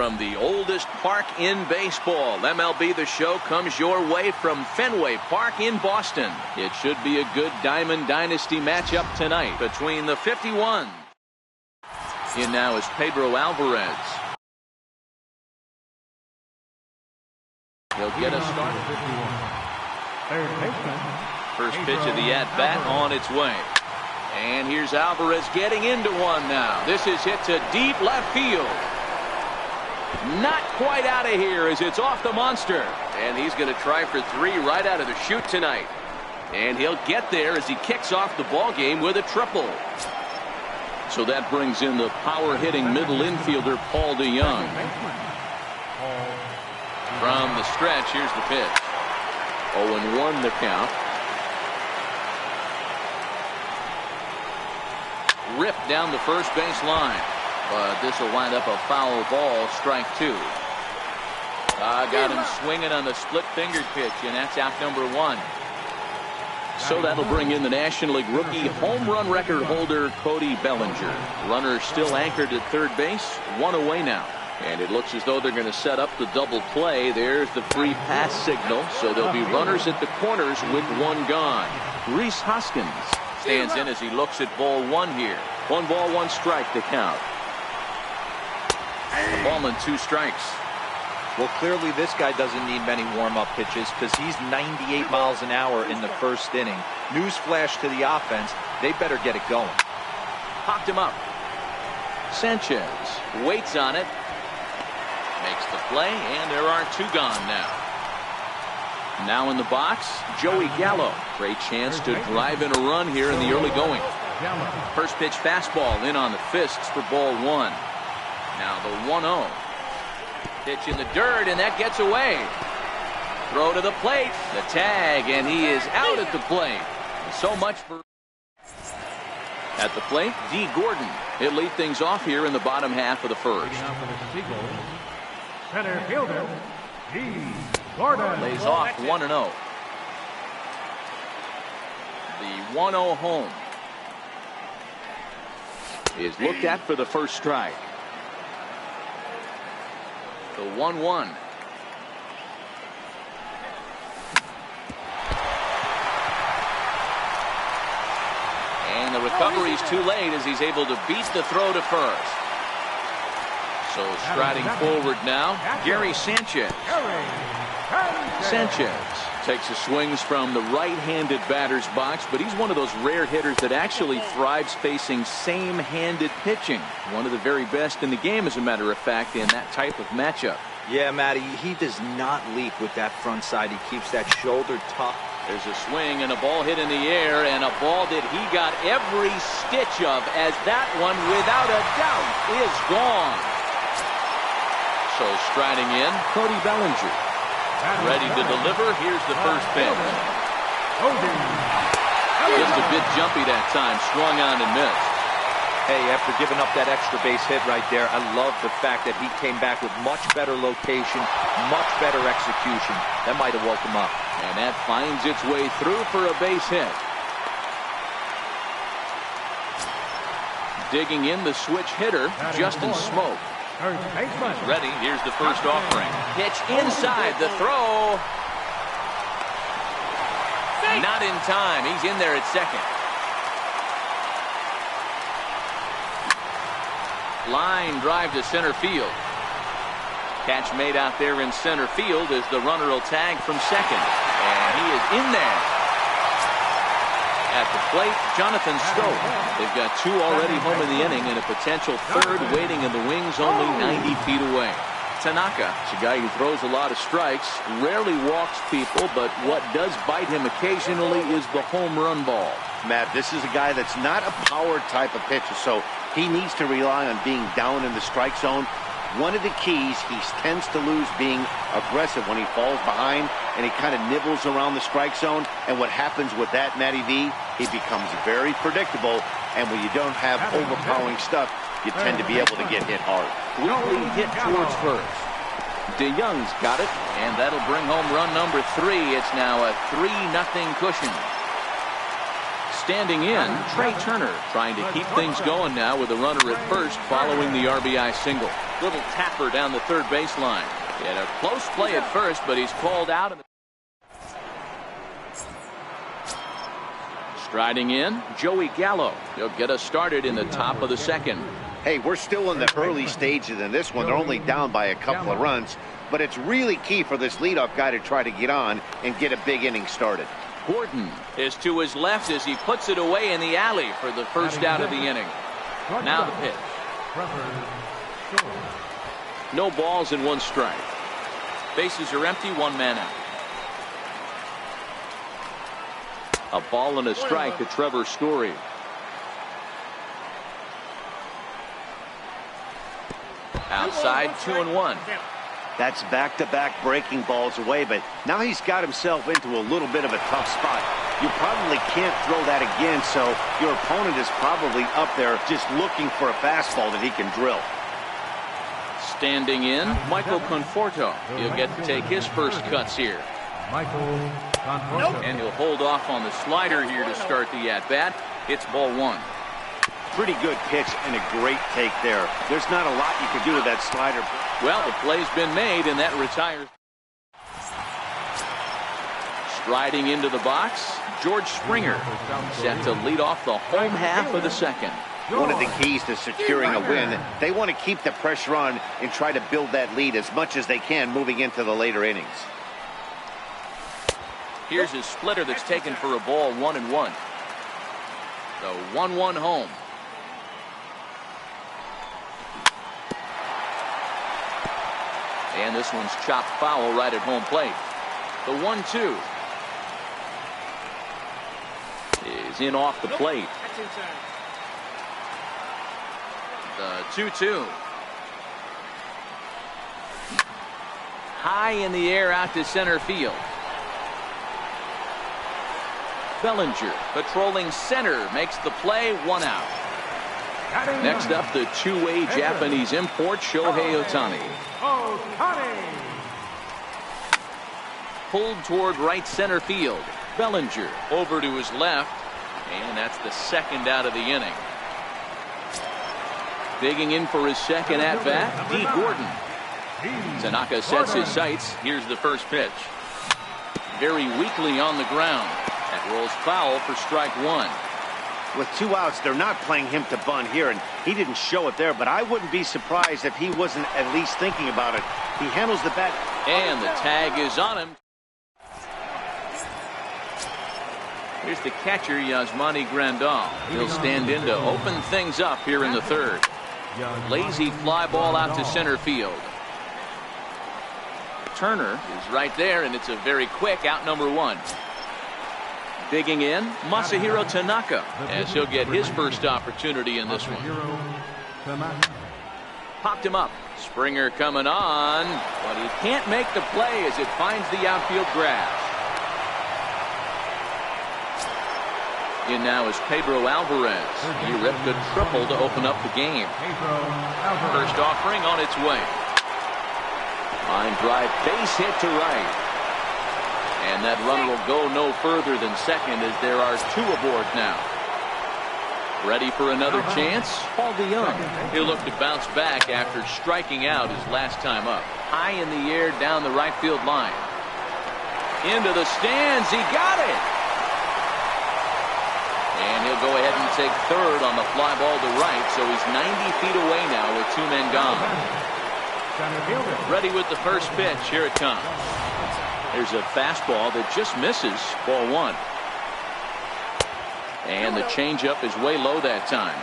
from the oldest park in baseball. MLB The Show comes your way from Fenway Park in Boston. It should be a good Diamond Dynasty matchup tonight between the 51. In now is Pedro Alvarez. He'll get a start. First pitch of the at-bat on its way. And here's Alvarez getting into one now. This is hit to deep left field. Not quite out of here as it's off the monster. And he's going to try for 3 right out of the chute tonight. And he'll get there as he kicks off the ball game with a triple. So that brings in the power-hitting middle infielder Paul DeYoung. From the stretch, here's the pitch. 0-1 the count. Ripped down the first base line, but this will wind up a foul ball, strike 2. Got him swinging on the split fingered pitch, and that's out number 1. So that'll bring in the National League rookie home run record holder Cody Bellinger. Runner still anchored at third base, 1 away now. And it looks as though they're going to set up the double play. There's the free pass signal, so there'll be runners at the corners with 1 gone. Rhys Hoskins stands in as he looks at ball 1 here. 1 ball, 1 strike to count. Ball and 2 strikes. Well, clearly this guy doesn't need many warm-up pitches because he's 98 miles an hour in the first inning. Newsflash to the offense, they better get it going. Popped him up. Sanchez waits on it. Makes the play, and there are 2 gone now. Now in the box, Joey Gallo. Great chance to drive in a run here in the early going. First pitch fastball in on the fists for ball 1. Now the 1-0. Pitch in the dirt, and that gets away. Throw to the plate. The tag, and he is out at the plate. So much for... At the plate, D. Gordon. He'll lead things off here in the bottom half of the first. Center fielder, D. Gordon. Lays off 1-0. The 1-0 home is looked at for the first strike. The 1-1. And the recovery is too late as he's able to beat the throw to first. So striding forward now, Gary Sanchez. Sanchez takes his swings from the right-handed batter's box, but he's one of those rare hitters that actually thrives facing same-handed pitching. One of the very best in the game, as a matter of fact, in that type of matchup. Yeah, Matty, he does not leap with that front side. He keeps that shoulder tucked. There's a swing and a ball hit in the air, and a ball that he got every stitch of, as that one, without a doubt, is gone. So striding in, Cody Bellinger. Ready to deliver. Here's the first pitch. Just a bit jumpy that time. Swung on and missed. Hey, after giving up that extra base hit right there, I love the fact that he came back with much better location, much better execution. That might have woke him up. And that finds its way through for a base hit. Digging in the switch hitter, Justin Smoke. Ready, here's the first offering. Pitch inside, the throw. Not in time, he's in there at second. Line drive to center field. Catch made out there in center field as the runner will tag from second. And he is in there. At the plate, Jonathan Stowe. They've got 2 already home in the inning and a potential 3rd waiting in the wings only 90 feet away. Tanaka is a guy who throws a lot of strikes, rarely walks people, but what does bite him occasionally is the home run ball. Matt, this is a guy that's not a power type of pitcher, so he needs to rely on being down in the strike zone. One of the keys, he tends to lose being aggressive when he falls behind and he kind of nibbles around the strike zone. And what happens with that, Matty V, he becomes very predictable. And when you don't have overpowering stuff, you tend to be able to get hit hard. Weakly hit towards first. DeYoung's got it, and that'll bring home run number 3. It's now a 3-0 cushion. Standing in, Trey Turner trying to keep things going now with a runner at first following the RBI single. Little tapper down the third baseline. He had a close play at first, but he's called out. Striding in, Joey Gallo. He'll get us started in the top of the second. Hey, we're still in the early stages in this one. They're only down by a couple of runs, but it's really key for this leadoff guy to try to get on and get a big inning started. Gordon is to his left as he puts it away in the alley for the first out of the inning. Now the pitch. No balls and 1 strike. Bases are empty, 1 man out. A ball and a strike to Trevor Story. Outside, 2-1. That's back-to-back breaking balls away, but now he's got himself into a little bit of a tough spot. You probably can't throw that again, so your opponent is probably up there just looking for a fastball that he can drill. Standing in, Michael Conforto. He'll get to take his first cuts here. And he'll hold off on the slider here to start the at-bat. It's ball 1. Pretty good pitch and a great take there. There's not a lot you can do with that slider. Well, the play's been made, and that retires. Striding into the box, George Springer, set to lead off the home half of the second. One of the keys to securing a win, they want to keep the pressure on and try to build that lead as much as they can moving into the later innings. Here's his splitter that's taken for a ball, 1-1. The 1-1 home. And this one's chopped foul right at home plate. The 1-2 is in off the plate. The 2-2. High in the air out to center field. Bellinger patrolling center makes the play, 1 out. Next up, the two-way Japanese import Shohei Ohtani. Pulled toward right center field. Bellinger over to his left, and that's the second out of the inning. Digging in for his second at-bat, D. Gordon. Tanaka sets his sights. Here's the first pitch. Very weakly on the ground. That rolls foul for strike 1. With 2 outs, they're not playing him to bunt here, and he didn't show it there, but I wouldn't be surprised if he wasn't at least thinking about it. He handles the bat. And the tag is on him. Here's the catcher, Yasmani Grandal. He'll stand in to open things up here in the third. Lazy fly ball out to center field. Turner is right there, and it's a very quick out, number 1. Digging in, Masahiro Tanaka, as he'll get his first opportunity in this one. Popped him up. Springer coming on, but he can't make the play as it finds the outfield grass. In now is Pedro Alvarez. He ripped a triple to open up the game. First offering on its way. Line drive, base hit to right. And that runner will go no further than second as there are 2 aboard now. Ready for another chance? Paul DeYoung. He'll look to bounce back after striking out his last time up. High in the air down the right field line. Into the stands. He got it. And he'll go ahead and take third on the fly ball to right, so he's 90 feet away now with 2 men gone. Ready with the first pitch. Here it comes. There's a fastball that just misses. Ball 1. And the changeup is way low that time.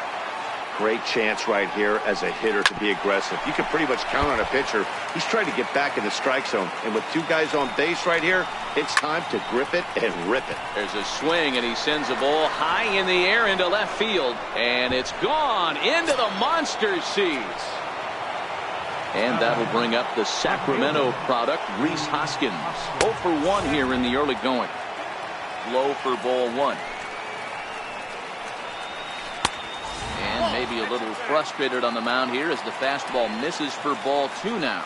Great chance right here as a hitter to be aggressive. You can pretty much count on a pitcher. He's trying to get back in the strike zone. And with 2 guys on base right here, it's time to grip it and rip it. There's a swing, and he sends a ball high in the air into left field. And it's gone into the monster seats. And that'll bring up the Sacramento product, Rhys Hoskins. 0 for 1 here in the early going. Low for ball 1. And maybe a little frustrated on the mound here as the fastball misses for ball 2 now.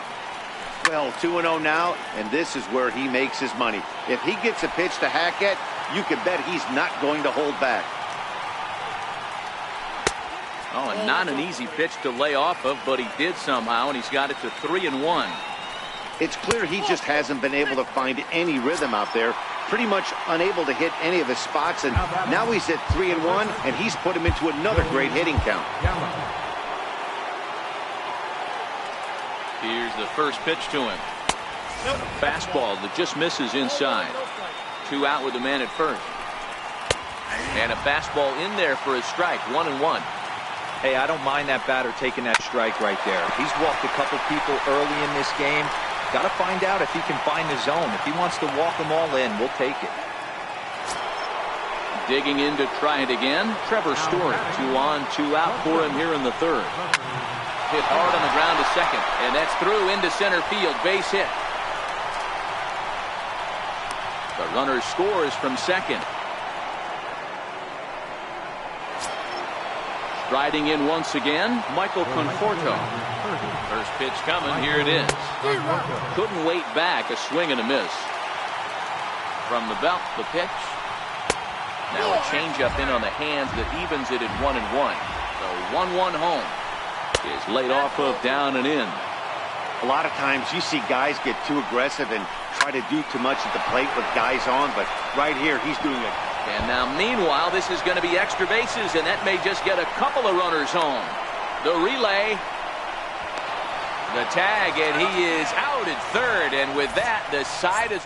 Well, 2-0 now, and this is where he makes his money. If he gets a pitch to hack at, you can bet he's not going to hold back. Oh, and not an easy pitch to lay off of, but he did somehow, and he's got it to 3-1. It's clear he just hasn't been able to find any rhythm out there. Pretty much unable to hit any of his spots, and now he's at 3-1, and he's put him into another great hitting count. Here's the first pitch to him. A fastball that just misses inside. 2 out with the man at first. And a fastball in there for a strike. 1-1. Hey, I don't mind that batter taking that strike right there. He's walked a couple people early in this game. Got to find out if he can find the zone. If he wants to walk them all in, we'll take it. Digging in to try it again. Trevor Story. 2 on, 2 out for him here in the third. Hit hard on the ground to second. And that's through into center field. Base hit. The runner scores from second. Striding in once again, Michael Conforto. First pitch coming, here it is. Couldn't wait back, a swing and a miss. From the belt, the pitch. Now a changeup in on the hands that evens it at 1-1. The 1-1 home is laid off of down and in. A lot of times you see guys get too aggressive and try to do too much at the plate with guys on, but right here he's doing it. And now meanwhile this is going to be extra bases, and that may just get a couple of runners home. The relay, the tag, and he is out at third, and with that the side is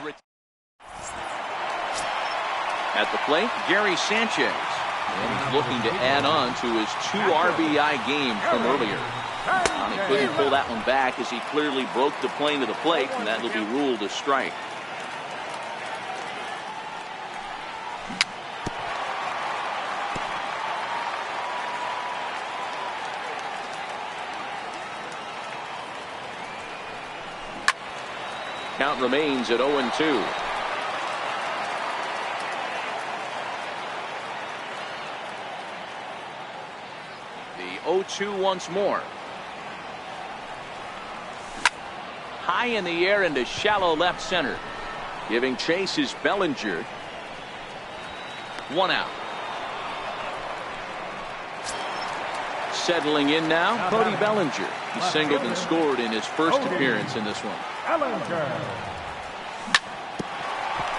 at the plate. Gary Sanchez, and he's looking to add on to his 2 RBI game from earlier. And he couldn't pull that one back as he clearly broke the plane to the plate, and that will be ruled a strike. Count remains at 0-2. The 0-2 once more. High in the air into shallow left center. Giving chase is Bellinger. 1 out. Settling in now, Cody Bellinger. He singled and scored in his first appearance in this one.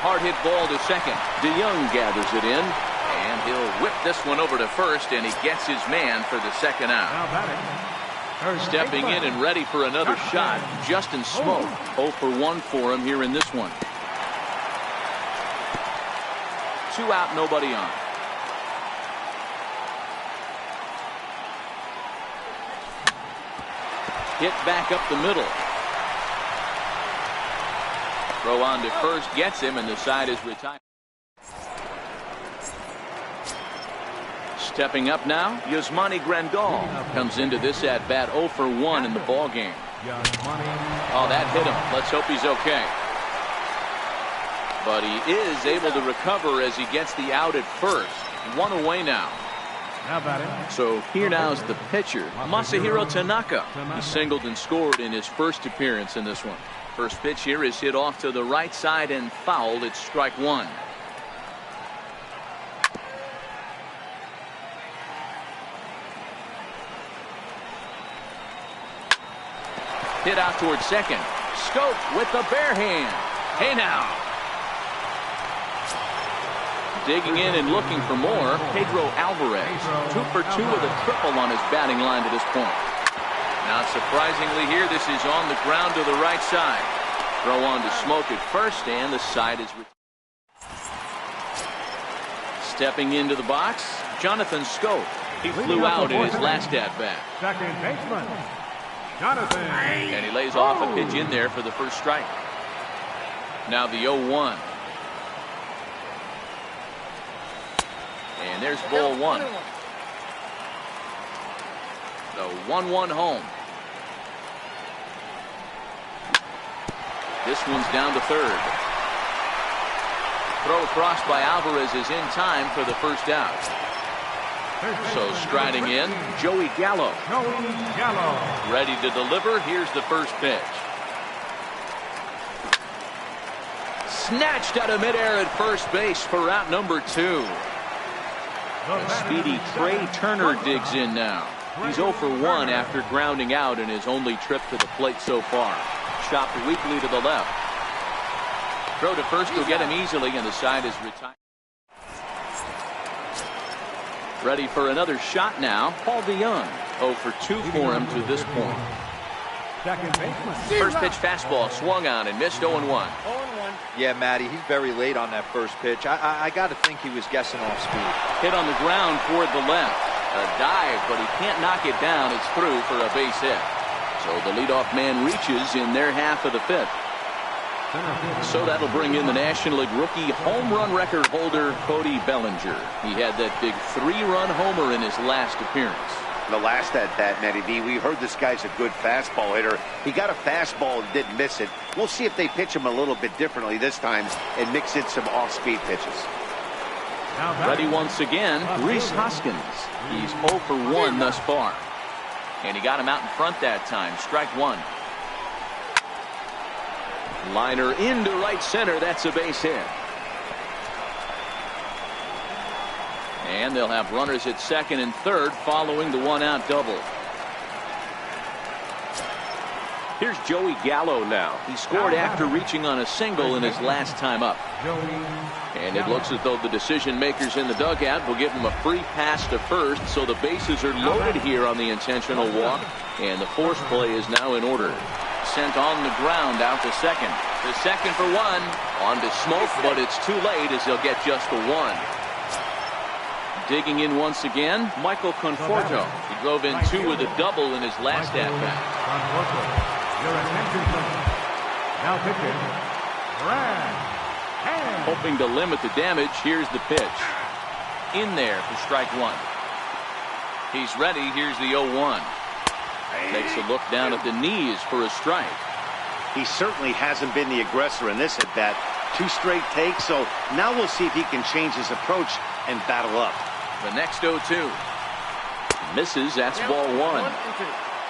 Hard hit ball to second. DeYoung gathers it in, and he'll whip this one over to first, and he gets his man for the second out. Stepping in and ready for another shot, Justin Smoke. 0 for 1 for him here in this one. 2 out, nobody on. Hit back up the middle. Throw on to first gets him, and the side is retired. Stepping up now, Yasmani Grandal comes into this at bat 0 for 1 in the ball game. Oh, that hit him. Let's hope he's okay. But he is able to recover as he gets the out at first. 1 away now. So here now is the pitcher, Masahiro Tanaka. He singled and scored in his first appearance in this one. First pitch here is hit off to the right side and fouled. It's strike 1. Hit out towards second. Scope with the bare hand. Hey now. Digging in and looking for more, Pedro Alvarez. 2 for 2 with a triple on his batting line to this point. Not surprisingly here, this is on the ground to the right side. Throw on to Smoke at first, and the side is stepping into the box, Jonathan Scope. He flew out in his last at-bat. Second baseman, Jonathan. And he lays off a pitch in there for the first strike. Now the 0-1. And there's ball 1. The 1-1 home. This one's down to third. Throw across by Alvarez is in time for the first out. So striding in, Joey Gallo. Ready to deliver. Here's the first pitch. Snatched out of midair at first base for out number 2. The speedy Trey Turner digs in now. He's 0 for 1 after grounding out in his only trip to the plate so far. Chopped weakly to the left. Throw to first will get him easily, and the side is retired. Ready for another shot now. Paul DeYoung, 0 for 2 for him to this point. First pitch fastball swung on and missed 0-1. Yeah, Matty, he's very late on that first pitch. I got to think he was guessing off speed. Hit on the ground toward the left. A dive, but he can't knock it down. It's through for a base hit. So the leadoff man reaches in their half of the fifth. So that'll bring in the National League rookie home run record holder, Cody Bellinger. He had that big 3-run homer in his last appearance. The last at bat, Matty B, we heard this guy's a good fastball hitter. He got a fastball and didn't miss it. We'll see if they pitch him a little bit differently this time and mix in some off-speed pitches. Ready once again, Rhys Hoskins. He's 0 for 1 thus far. And he got him out in front that time. Strike one. Liner into right center. That's a base hit. And they'll have runners at second and third following the one-out double. Here's Joey Gallo now. He scored after reaching on a single in his last time up. And it looks as though the decision makers in the dugout will give him a free pass to first, so the bases are loaded here on the intentional walk, and the force play is now in order. Sent on the ground out to second. The second for one. On to Smoke, but it's too late as he'll get just the one. Digging in once again, Michael Conforto. He drove in 2 with a double in his last at-bat. Your attention, please. Now pitching, Brad Hand. Hoping to limit the damage, here's the pitch. In there for strike one. He's ready. Here's the 0-1. Takes a look down at the knees for a strike. He certainly hasn't been the aggressor in this at-bat. 2 straight takes, so now we'll see if he can change his approach and battle up. The next 0-2. Misses. That's ball one.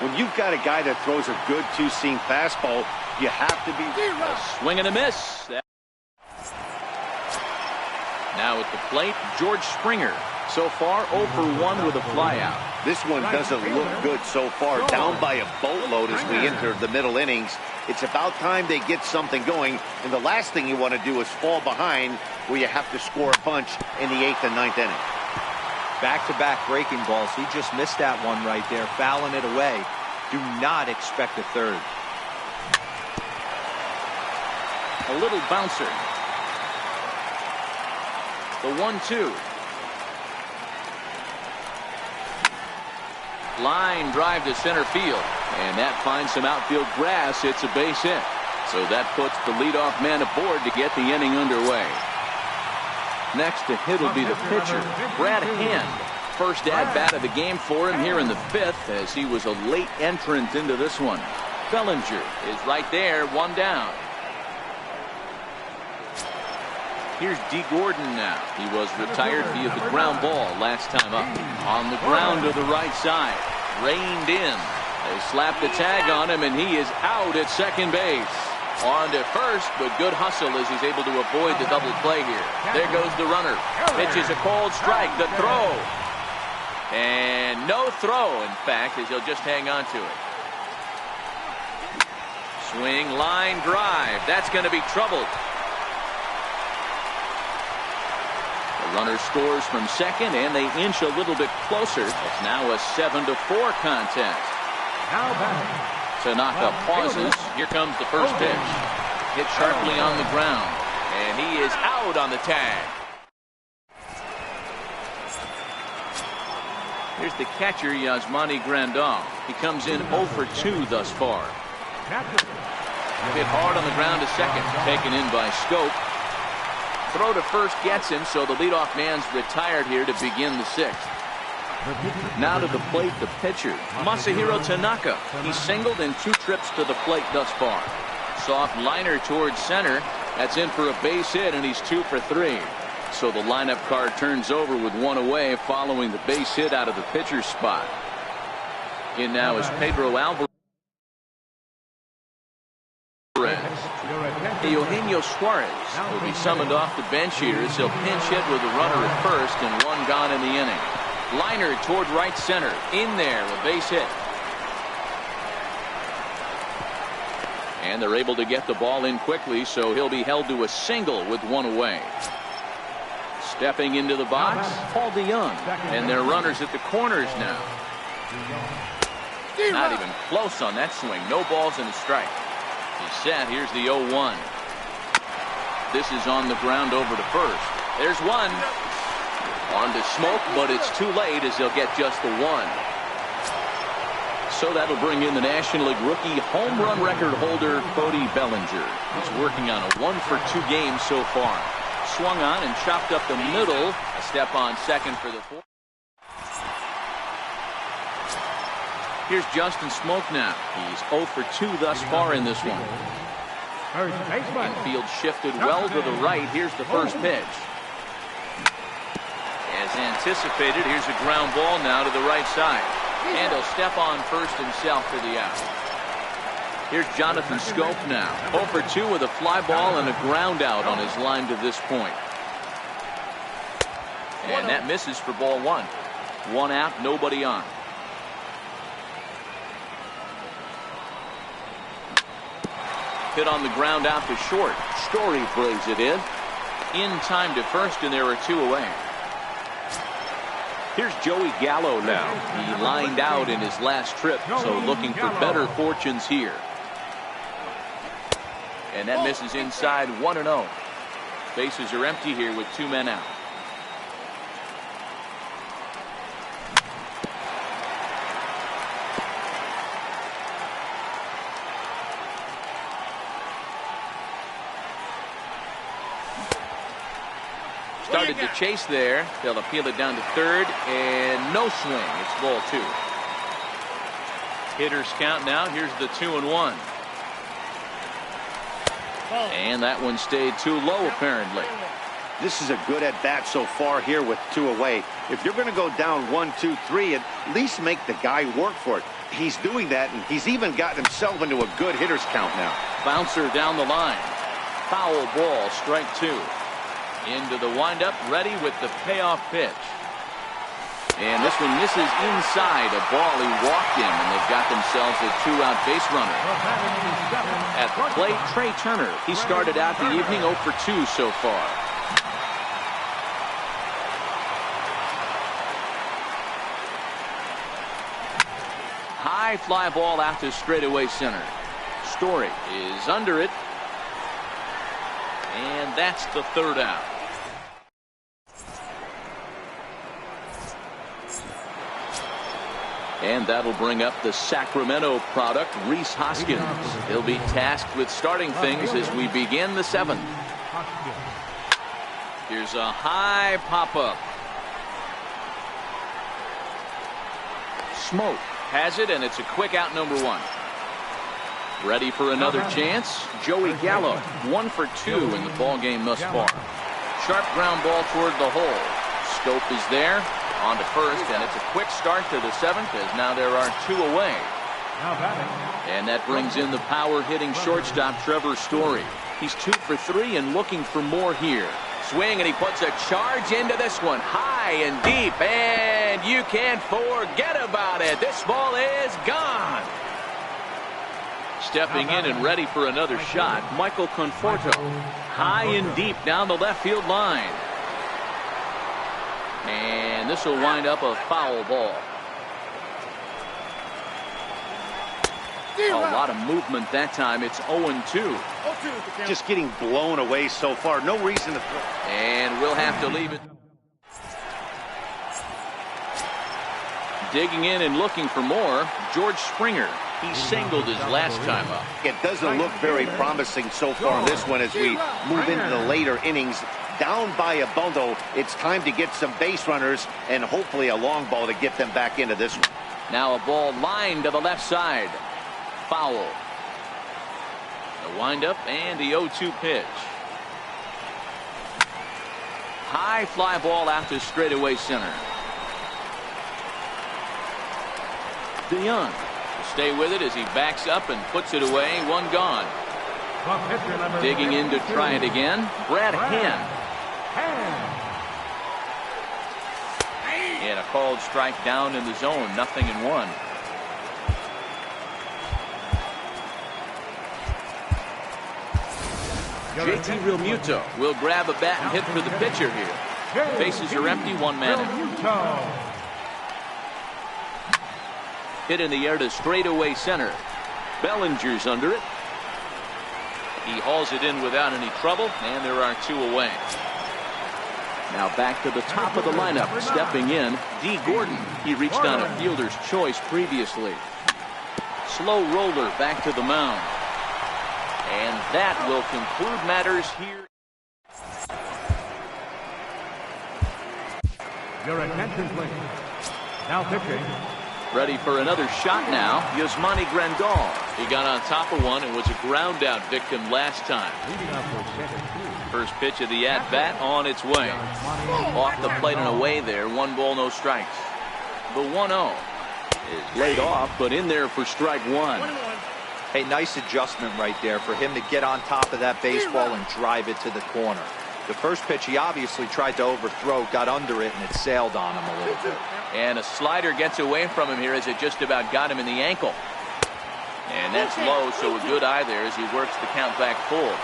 When you've got a guy that throws a good two-seam fastball, you have to be... A swing and a miss. Now at the plate, George Springer. So far, 0 for 1 with a flyout. This one doesn't look good so far. Down by a boatload as we enter the middle innings. It's about time they get something going, and the last thing you want to do is fall behind where you have to score a bunch in the 8th and 9th inning. Back-to-back breaking balls. He just missed that one right there, fouling it away. Do not expect a third. A little bouncer. The 1-2. Line drive to center field, and that finds some outfield grass. It's a base hit, so that puts the leadoff man aboard to get the inning underway. Next to hit will be the pitcher, Brad Hand. First at-bat of the game for him here in the 5th, as he was a late entrant into this one. Bellinger is right there, one down. Here's D. Gordon now. He was retired via the ground ball last time up. On the ground to the right side. Reined in. They slap the tag on him, and he is out at second base. On to first, but good hustle as he's able to avoid the double play here. There goes the runner. Pitches a cold strike. The throw. And no throw, in fact, as he'll just hang on to it. Swing, line, drive. That's going to be trouble. Runner scores from second, and they inch a little bit closer. It's now a 7-4 contest. Tanaka pauses. Here comes the first pitch. Hit sharply on the ground, and he is out on the tag. Here's the catcher, Yasmani Grandal. He comes in 0 for 2 thus far. Hit hard on the ground to second. Taken in by Scope. Throw to first gets him, so the leadoff man's retired here to begin the 6th. Now to the plate, the pitcher, Masahiro Tanaka. He singled in 2 trips to the plate thus far. Soft liner towards center. That's in for a base hit, and he's 2 for 3. So the lineup card turns over with 1 away following the base hit out of the pitcher's spot. In now is Pedro Alvarez. Eugenio Suarez will be summoned off the bench here as he'll pinch hit with a runner at first and 1 gone in the inning. Liner toward right center. In there, a base hit. And they're able to get the ball in quickly, so he'll be held to a single with one away. Stepping into the box, Paul DeYoung. And they're runners at the corners now. Not even close on that swing. No balls and a strike. He's set. Here's the 0-1. This is on the ground over to first. There's one. On to Smoke, but it's too late as he'll get just the one. So that'll bring in the National League rookie home run record holder, Cody Bellinger. He's working on a 1-for-2 game so far. Swung on and chopped up the middle. A step on second for the fourth. Here's Justin Smoke now. He's 0 for 2 thus far in this one. Infield shifted well to the right. Here's the first pitch. As anticipated, here's a ground ball now to the right side. And he'll step on first himself for the out. Here's Jonathan Scope now. 0 for 2 with a fly ball and a ground out on his line to this point. And that misses for ball one. One out, nobody on. Hit on the ground out to short. Story brings it in time to first, and there are two away. Here's Joey Gallo now. He lined out in his last trip, so looking for better fortunes here. And that misses inside, 1-0. Bases are empty here with 2 men out. Started to chase there. They'll appeal it down to third, and no swing. It's ball 2. Hitters count now. Here's the 2-1. And that one stayed too low, apparently. This is a good at-bat so far here with 2 away. If you're going to go down 1-2-3, at least make the guy work for it. He's doing that, and he's even gotten himself into a good hitter's count now. Bouncer down the line. Foul ball, strike 2. Into the windup, ready with the payoff pitch. And this one misses inside. A ball he walked in, and they've got themselves a 2-out base runner. At the plate, Trey Turner. He started out the evening 0 for 2 so far. High fly ball out to straightaway center. Story is under it. And that's the 3rd out. And that'll bring up the Sacramento product, Rhys Hoskins. He'll be tasked with starting things as we begin the 7th. Here's a high pop-up. Smoke has it, and it's a quick out, number 1. Ready for another chance. Joey Gallo, 1 for 2 in the ball game thus far. Sharp ground ball toward the hole. Scope is there. On to first, and it's a quick start to the 7th as now there are 2 away. And that brings in the power-hitting shortstop Trevor Story. He's 2 for 3 and looking for more here. Swing, and he puts a charge into this one. High and deep, and you can't forget about it. This ball is gone. Stepping in and ready for another shot, Michael Conforto. High and deep down the left field line. And this will wind up a foul ball. A lot of movement that time. It's 0-2. Just getting blown away so far. No reason to throw. And we'll have to leave it. Digging in and looking for more, George Springer. He singled his last time up. It doesn't look very promising so far in this one as we move into the later innings. Down by a bundle, it's time to get some base runners and hopefully a long ball to get them back into this one. Now a ball lined to the left side. Foul. The windup and the 0-2 pitch. High fly ball out to straightaway center. DeYoung will stay with it as he backs up and puts it away. 1 gone. Digging in to try it again, Brad Hand. And a called strike down in the zone. 0-1. JT Realmuto will grab a bat and hit for the pitcher here. Bases are empty. 1 man out. Hit in the air to straightaway center. Bellinger's under it. He hauls it in without any trouble, and there are 2 away. Now back to the top of the lineup. Stepping in, D. Gordon. He reached on a fielder's choice previously. Slow roller back to the mound. And that will conclude matters here. Your attention, please. Now pitching. Ready for another shot now. Yasmani Grandal. He got on top of one and was a ground out victim last time. First pitch of the at-bat on its way. Off the plate and away there. 1 ball, no strikes. The 1-0 is laid off, but in there for strike 1. Hey, nice adjustment right there for him to get on top of that baseball and drive it to the corner. The first pitch he obviously tried to overthrow, got under it, and it sailed on him a little bit. And a slider gets away from him here as it just about got him in the ankle. And that's low, so a good eye there as he works the count back full.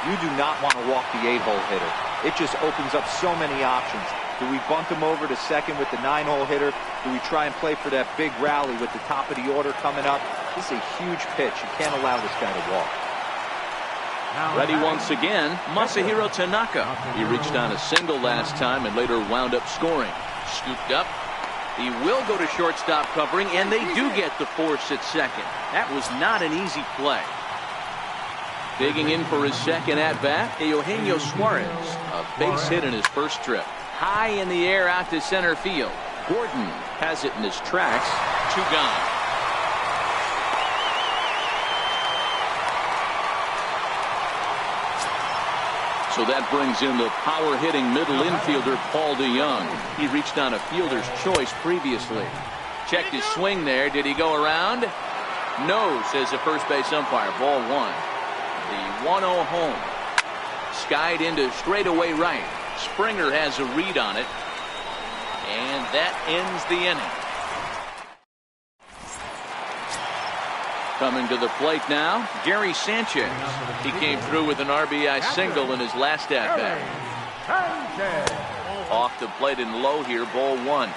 You do not want to walk the 8-hole hitter. It just opens up so many options. Do we bunt him over to second with the 9-hole hitter? Do we try and play for that big rally with the top of the order coming up? This is a huge pitch. You can't allow this guy to walk. Ready once again, Masahiro Tanaka. He reached on a single last time and later wound up scoring. Scooped up. He will go to shortstop covering, and they do get the force at second. That was not an easy play. Digging in for his second at-bat, Eugenio Suarez. A base hit in his first trip. High in the air out to center field. Gordon has it in his tracks. 2 gone. So that brings in the power-hitting middle infielder Paul DeYoung. He reached on a fielder's choice previously. Checked his swing there. Did he go around? No, says the first base umpire. Ball 1. The 1-0 home. Skied into straightaway right. Springer has a read on it. And that ends the inning. Coming to the plate now, Gary Sanchez. He came through with an RBI single in his last at-bat. Off the plate and low here, ball 1.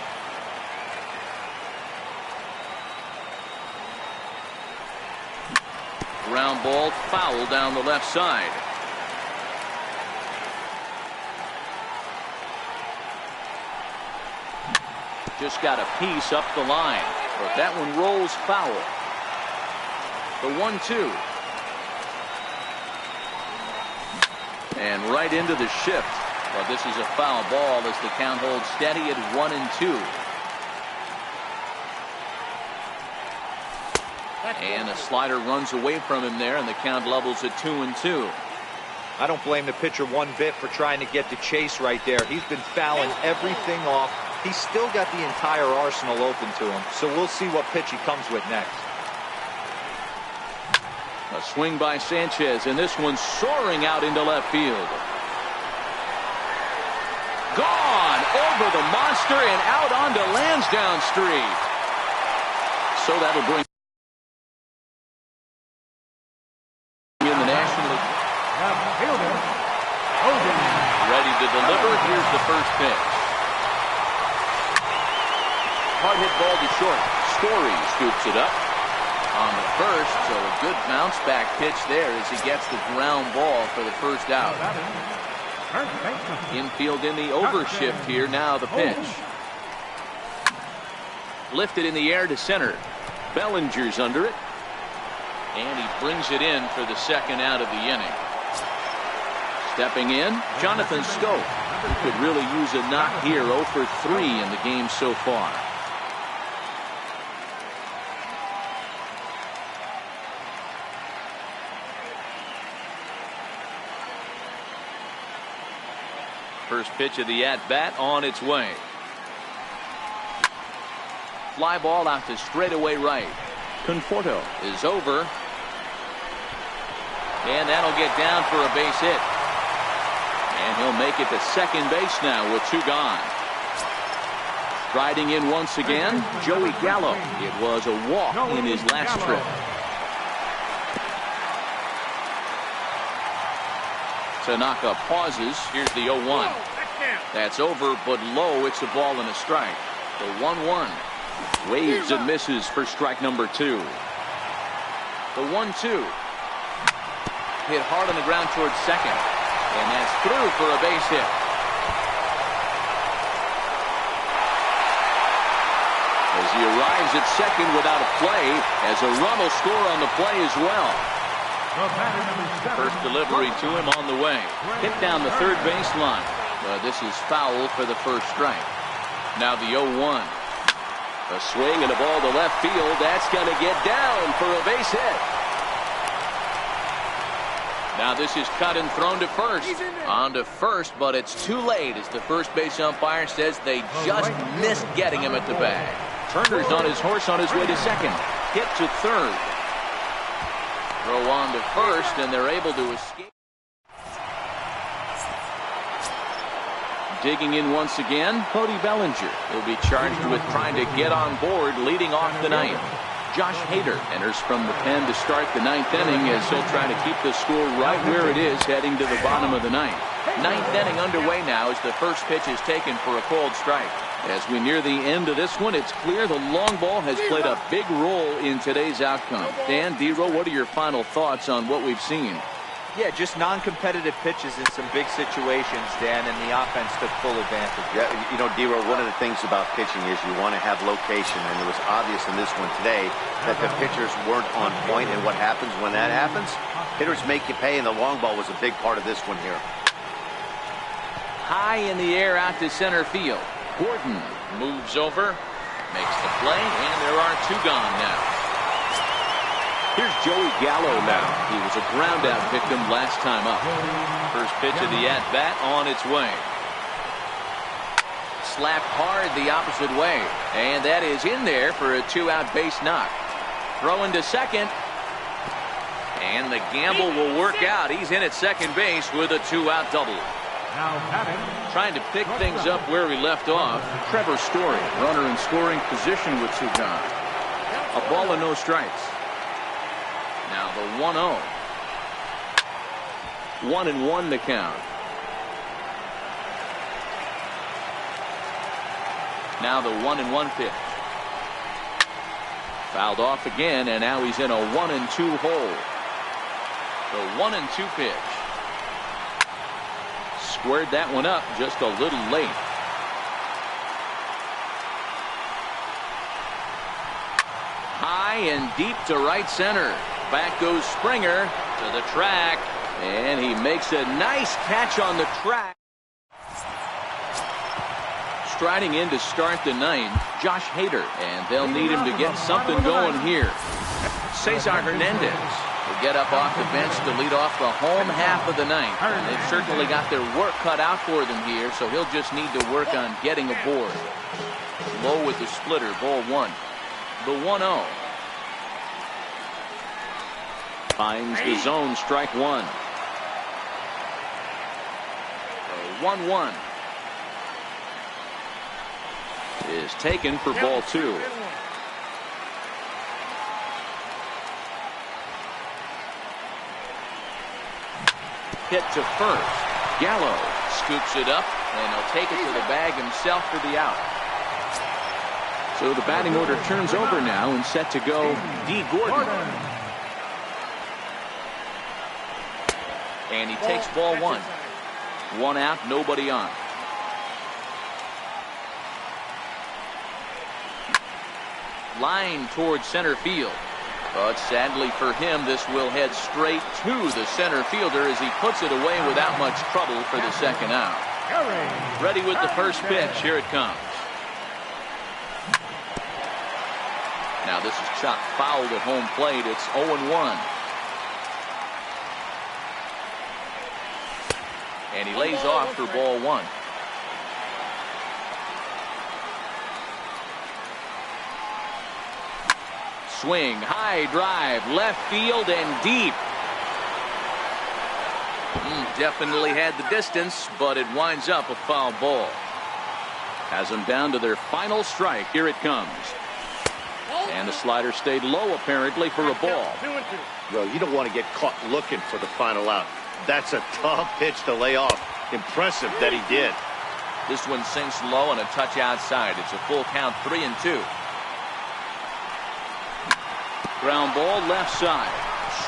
Ground ball, foul down the left side. Just got a piece up the line, but that one rolls foul. The 1-2. And right into the shift. But this is a foul ball as the count holds steady at 1-2. And a slider runs away from him there, and the count levels at 2-2. I don't blame the pitcher one bit for trying to get the chase right there. He's been fouling everything off. He's still got the entire arsenal open to him. So we'll see what pitch he comes with next. A swing by Sanchez, and this one soaring out into left field. Gone over the monster and out onto Lansdowne Street. So that'll bring in the National League. Ready to deliver. Here's the first pitch. Hard hit ball to short. Story scoops it up on the first, so a good bounce back pitch there as he gets the ground ball for the first out. Infield in the overshift here. Now the pitch. Lifted in the air to center. Bellinger's under it. And he brings it in for the second out of the inning. Stepping in, Jonathan Stope, who could really use a knock here. 0 for 3 in the game so far. First pitch of the at-bat on its way. Fly ball out to straightaway right. Conforto is over. And that'll get down for a base hit. And he'll make it to second base now with 2 gone. Striding in once again, Joey Gallo. It was a walk in his last trip. Tanaka pauses. Here's the 0-1. That's over, but low. It's a ball and a strike. The 1-1. Waves and misses for strike number 2. The 1-2. Hit hard on the ground towards second. And that's through for a base hit. As he arrives at second without a play, as a run will score on the play as well. First delivery to him on the way. Hit down the third baseline. But this is foul for the first strike. Now the 0-1. A swing and a ball to left field. That's going to get down for a base hit. Now this is cut and thrown to first. On to first, but it's too late as the first base umpire says they just missed getting him at the bag. Turner's on his horse on his way to second. Hit to third. Throw on to first, and they're able to escape. Digging in once again, Cody Bellinger. He'll be charged with trying to get on board leading off the ninth. Josh Hader enters from the pen to start the ninth inning as he'll try to keep the score right where it is heading to the bottom of the ninth. Ninth inning underway now as the first pitch is taken for a called strike. As we near the end of this one, it's clear the long ball has played a big role in today's outcome. Dan, D-Row, what are your final thoughts on what we've seen? Yeah, just non-competitive pitches in some big situations, Dan, and the offense took full advantage. Yeah, you know, D-Row, one of the things about pitching is you want to have location, and it was obvious in this one today that the pitchers weren't on point, and what happens when that happens? Hitters make you pay, and the long ball was a big part of this one here. High in the air out to center field. Gordon moves over, makes the play, and there are 2 gone now. Here's Joey Gallo now. He was a ground-out victim last time up. First pitch of the at-bat on its way. Slapped hard the opposite way, and that is in there for a 2-out base knock. Throwing to second, and the gamble will work out. He's in at second base with a 2-out double. Trying to pick things up where we left off, Trevor Story, runner in scoring position with 2 gone. A ball and no strikes. Now the 1-0. 1-1 the count. Now the 1-1 pitch. Fouled off again, and now he's in a 1-2 hole. The 1-2 pitch. Squared that one up just a little late. High and deep to right center. Back goes Springer to the track, and he makes a nice catch on the track. Striding in to start the ninth, Josh Hader, and they'll need him to get something going here. Cesar Hernandez will get up off the bench to lead off the home half of the ninth. And they've certainly got their work cut out for them here, so he'll just need to work on getting aboard. Low with the splitter, ball 1. The 1-0. Finds the zone, strike 1. The 1-1 is taken for ball 2. Hit to first. Gallo scoops it up, and he'll take it to the bag himself for the out. So the batting order turns over now, and set to go D. Gordon. And he takes ball 1. 1 out, nobody on. Line towards center field. But sadly for him, this will head straight to the center fielder as he puts it away without much trouble for the second out. Ready with the first pitch. Here it comes. Now this is chopped fouled at home plate. It's 0-1. And he lays off for ball 1. Swing, high drive, left field and deep. Definitely had the distance, but it winds up a foul ball. Has them down to their final strike. Here it comes. And the slider stayed low, apparently, for a ball. Well, you don't want to get caught looking for the final out. That's a tough pitch to lay off. Impressive that he did. This one sinks low and a touch outside. It's a full count, 3-2. Ground ball left side.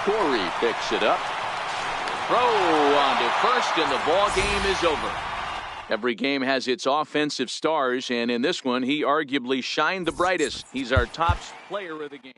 Story picks it up. Throw on to first, and the ball game is over. Every game has its offensive stars, and in this one, he arguably shined the brightest. He's our top player of the game.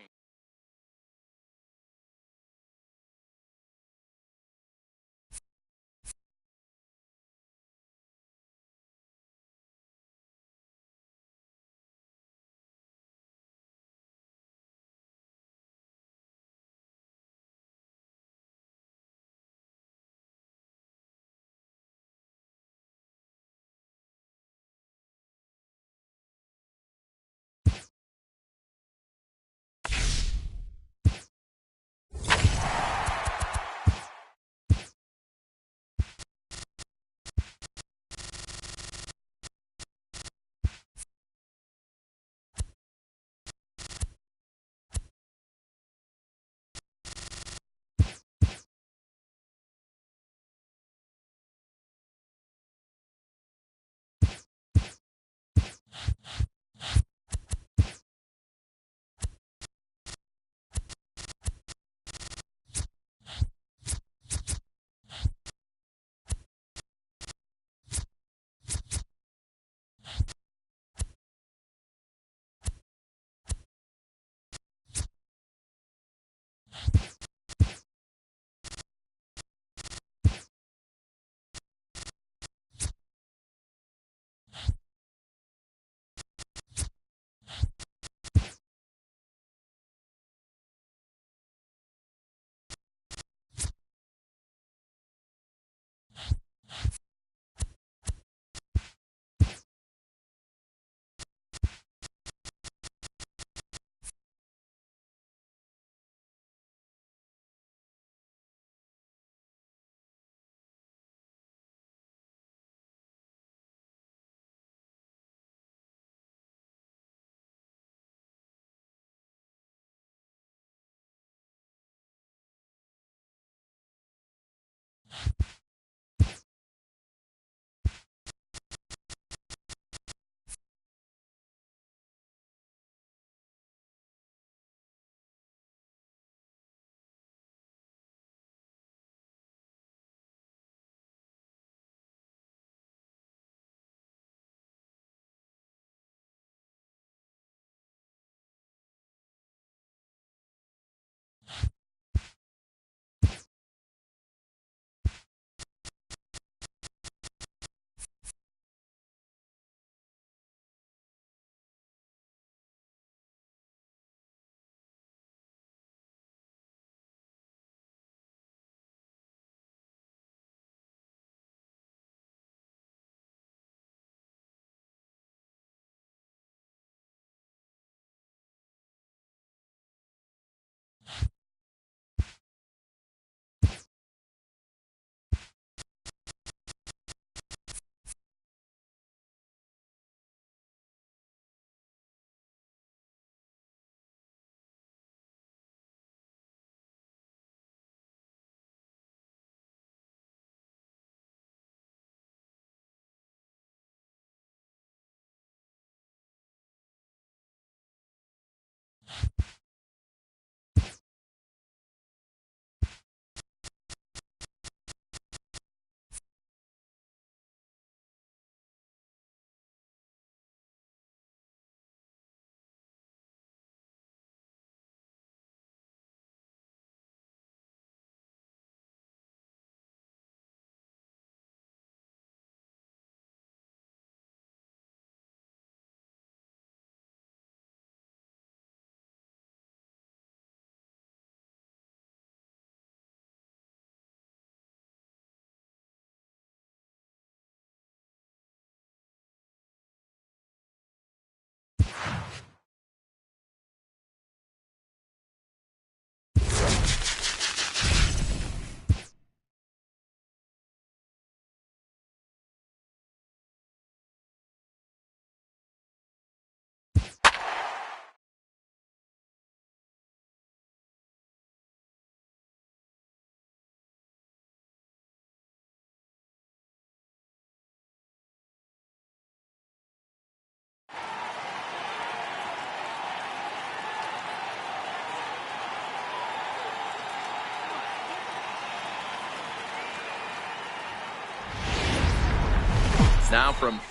Now from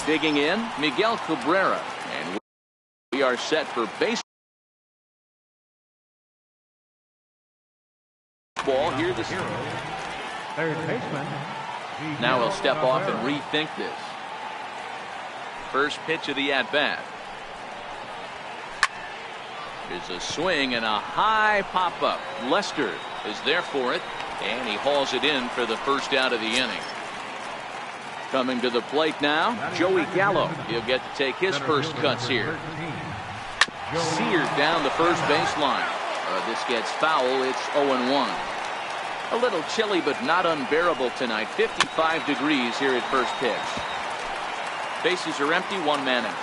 digging in, Miguel Cabrera, and we are set for baseball here this year. Third baseman. Now he'll step off and rethink this. First pitch of the at-bat. There's a swing and a high pop-up. Lester is there for it, and he hauls it in for the first out of the inning. Coming to the plate now, Joey Gallo. He'll get to take his first cuts here. Seared down the first baseline. This gets foul. It's 0-1. A little chilly, but not unbearable tonight. 55 degrees here at first pitch. Bases are empty, one man out.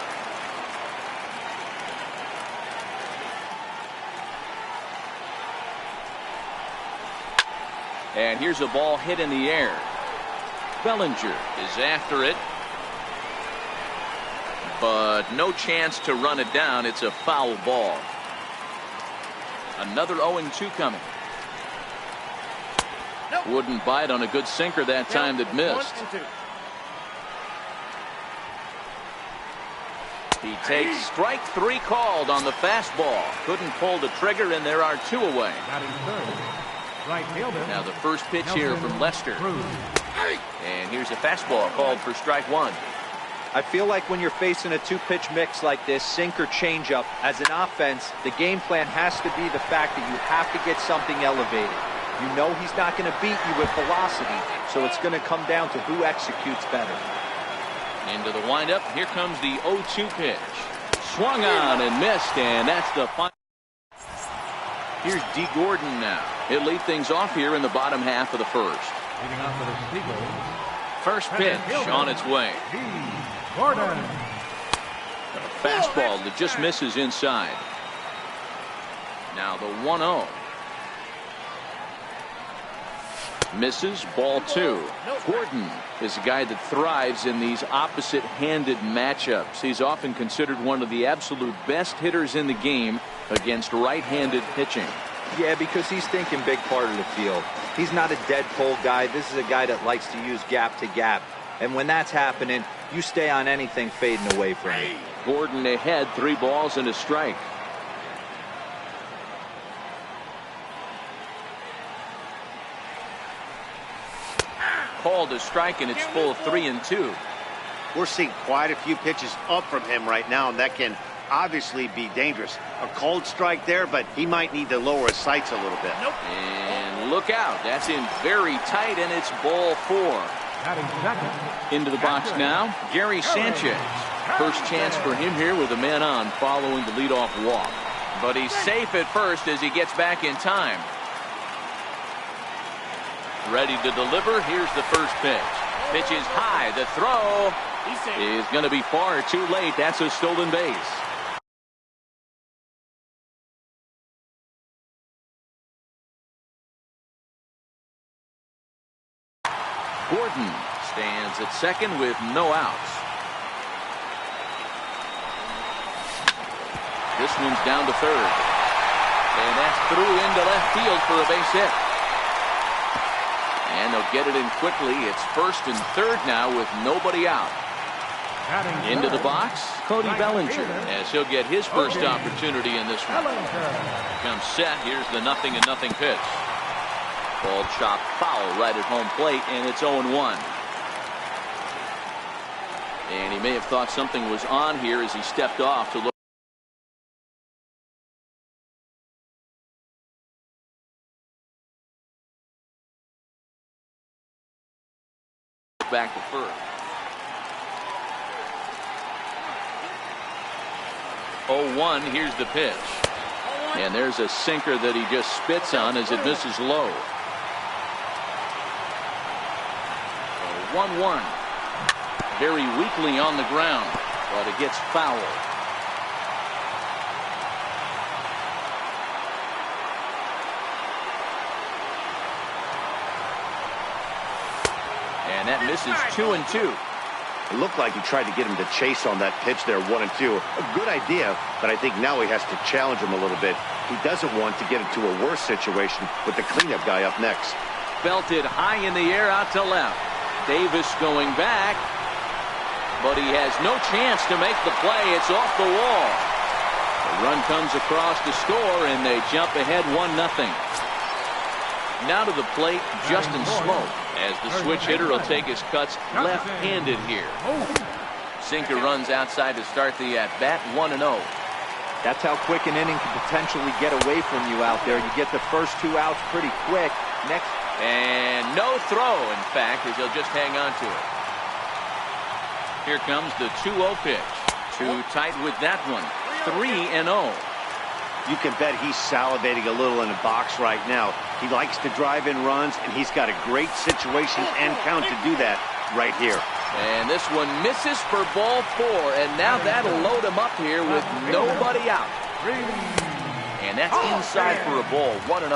And here's a ball hit in the air. Bellinger is after it, but no chance to run it down. It's a foul ball. Another 0-2 coming. Wouldn't bite on a good sinker that time that missed. He takes strike three called on the fastball. Couldn't pull the trigger, and there are two away. Now the first pitch here from Lester. And here's a fastball called for strike one. I feel like when you're facing a two-pitch mix like this, sinker changeup, as an offense, the game plan has to be the fact that you have to get something elevated. You know he's not going to beat you with velocity, so it's going to come down to who executes better. Into the windup. Here comes the 0-2 pitch. Swung on and missed, and that's the final. Here's D. Gordon now. He'll lead things off here in the bottom half of the first. First pitch on its way. Gordon. A fastball that just misses inside. Now the 1-0. Misses, ball two. Gordon is a guy that thrives in these opposite-handed matchups. He's often considered one of the absolute best hitters in the game against right-handed pitching. Yeah, because he's thinking big part of the field. He's not a dead pull guy. This is a guy that likes to use gap to gap. And when that's happening, you stay on anything fading away from him. Gordon ahead, 3 balls and a strike. Called a strike, and it's full 3-2. We're seeing quite a few pitches up from him right now, and that can obviously be dangerous. A cold strike there, but he might need to lower his sights a little bit. And look out. That's in very tight, and it's ball 4. Into the box now, Gary Sanchez. First chance for him here with a man on following the leadoff walk. But he's safe at first as he gets back in time. Ready to deliver. Here's the first pitch. Pitch is high. The throw is going to be far too late. That's a stolen base. Gordon stands at second with no outs. This one's down to third. And that's through into left field for a base hit. And they'll get it in quickly. It's first and third now with nobody out. Into the box, Cody Bellinger, as he'll get his first opportunity in this one. Comes set. Here's the 0-0 pitch. Ball chopped foul right at home plate, and it's 0-1. And he may have thought something was on here as he stepped off to look. Back to first. 0-1. Here's the pitch. And there's a sinker that he just spits on as it misses low. 1-1. Very weakly on the ground, but it gets foul. And that misses 2-2. It looked like he tried to get him to chase on that pitch there, 1-2. A good idea, but I think now he has to challenge him a little bit. He doesn't want to get into a worse situation with the cleanup guy up next. Belted high in the air out to left. Davis going back, but he has no chance to make the play. It's off the wall. The run comes across to score, and they jump ahead 1-0. Now to the plate, Justin Smoke, as the switch hitter will take his cuts left-handed here. Sinker runs outside to start the at-bat, 1-0. That's how quick an inning can potentially get away from you out there. You get the first 2 outs pretty quick. Next. And no throw, in fact, as he'll just hang on to it. Here comes the 2-0 pitch. Too tight with that one. 3-0. You can bet he's salivating a little in the box right now. He likes to drive in runs, and he's got a great situation and count to do that right here. And this one misses for ball 4, and now that'll load him up here with nobody out. And that's inside for a ball, 1-0.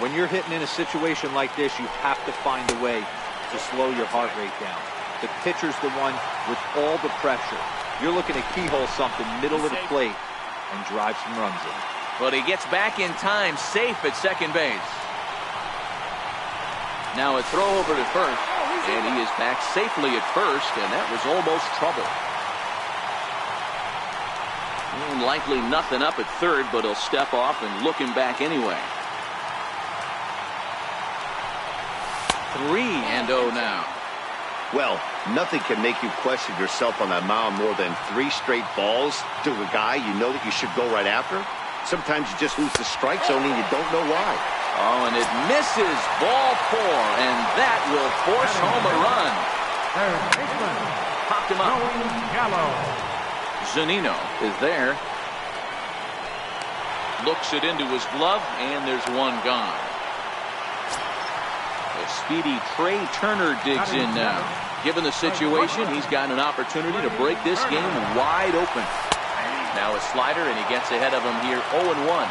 When you're hitting in a situation like this, you have to find a way to slow your heart rate down. The pitcher's the one with all the pressure. You're looking to keyhole something middle of the plate and drive some runs in. But he gets back in time, safe at second base. Now a throw over to first, and he is back safely at first, and that was almost trouble. And likely nothing up at third, but he'll step off and look him back anyway. 3-0 now. Well, nothing can make you question yourself on that mound more than 3 straight balls to a guy you know that you should go right after. Sometimes you just lose the strike zone and you don't know why. Oh, and it misses, ball 4, and that will force home a run. Third baseman. Popped him up. Gallo. Zunino is there. Looks it into his glove, and there's one gone. A speedy Trey Turner digs in now. Given the situation, he's got an opportunity to break this game wide open. Now a slider, and he gets ahead of him here, 0-1.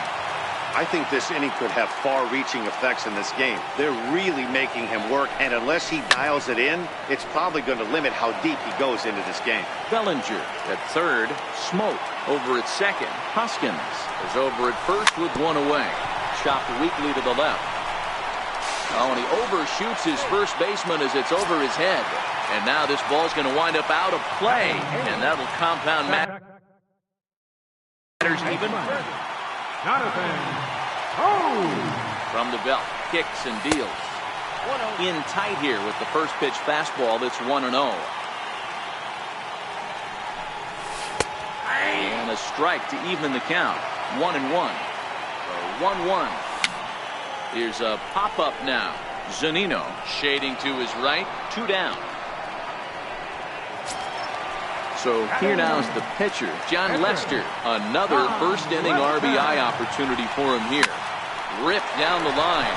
I think this inning could have far-reaching effects in this game. They're really making him work, and unless he dials it in, it's probably going to limit how deep he goes into this game. Bellinger at third. Smoke over at second. Hoskins is over at first with one away. Chopped weakly to the left. Oh, and he overshoots his first baseman as it's over his head. And now this ball's going to wind up out of play, and that'll compound matters even. Jonathan. Oh! From the belt, kicks and deals. In tight here with the first pitch fastball. That's 1-0. And a strike to even the count. 1-1. 1-1. Here's a pop-up now. Zunino shading to his right. 2 down. So here now is the pitcher, John Lester. Another first inning RBI opportunity for him here. Ripped down the line.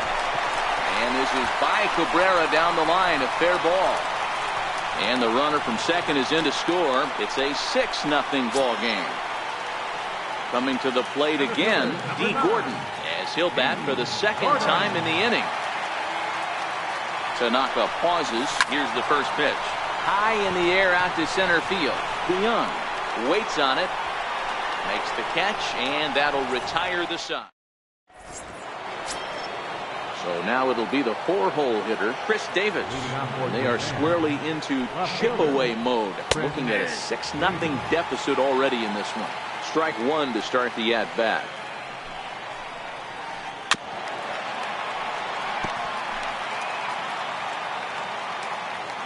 And this is by Cabrera down the line. A fair ball. And the runner from second is in to score. It's a 6-0 ball game. Coming to the plate again, D. Gordon, as he'll bat for the second time in the inning. Tanaka pauses. Here's the first pitch. High in the air out to center field. DeYoung waits on it, makes the catch, and that'll retire the side. So now it'll be the 4-hole hitter, Chris Davis. And they are squarely into chip-away mode, looking at a 6-0 deficit already in this one. Strike 1 to start the at-bat.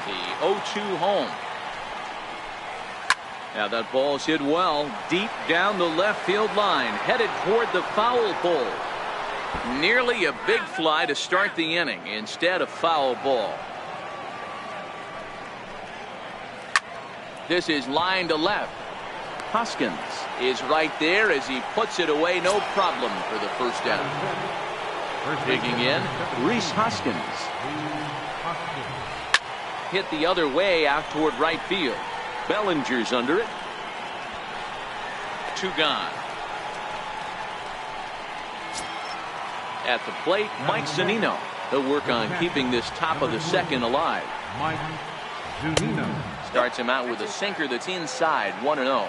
The 0-2 home. Now that ball's hit well, deep down the left field line, headed toward the foul pole. Nearly a big fly to start the inning, instead a foul ball. This is line to left. Hoskins is right there as he puts it away, no problem for the first down. Digging in, Rhys Hoskins. Hit the other way out toward right field. Bellinger's under it. 2 gone. At the plate, Mike Zunino. He'll work on keeping this top of the second alive. Mike Zunino. Starts him out with a sinker that's inside, 1-0.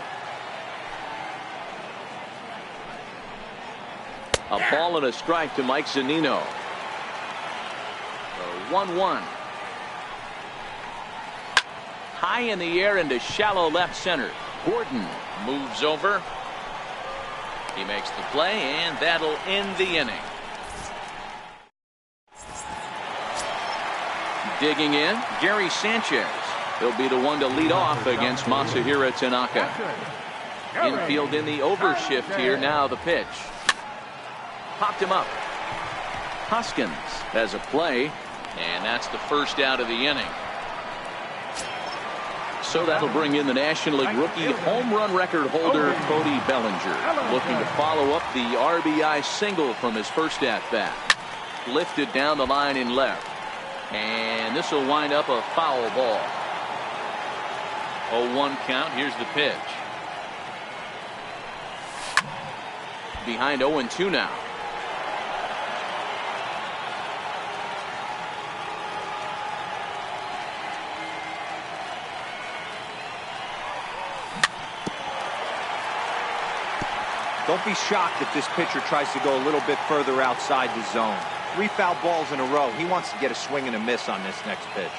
A ball and a strike to Mike Zunino. 1-1. High in the air into shallow left center. Gordon moves over. He makes the play, and that'll end the inning. Digging in, Gary Sanchez. He'll be the one to lead off against Masahiro Tanaka. Infield in the overshift here. Now the pitch. Popped him up. Hoskins has a play, and that's the first out of the inning. So that'll bring in the National League rookie home run record holder Cody Bellinger, looking to follow up the RBI single from his first at-bat. Lifted down the line in left, and this will wind up a foul ball. 0-1 count. Here's the pitch. Behind 0-2 now. Don't be shocked if this pitcher tries to go a little bit further outside the zone. 3 foul balls in a row. He wants to get a swing and a miss on this next pitch.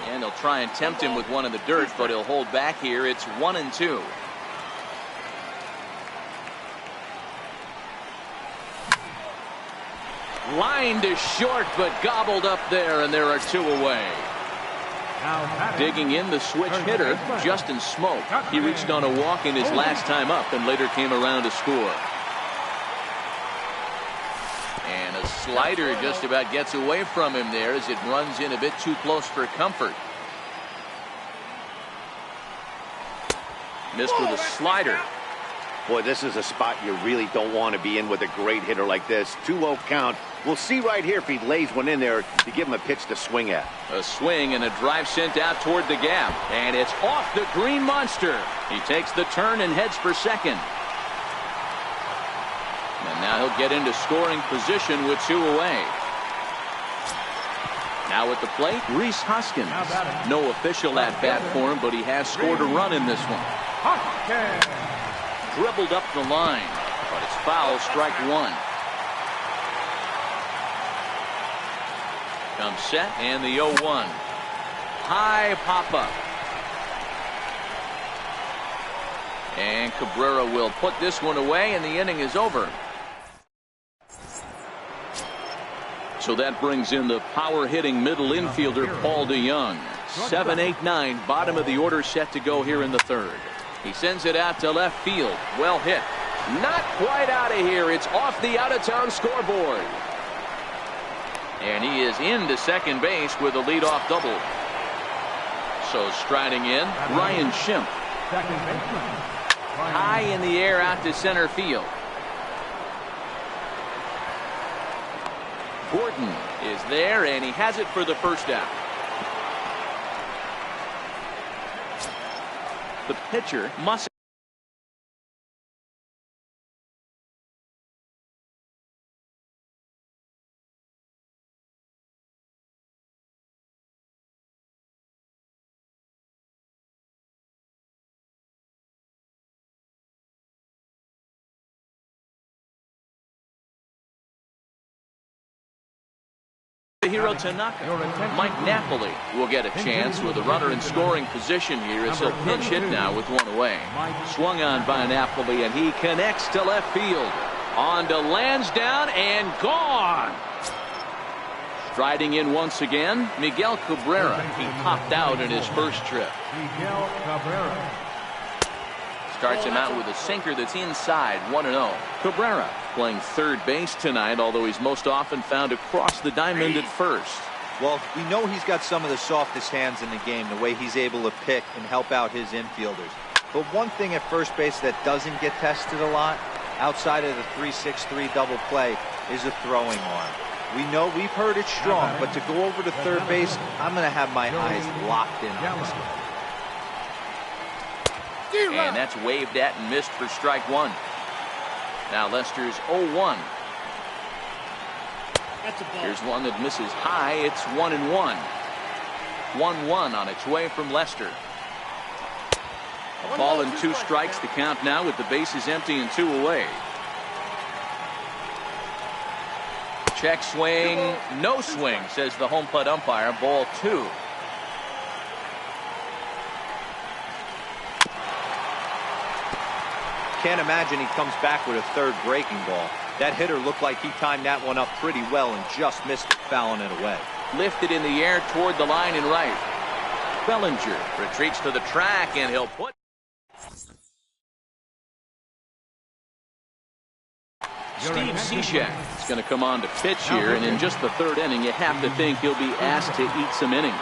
And they'll try and tempt him with one in the dirt, but he'll hold back here. It's 1-2. Line to short, but gobbled up there, and there are 2 away. Digging in, the switch hitter, Justin Smoke. He reached on a walk in his last time up and later came around to score. And a slider just about gets away from him there as it runs in a bit too close for comfort. Missed with a slider. Boy, this is a spot you really don't want to be in with a great hitter like this. 2-0 count. We'll see right here if he lays one in there to give him a pitch to swing at. A swing and a drive sent out toward the gap. And it's off the green monster. He takes the turn and heads for second. And now he'll get into scoring position with 2 away. Now at the plate, Rhys Hoskins. No official at bat for him, but he has scored a run in this one. Dribbled up the line, but it's foul, strike 1. Comes set, and the 0-1. High pop-up. And Cabrera will put this one away, and the inning is over. So that brings in the power-hitting middle infielder, Paul DeYoung. 7-8-9, bottom of the order set to go here in the third. He sends it out to left field. Well hit. Not quite out of here. It's off the out-of-town scoreboard. And he is into second base with a leadoff double. So striding in, Ryan Schimpf. High in the air out to center field. Gordon is there, and he has it for the first out. The pitcher must. Hiro Tanaka. Mike Napoli will get a chance with a runner in scoring position here as he'll pinch hit now with 1 away. Swung on by Napoli, and he connects to left field. On to Lansdowne and gone. Striding in once again, Miguel Cabrera. He popped out in his first trip. Miguel Cabrera. Starts him out with a sinker that's inside, 1-0. Cabrera playing third base tonight, although he's most often found across the diamond at first. Well, we know he's got some of the softest hands in the game, the way he's able to pick and help out his infielders. But one thing at first base that doesn't get tested a lot, outside of the 3-6-3 double play, is a throwing arm. We know we've heard it's strong, but to go over to third base, I'm going to have my eyes locked in on this one. And that's waved at and missed for strike 1. Now Lester's 0-1. Here's one that misses high. It's 1-1. 1-1 on its way from Lester. A ball and 2 strikes. The count now with the bases empty and 2 away. Check swing. No swing, says the home plate umpire. Ball 2. Can't imagine he comes back with a third breaking ball. That hitter looked like he timed that one up pretty well and just missed it, fouling it away. Lifted in the air toward the line and right. Bellinger retreats to the track, and he'll put. Steve Cishek is going to come on to pitch here, and in just the 3rd inning, you have to think he'll be asked to eat some innings.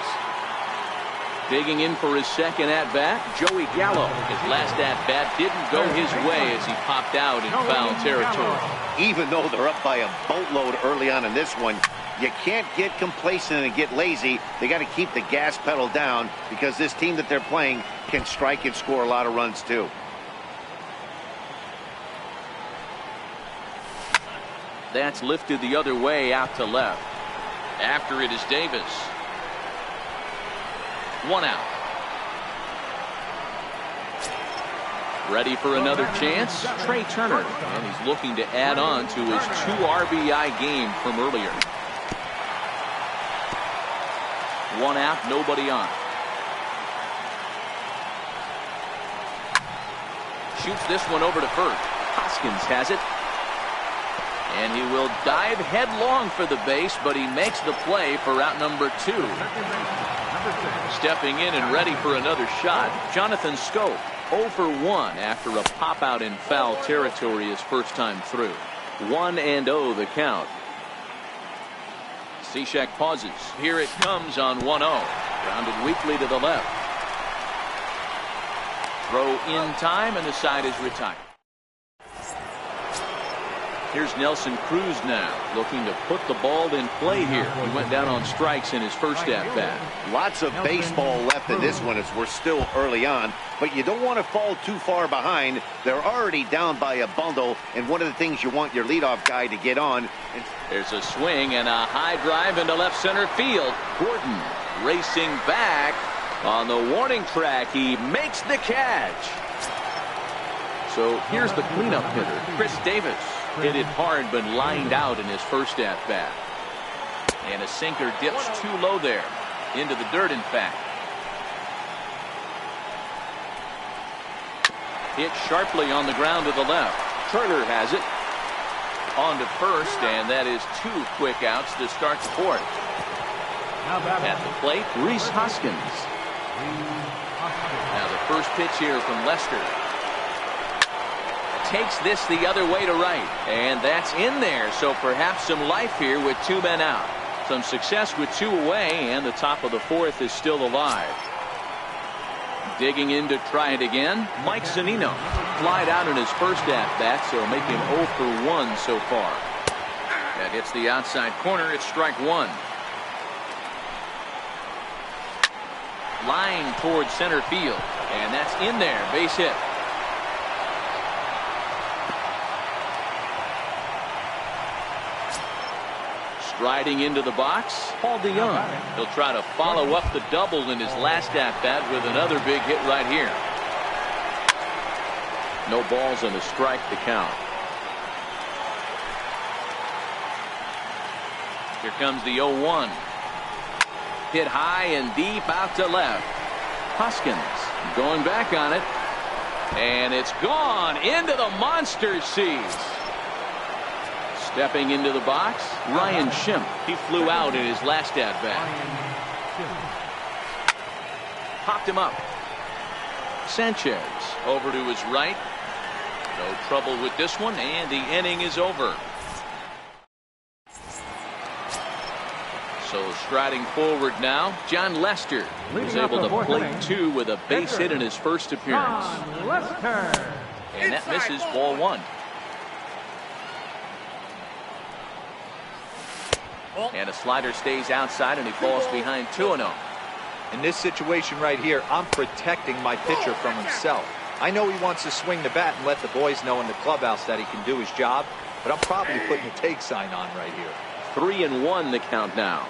Digging in for his 2nd at-bat, Joey Gallo. His last at-bat didn't go his way as he popped out in foul territory. Even though they're up by a boatload early on in this one, you can't get complacent and get lazy. They got to keep the gas pedal down because this team that they're playing can strike and score a lot of runs too. That's lifted the other way out to left. After it is Davis. 1 out. Ready for another chance? Trey Turner. And he's looking to add on to his 2 RBI game from earlier. 1 out, nobody on. Shoots this one over to first. Hoskins has it. And he will dive headlong for the base, but he makes the play for out number 2. Stepping in and ready for another shot, Jonathan Schoop. 0 for 1 after a pop out in foul territory his first time through. 1-0 the count. Cishek pauses. Here it comes on 1-0. Grounded weakly to the left. Throw in time, and the side is retired. Here's Nelson Cruz now, looking to put the ball in play here. He went down on strikes in his first at-bat. Lots of baseball left in this one as we're still early on, but you don't want to fall too far behind. They're already down by a bundle, and one of the things you want your leadoff guy to get on. There's a swing and a high drive into left center field. Gordon racing back on the warning track. He makes the catch. So here's the cleanup hitter, Chris Davis. Hit it hard, but lined out in his first at-bat. And a sinker dips too low there. Into the dirt, in fact. Hit sharply on the ground to the left. Turner has it. On to first, and that is 2 quick outs to start the 4th. At the plate, Rhys Hoskins. Now the first pitch here from Lester. Takes this the other way to right, and that's in there. So perhaps some life here with 2 men out. Some success with 2 away, and the top of the 4th is still alive. Digging in to try it again, Mike Zunino. Flied out in his first at-bat, so make him 0 for 1 so far. That hits the outside corner. It's strike 1. Line towards center field, and that's in there. Base hit. Striding into the box, Paul DeYoung. He'll try to follow up the double in his last at-bat with another big hit right here. No balls and a strike to count. Here comes the 0-1. Hit high and deep out to left. Hoskins going back on it. And it's gone into the monster seats. Stepping into the box, Ryan Schimpf. He flew out in his last at-bat. Popped him up. Sanchez over to his right. No trouble with this one, and the inning is over. So striding forward now, John Lester was able to plate 2 with a base hit in his first appearance. And that misses, ball 1. And a slider stays outside, and he falls behind 2-0. In this situation right here, I'm protecting my pitcher from himself. I know he wants to swing the bat and let the boys know in the clubhouse that he can do his job, but I'm probably putting a take sign on right here. 3-1 the count now.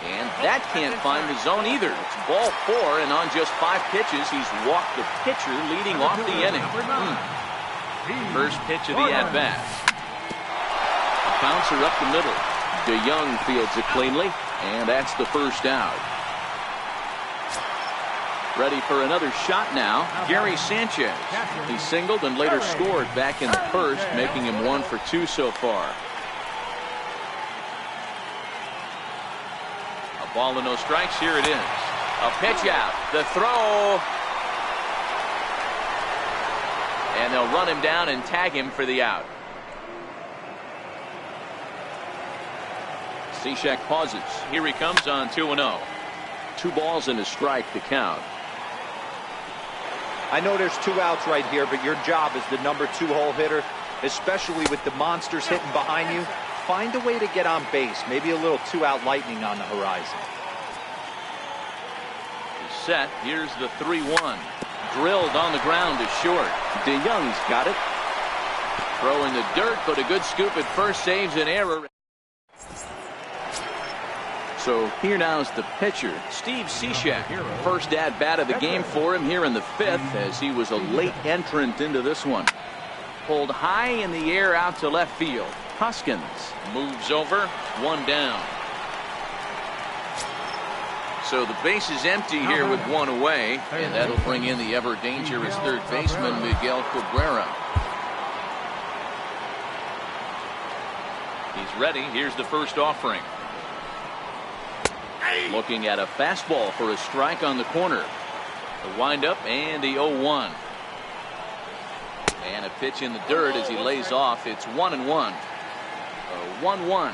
And that can't find the zone either. It's ball 4, and on just 5 pitches, he's walked the pitcher leading off the inning. First pitch of the at-bat. A bouncer up the middle. DeYoung fields it cleanly, and that's the first out. Ready for another shot now, Gary Sanchez. He singled and later scored back in the first, making him 1 for 2 so far. A ball and no strikes. Here it is. A pitch out. The throw. And they'll run him down and tag him for the out. Cishek pauses. Here he comes on 2-0. 2 balls and a strike to count. I know there's 2 outs right here, but your job as the number 2 hole hitter, especially with the monsters hitting behind you, find a way to get on base. Maybe a little 2-out lightning on the horizon. He's set. Here's the 3-1. Drilled on the ground to short. DeYoung's got it. Throw in the dirt, but a good scoop at first saves an error. So here now is the pitcher, Steve Cishek. First at-bat of the game for him here in the 5th, as he was a late entrant into this one. Pulled high in the air out to left field. Hoskins moves over, 1 down. So the base is empty here with 1 away, and that'll bring in the ever dangerous third baseman Miguel Cabrera. He's ready. Here's the first offering. Looking at a fastball for a strike on the corner. The windup and the 0-1. And a pitch in the dirt as he lays off. It's 1-1. 1-1.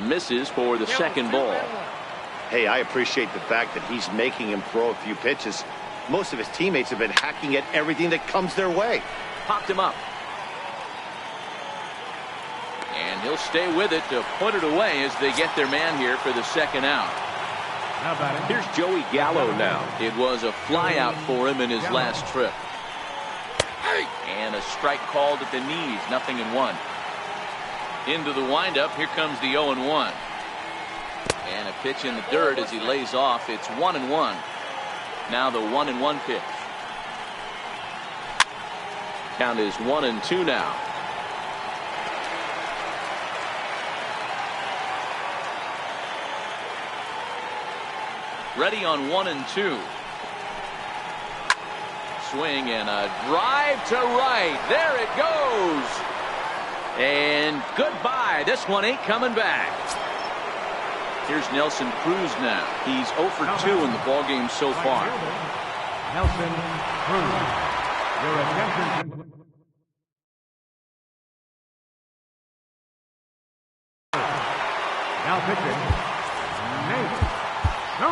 Misses for the second ball. Hey, I appreciate the fact that he's making him throw a few pitches. Most of his teammates have been hacking at everything that comes their way. Popped him up. And he'll stay with it to put it away as they get their man here for the second out. Here's Joey Gallo now. It was a fly out for him in his last trip. And a strike called at the knees. 0-1. Into the windup. Here comes the 0-1. And a pitch in the dirt as he lays off. It's 1-1. Now the 1-1 pitch. Count is 1-2 now. Ready on 1-2. Swing and a drive to right. There it goes. And goodbye. This one ain't coming back. Here's Nelson Cruz now. He's 0 for 2 in the ballgame so far. Nelson Cruz. Your attention. Now pitching. Nate. No.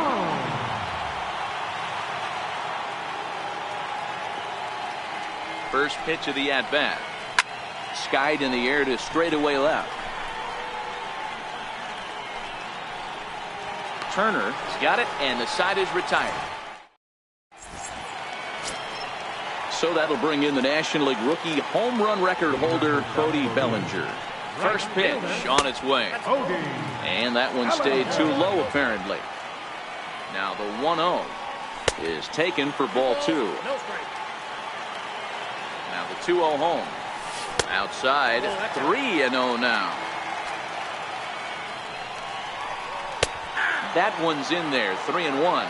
First pitch of the at-bat. Skied in the air to straightaway left. Turner's got it, and the side is retired. So that'll bring in the National League rookie home run record holder Cody Bellinger. First pitch on its way. And that one stayed too low apparently. Now the 1-0 is taken for ball 2. Now the 2-0 home. Outside, 3-0 now. That one's in there, 3-1.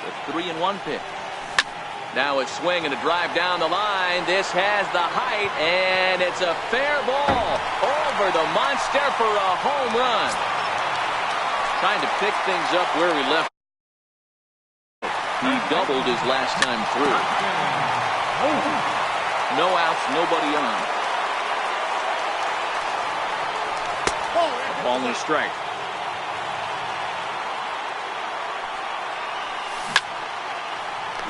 The 3-1 pitch. Now a swing and a drive down the line. This has the height, and it's a fair ball over the monster for a home run. Trying to pick things up where he left. He doubled his last time through. No outs, nobody on. A ball and a strike.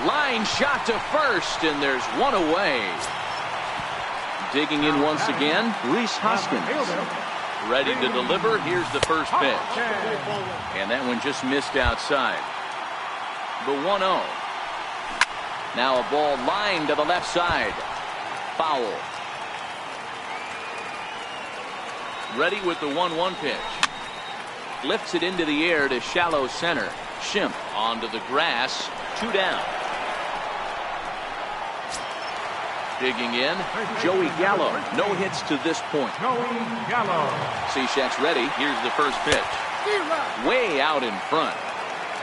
Line shot to first, and there's one away. Digging in once again, Rhys Hoskins. Ready to deliver. Here's the first pitch. And that one just missed outside. The 1-0. Now a ball lined to the left side. Foul. Ready with the 1-1 pitch. Lifts it into the air to shallow center. Schimpf onto the grass. 2 down. Digging in, Joey Gallo. No hits to this point. Joey Gallo. Cishek's ready. Here's the first pitch. Way out in front.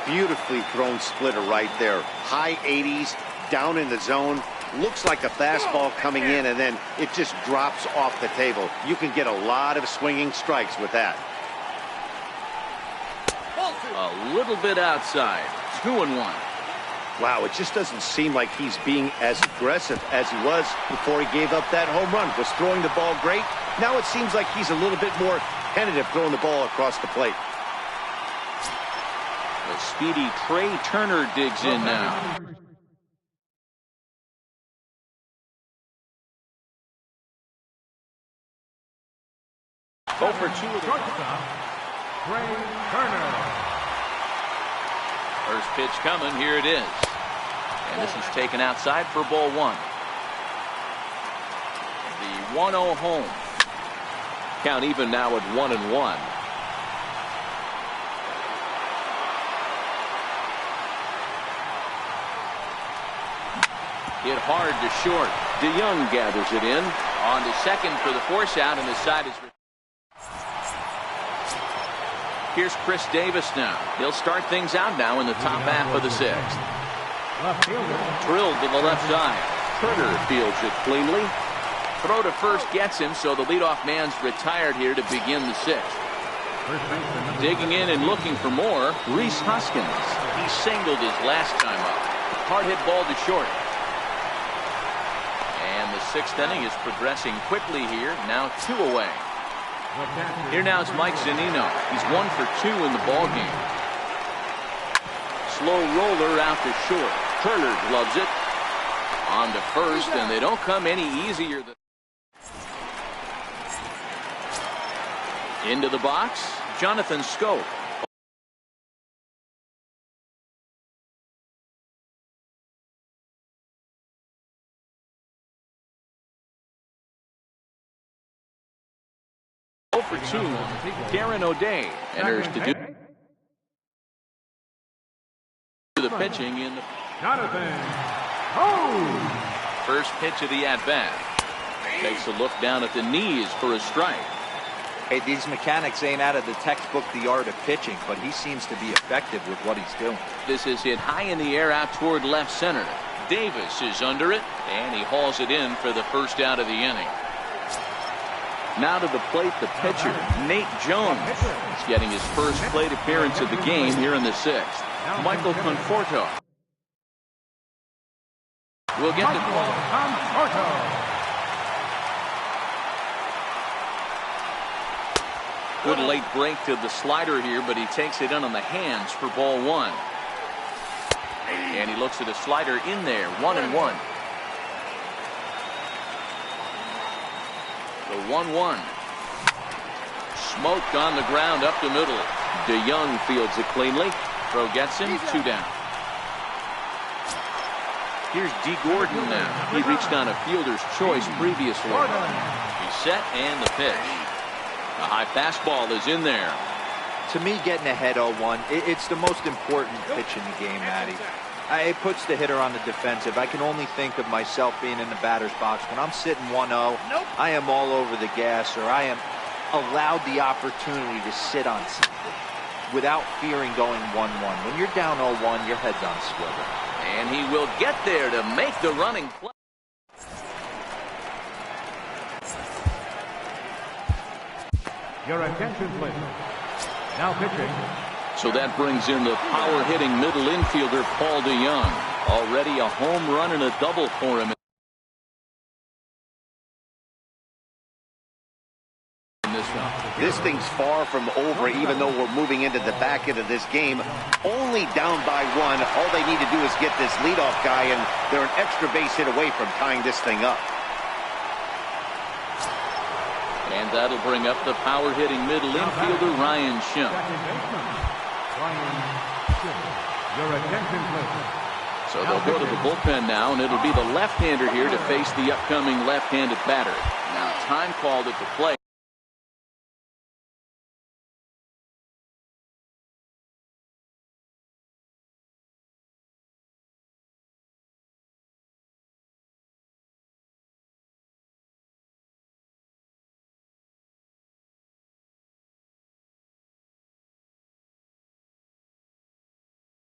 Beautifully thrown splitter right there. High 80s, down in the zone. Looks like a fastball coming in, and then it just drops off the table. You can get a lot of swinging strikes with that. A little bit outside. 2-1. Wow, it just doesn't seem like he's being as aggressive as he was before he gave up that home run. Was throwing the ball great. Now it seems like he's a little bit more tentative throwing the ball across the plate. The speedy Trey Turner digs in now. Go for 2 of the Shortstop, Trey Turner. first pitch coming. Here it is. And this is taken outside for ball 1. The 1-0 home. Count even now at 1-1. Hit hard to short. DeYoung gathers it in. On to second for the force out, and the side is... Here's Chris Davis now. He'll start things out now in the top half of the 6th. Left fielder. Drilled to the left side. Turner fields it cleanly. Throw to first gets him, so the leadoff man's retired here to begin the 6th. First baseman. Digging in and looking for more, Rhys Hoskins. He singled his last time up. Hard hit ball to short. And the 6th inning is progressing quickly here. Now 2 away. Here now is Mike Zunino. He's 1 for 2 in the ballgame. Slow roller out to short. Turner gloves it. On to first, and they don't come any easier than... Into the box, Jonathan Schoop. For 2, Darren O'Day enters to do the pitching in the Jonathan. Oh! first pitch of the at-bat. Takes a look down at the knees for a strike. Hey, these mechanics ain't out of the textbook, The Art of Pitching, but he seems to be effective with what he's doing. This is hit high in the air out toward left center. Davis is under it, and he hauls it in for the first out of the inning. Now to the plate, the pitcher, Nate Jones. He's getting his first plate appearance of the game here in the 6th. Michael Conforto will get the ball. Good late break to the slider here, but he takes it in on the hands for ball 1. And he looks at a slider in there, 1-1. The 1-1. Smoked on the ground up the middle. DeYoung fields it cleanly. Throw gets him, 2 down. Here's D. Gordon now. He reached on a fielder's choice previously. He's set and the pitch. A high fastball is in there. To me, getting ahead 0-1, it's the most important pitch in the game, Matty. It puts the hitter on the defensive. I can only think of myself being in the batter's box. When I'm sitting 1-0, I am all over the gas, or I am allowed the opportunity to sit on something without fearing going 1-1. When you're down 0-1, your head's on swivel. And he will get there to make the running play. Your attention, please. Now pitching. So that brings in the power-hitting middle infielder, Paul DeYoung. Already a home run and a double for him in this one. This thing's far from over, even though we're moving into the back end of this game. Only down by 1. All they need to do is get this leadoff guy, and they're an extra base hit away from tying this thing up. And that'll bring up the power-hitting middle infielder, Ryan Schimpf. Second baseman, Ryan Schimpf. Your attention, please. So they'll go to the bullpen now, and it'll be the left-hander here to face the upcoming left-handed batter. Now time called at the plate.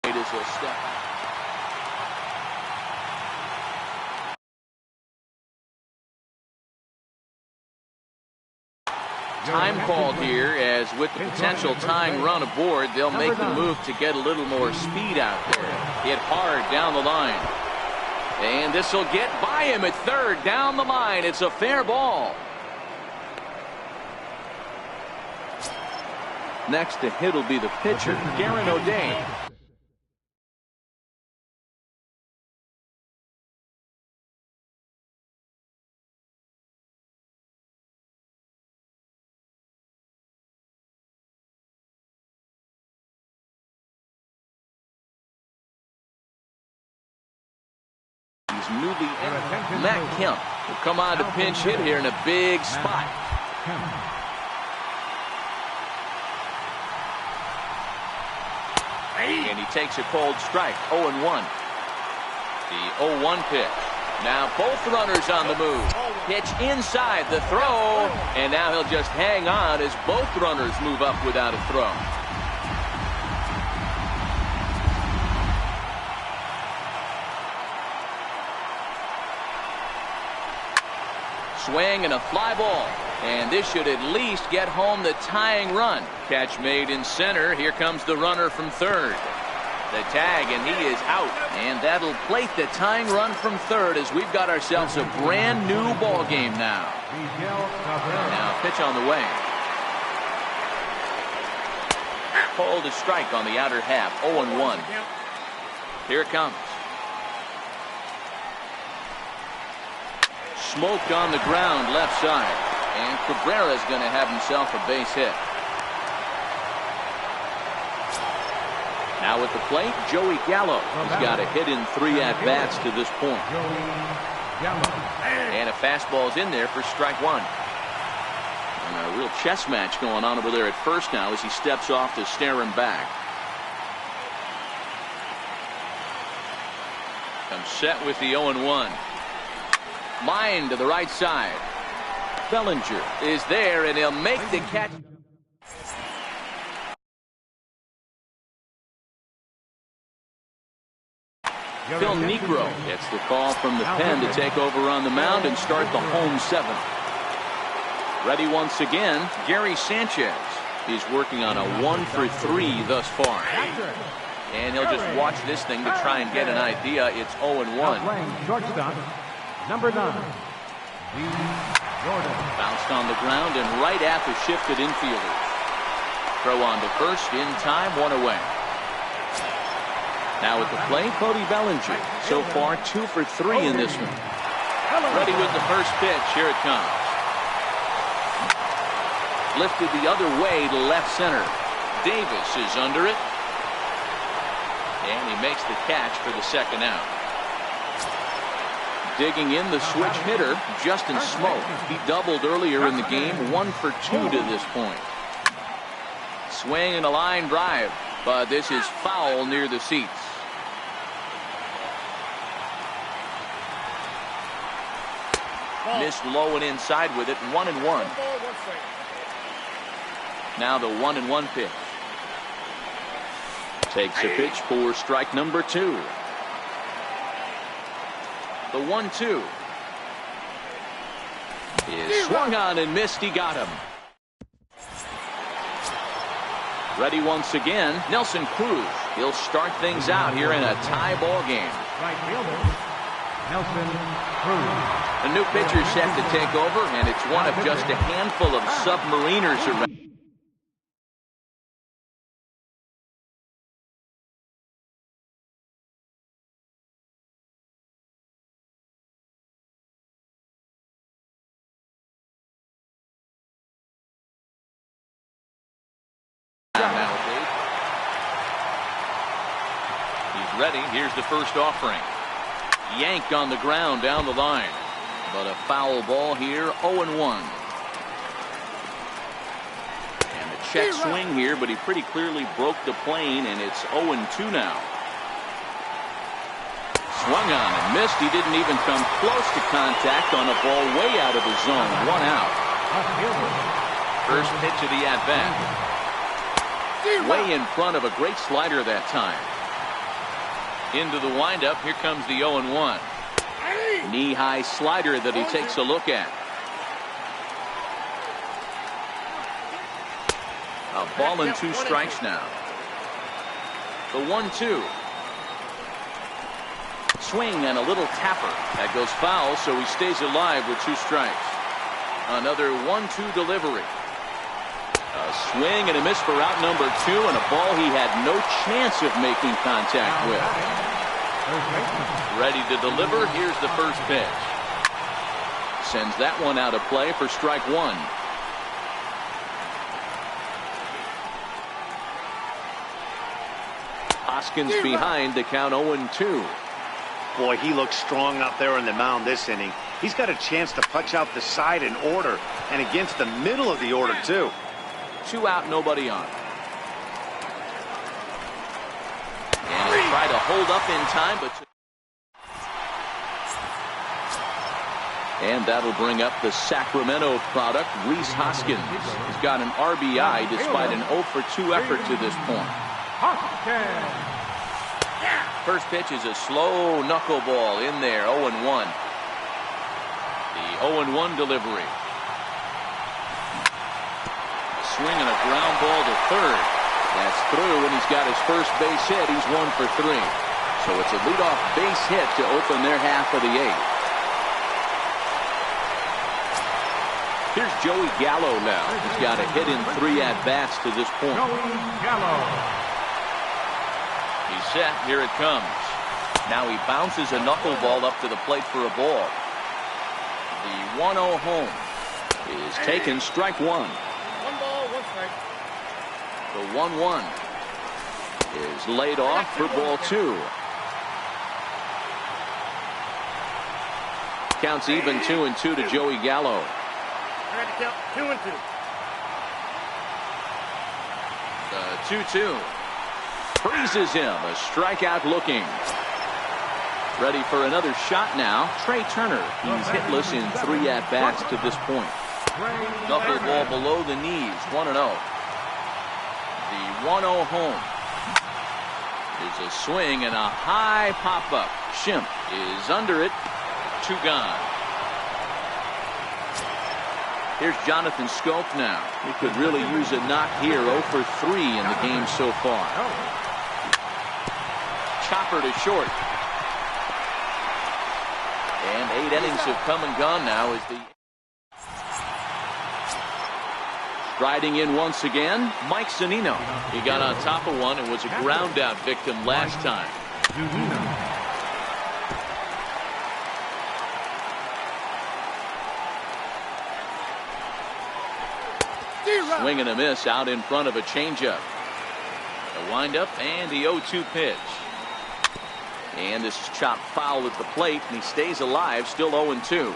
It is a step. Time called here, as with the potential tying run aboard, they'll make the move to get a little more speed out there. Hit hard down the line. And this will get by him at third down the line. It's a fair ball. Next to hit will be the pitcher, Garen O'Day. Newly entered Matt Kemp will come on to pinch hit here in a big spot. And he takes a cold strike. 0-1. The 0-1 pitch. Now both runners on the move. Pitch inside the throw. And now he'll just hang on as both runners move up without a throw. Swing and a fly ball. And this should at least get home the tying run. Catch made in center. Here comes the runner from third. The tag, and he is out. And that'll plate the tying run from third as we've got ourselves a brand new ball game now. Now pitch on the way. Called a strike on the outer half. 0-1. Here it comes. Smoked on the ground left side. And Cabrera's going to have himself a base hit. Now at the plate, Joey Gallo. He's got a hit in 3 at-bats to this point. And a fastball's in there for strike 1. And a real chess match going on over there at first now as he steps off to stare him back. Comes set with the 0-1. Line to the right side. Bellinger is there, and he'll make the catch. Phil Negro gets the call from the pen to take over on the mound and start the home 7th. Ready once again, Gary Sanchez. He's working on a 1-for-3 thus far. And he'll just watch this thing to try and get an idea. It's 0-1. Shortstop, number 9. Bounced on the ground and right at the shifted infielders. Throw on to first in time, 1 away. Now at the plate, Cody Bellinger. So far 2 for 3 in this one. Ready with the first pitch. Here it comes. Lifted the other way to left center. Davis is under it. And he makes the catch for the second out. Digging in the switch hitter, Justin Smoke. He doubled earlier in the game, 1 for 2 to this point. Swing and a line drive, but this is foul near the seats. Missed low and inside with it, 1-1. Now the 1-1 pitch. Takes a pitch for strike number 2. The 1-2 is swung on and missed. He got him. Ready once again, Nelson Cruz. He'll start things out here in a tie ball game. Right fielder, Nelson Cruz. A new pitcher set to take over, and it's one of just a handful of submariners around. Ready, here's the first offering. Yanked on the ground down the line. But a foul ball here, 0-1. And a check swing here, but he pretty clearly broke the plane, and it's 0-2 now. Swung on and missed. He didn't even come close to contact on a ball way out of the zone. 1 out. First pitch of the at-bat. Way in front of a great slider that time. Into the windup. Here comes the 0-1. Knee-high slider that he takes a look at. A ball and 2 strikes now. The 1-2. Swing and a little tapper. That goes foul, so he stays alive with 2 strikes. Another 1-2 delivery. A swing and a miss for out number 2, and a ball he had no chance of making contact with. Ready to deliver. Here's the first pitch. Sends that one out of play for strike 1. Hoskins behind the count 0-2. Boy, he looks strong out there on the mound this inning. He's got a chance to punch out the side in order, and against the middle of the order, too. 2 out, nobody on. And he'll try to hold up in time, but... And that'll bring up the Sacramento product, Rhys Hoskins. He's got an RBI despite an 0-for-2 effort to this point. First pitch is a slow knuckleball in there, 0-1. The 0-1 delivery. Swing and a ground ball to third. That's through, and he's got his first base hit. He's 1 for 3. So it's a leadoff base hit to open their half of the 8th. Here's Joey Gallo now. He's got a hit in 3 at-bats to this point. Joey Gallo. He's set. Here it comes. Now he bounces a knuckleball up to the plate for a ball. The 1-0 home is taken. Strike 1. 1 ball, 1 strike. The 1-1 is laid off for ball 2. Counts even 2-2 to Joey Gallo. I had to count 2-2. The 2-2 freezes him. A strikeout looking. Ready for another shot now. Trey Turner. He's hitless in 3 at-bats to this point. Knuckleball below the knees. 1-0. The 1-0 home. There's a swing and a high pop-up. Schimpf is under it. 2 gone. Here's Jonathan Scope now. He could really use a knock here. 0 for 3 in the game so far. Chopper to short. And 8 innings have come and gone now as the... Striding in once again, Mike Zunino. He got on top of one and was a ground out victim last time. Swing and a miss out in front of a changeup. A windup and the 0-2 pitch. And this is chopped foul at the plate, and he stays alive, still 0-2.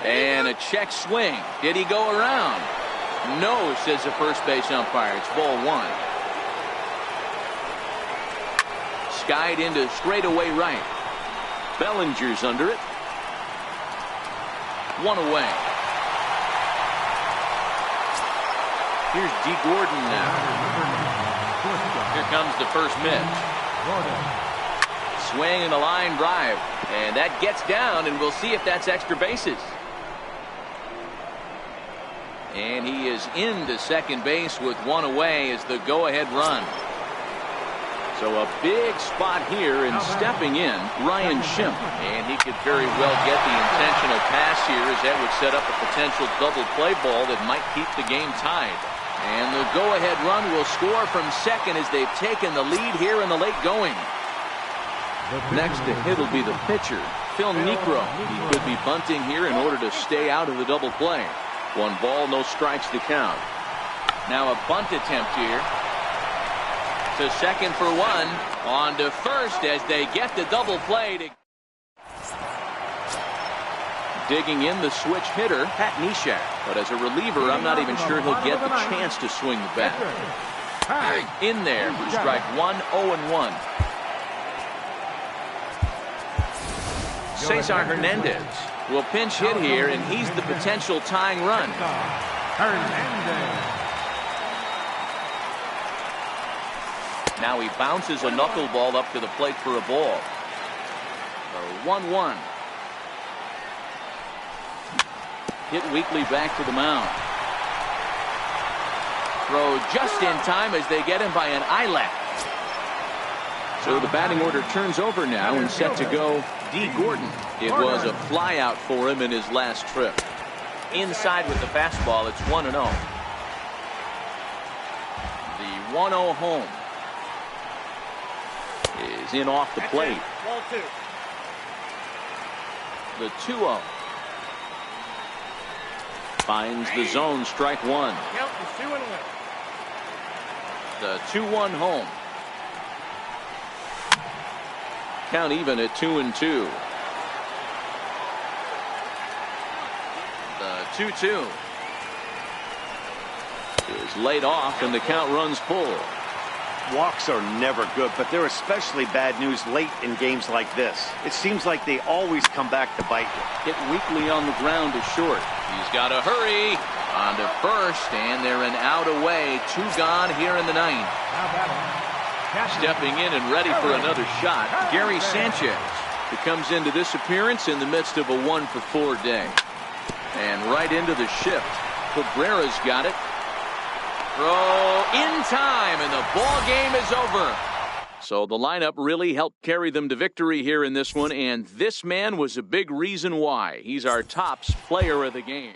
And a check swing. Did he go around? No, says the first base umpire. It's ball 1. Skied into straightaway right. Bellinger's under it. 1 away. Here's D. Gordon now. Here comes the first pitch. Swing and a line drive. And that gets down, and we'll see if that's extra bases. And he is into second base with 1 away as the go-ahead run. So a big spot here, and stepping in, Ryan Schimpf. And he could very well get the intentional pass here, as that would set up a potential double play ball that might keep the game tied. And the go-ahead run will score from second as they've taken the lead here in the late going. Next to hit will be the pitcher, Phil Niekro. He could be bunting here in order to stay out of the double play. 1 ball, no strikes to count. Now a bunt attempt here. To second for one. On to first as they get the double play. Digging in the switch hitter, Pat Neshek. But as a reliever, I'm not even sure he'll get the chance to swing the bat. In there for strike one, 0-1. Cesar Hernandez will pinch hit here, and he's the potential tying run. Now he bounces a knuckleball up to the plate for a ball. The 1-1. Hit weakly back to the mound. Throw just in time as they get him by an eyelash. So the batting order turns over now and set to go D. Gordon. It was a flyout for him in his last trip. Inside with the fastball, it's 1-0. The 1-0 home is in off the plate. Ball two. The 2-0. Finds the zone, strike one. Count is 2-1. The 2-1 home. Count even at 2-2. The 2-2 is laid off, and the count runs full. Walks are never good, but they're especially bad news late in games like this. It seems like they always come back to bite you. Hit weakly on the ground to short. He's got to hurry. On to first, and they're an out away. 2 gone here in the 9th. Stepping in and ready for another shot, Gary Sanchez, who comes into this appearance in the midst of a 1-for-4 day. And right into the shift. Cabrera's got it. Throw in time, and the ball game is over. So the lineup really helped carry them to victory here in this one, and this man was a big reason why. He's our tops player of the game.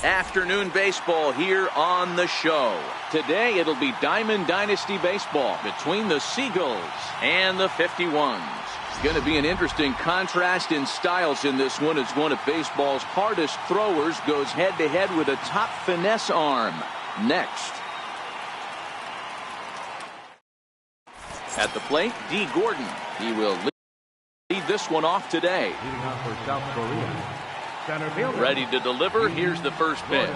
Afternoon baseball here on the show. Today it'll be Diamond Dynasty baseball between the Seagulls and the 51s. It's going to be an interesting contrast in styles in this one as one of baseball's hardest throwers goes head-to-head with a top finesse arm. Next. At the plate, D. Gordon. He will lead this one off today. Leading off for South Korea. Center fielder. Ready to deliver. Here's the first pitch.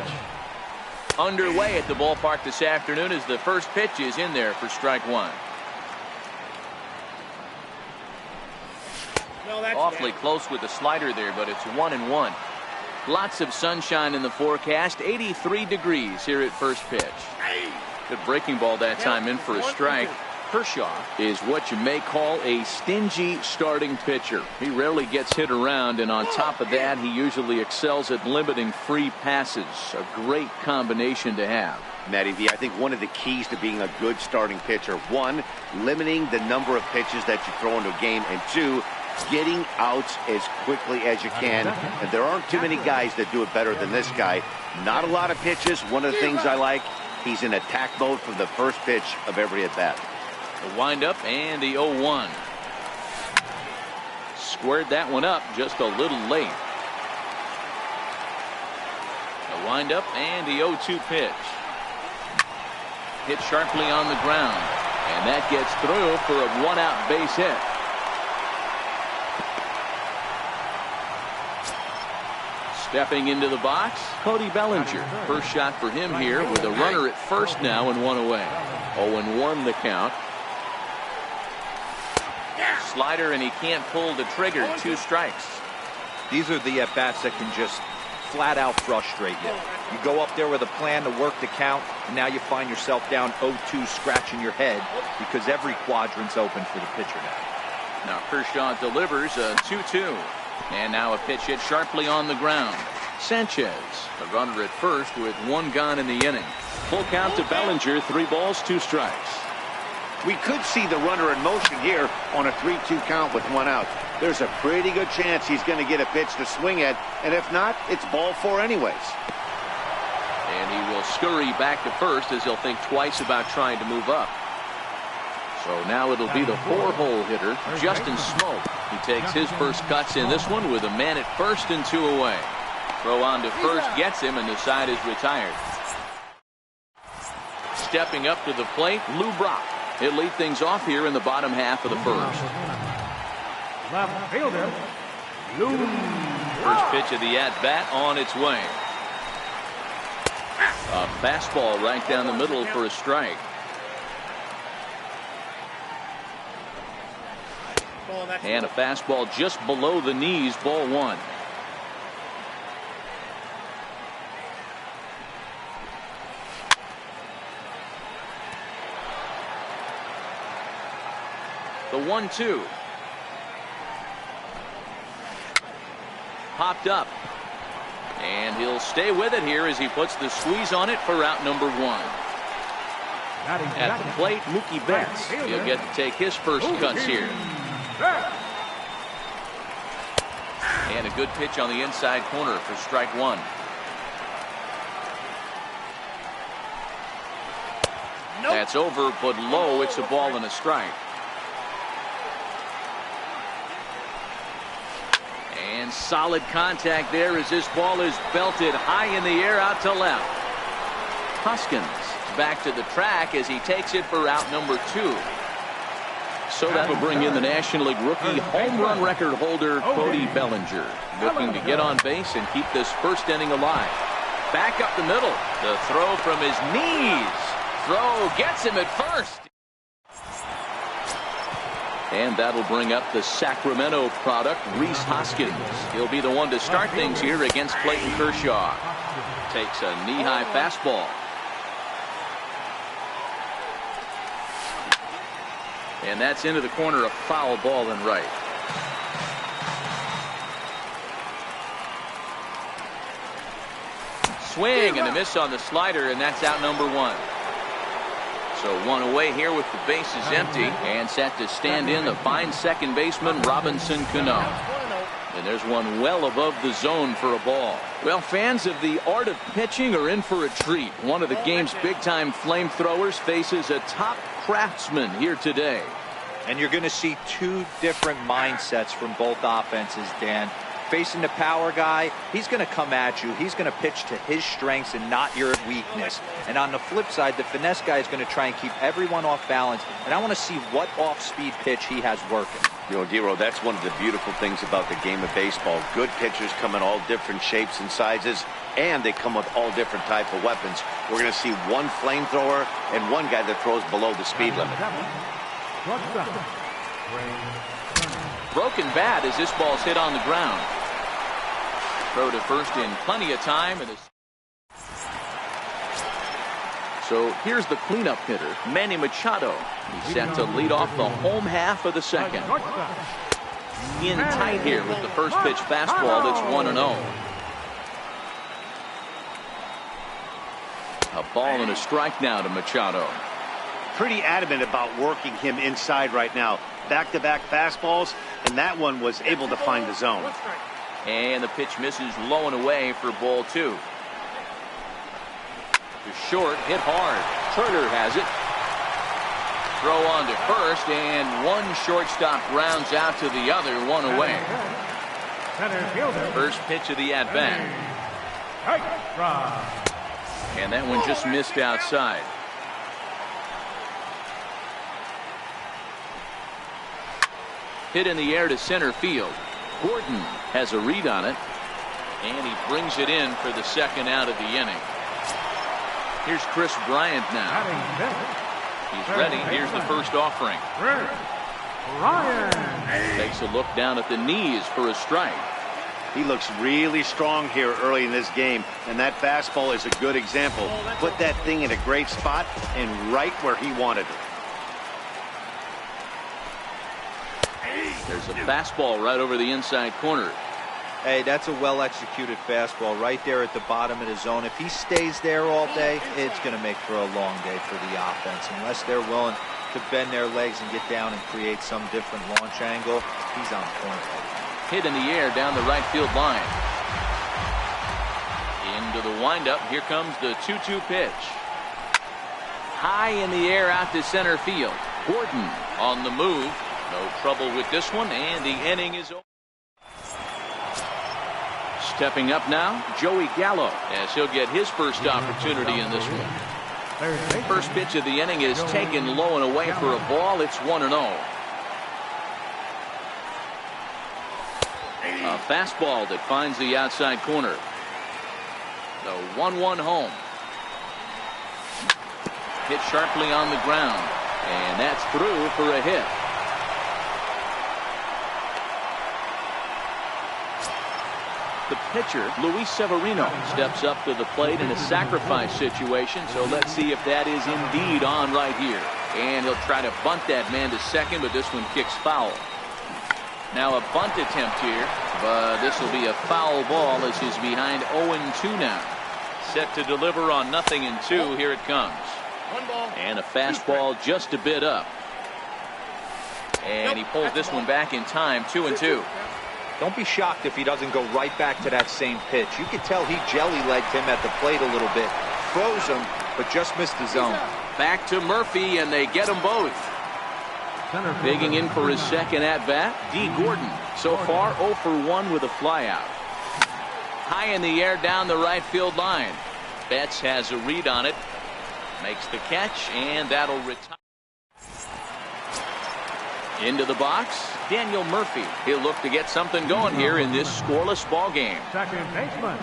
Underway at the ballpark this afternoon as the first pitch is in there for strike one. No, that's Awfully bad. close with the slider there, but it's 1-1. Lots of sunshine in the forecast. 83 degrees here at first pitch. Good breaking ball that time in for a strike. Kershaw is what you may call a stingy starting pitcher. He rarely gets hit around, and on top of that, he usually excels at limiting free passes. A great combination to have. Matty V, I think one of the keys to being a good starting pitcher, one, limiting the number of pitches that you throw into a game, and two, getting outs as quickly as you can. And there aren't too many guys that do it better than this guy. Not a lot of pitches. One of the things I like, he's in attack mode from the first pitch of every at-bat. The windup and the 0-1. Squared that one up just a little late. The windup and the 0-2 pitch. Hit sharply on the ground. And that gets through for a one-out base hit. Stepping into the box, Cody Bellinger. First shot for him here with a runner at first now and one away. 0-1 the count. Slider, and he can't pull the trigger. 2 strikes. These are the at-bats that can just flat out frustrate you. You go up there with a plan to work the count, and now you find yourself down 0-2 scratching your head because every quadrant's open for the pitcher now. Now Kershaw delivers a 2-2. And now a pitch hit sharply on the ground. Sanchez, the runner at first with 1 gone in the inning. Full count to Bellinger, 3 balls, 2 strikes. We could see the runner in motion here on a 3-2 count with 1 out. There's a pretty good chance he's going to get a pitch to swing at, and if not, it's ball 4 anyways. And he will scurry back to first as he'll think twice about trying to move up. So now it'll be the 4-hole hitter, Justin Smoke. He takes his first cuts in this one with a man at first and 2 away. Throw on to first gets him, and the side is retired. Stepping up to the plate, Lou Brock. He'll lead things off here in the bottom half of the first. Left fielder. Lou. First pitch of the at-bat on its way. A fastball right down the middle for a strike. And a fastball just below the knees, ball 1. The 1-2. Popped up. And he'll stay with it here as he puts the squeeze on it for out number 1. At the plate, Mookie Betts. He'll get to take his first cuts here. And a good pitch on the inside corner for strike 1. That's over, but low. It's a ball and a strike. And solid contact there as this ball is belted high in the air out to left. Hoskins back to the track as he takes it for out number 2. So that'll bring in the National League rookie home run record holder Cody Bellinger, looking to get on base and keep this first inning alive. Back up the middle. The throw from his knees. Throw gets him at first. And that'll bring up the Sacramento product, Rhys Hoskins. He'll be the one to start things here against Clayton Kershaw. Takes a knee-high fastball. And that's into the corner, a foul ball and right. Swing and a miss on the slider, and that's out number 1. So 1 away here with the bases empty, and set to stand in the fine second baseman Robinson Cano. And there's one well above the zone for a ball. Well, fans of the art of pitching are in for a treat. One of the game's big-time flamethrowers faces a top craftsman here today. And you're going to see two different mindsets from both offenses, Dan. Facing the power guy, he's going to come at you. He's going to pitch to his strengths and not your weakness. And on the flip side, the finesse guy is going to try and keep everyone off balance. And I want to see what off-speed pitch he has working. You know, Dero, that's one of the beautiful things about the game of baseball. Good pitchers come in all different shapes and sizes, and they come with all different type of weapons. We're going to see one flamethrower and one guy that throws below the speed limit. Broken bat as this ball's hit on the ground. Throw to first in plenty of time. So here's the cleanup hitter, Manny Machado. He's set to lead off the home half of the second. In tight here with the first pitch fastball that's 1-0. A ball and a strike now to Machado. Pretty adamant about working him inside right now. Back-to-back fastballs, and that one was able to find the zone. And the pitch misses low and away for ball 2. To short, hit hard. Turner has it. Throw on to first, and one shortstop rounds out to the other, one away. First pitch of the at-bat. And that one just missed outside. Hit in the air to center field. Gordon has a read on it, and he brings it in for the second out of the inning. Here's Chris Bryant now. He's ready. Here's the first offering. Takes a look down at the knees for a strike. He looks really strong here early in this game, and that fastball is a good example. Put that thing in a great spot and right where he wanted it. There's a fastball right over the inside corner. Hey, that's a well-executed fastball right there at the bottom of the zone. If he stays there all day, it's going to make for a long day for the offense. Unless they're willing to bend their legs and get down and create some different launch angle, he's on point. Hit in the air down the right field line. Into the windup. Here comes the 2-2 pitch. High in the air out to center field. Gordon on the move. No trouble with this one, and the inning is over. Stepping up now, Joey Gallo, as he'll get his first opportunity in this one. First pitch of the inning is taken low and away for a ball. It's 1-0. A fastball that finds the outside corner. The 1-1 home. Hit sharply on the ground, and that's through for a hit. The pitcher, Luis Severino, steps up to the plate in a sacrifice situation, so let's see if that is indeed on right here. And he'll try to bunt that man to second, but this one kicks foul. Now a bunt attempt here, but this will be a foul ball as he's behind 0-2 now. Set to deliver on 0-2. Here it comes. And a fastball just a bit up. And he pulls this one back in time, 2-2. Don't be shocked if he doesn't go right back to that same pitch. You could tell he jelly-legged him at the plate a little bit. Froze him, but just missed the zone. Back to Murphy, and they get them both. Digging in for his second at-bat, D. Gordon. So far, 0 for 1 with a flyout. High in the air down the right field line. Betts has a read on it. Makes the catch, and that'll retire. Into the box, Daniel Murphy. He'll look to get something going here in this scoreless ball game. Second baseman.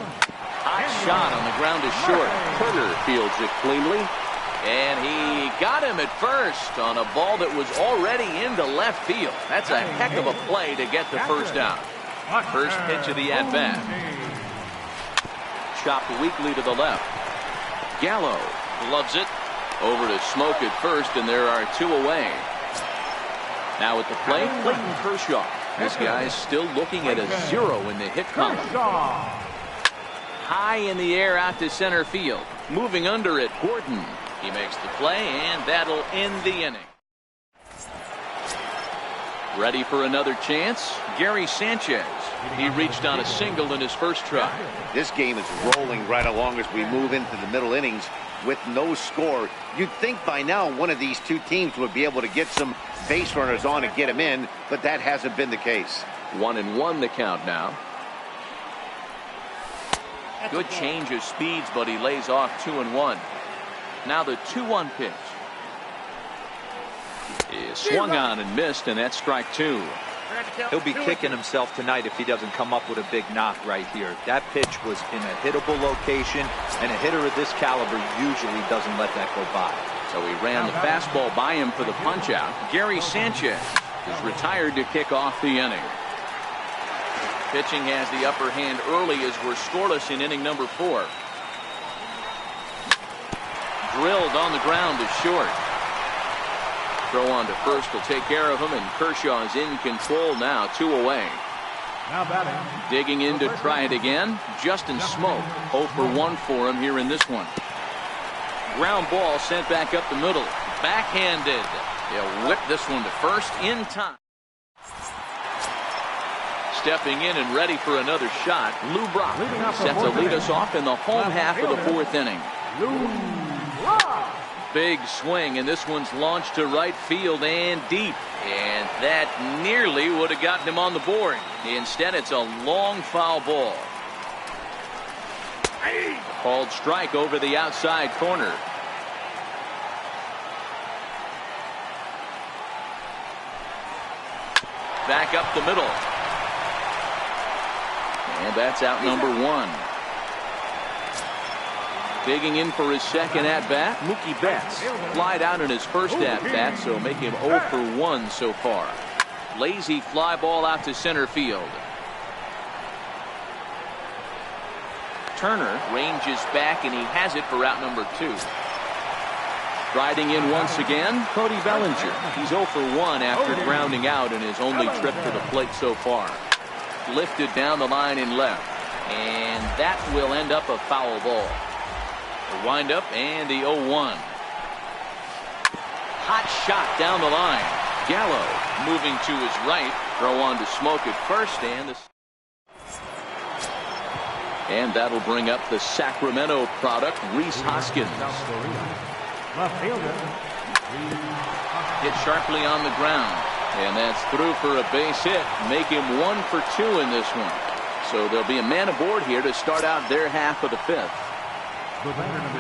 Hot shot on the ground is short. Turner fields it cleanly. And he got him at first on a ball that was already into left field. That's a heck of a play to get the first out. First pitch of the at-bat. Chopped weakly to the left. Gallo loves it. Over to Smoke at first, and there are 2 away. Now at the plate, Clayton Kershaw. This guy's still looking at a 0 in the hit column. High in the air out to center field. Moving under it, Gordon. He makes the play, and that'll end the inning. Ready for another chance. Gary Sanchez. He reached on a single in his first try. This game is rolling right along as we move into the middle innings with no score. You'd think by now one of these two teams would be able to get some base runners on and get them in, but that hasn't been the case. 1-1 the count now. Good change of speeds, but he lays off 2-1. Now the 2-1 pitch. Is swung on and missed, and that's strike 2. He'll be kicking himself tonight if he doesn't come up with a big knock right here. That pitch was in a hittable location, and a hitter of this caliber usually doesn't let that go by. So he ran the fastball by him for the punch-out. Gary Sanchez is retired to kick off the inning. Pitching has the upper hand early as we're scoreless in inning number 4. Drilled on the ground to short. Throw on to first will take care of him, and Kershaw is in control now, 2 away. Now batting. Digging in to try it again. Justin Smoak, 0 for 1 for him here in this one. Ground ball sent back up the middle. Backhanded. He'll whip this one to first in time. Stepping in and ready for another shot, Lou Brock set to lead us off in the home half of the 4th inning. Big swing, and this one's launched to right field and deep. And that nearly would have gotten him on the board. Instead, it's a long foul ball. Called strike over the outside corner. Back up the middle. And that's out number 1. Digging in for his second at-bat, Mookie Betts. Flied out in his first at-bat, so make him 0 for 1 so far. Lazy fly ball out to center field. Turner ranges back, and he has it for out number 2. Riding in once again, Cody Bellinger. He's 0 for 1 after grounding out in his only trip to the plate so far. Lifted down the line in left, and that will end up a foul ball. The windup and the 0-1. Hot shot down the line. Gallo moving to his right. Throw on to Smoak at first, and that'll bring up the Sacramento product, Rhys Hoskins. Left fielder. Hit sharply on the ground, and that's through for a base hit. Make him 1 for 2 in this one. So there'll be a man aboard here to start out their half of the 5th.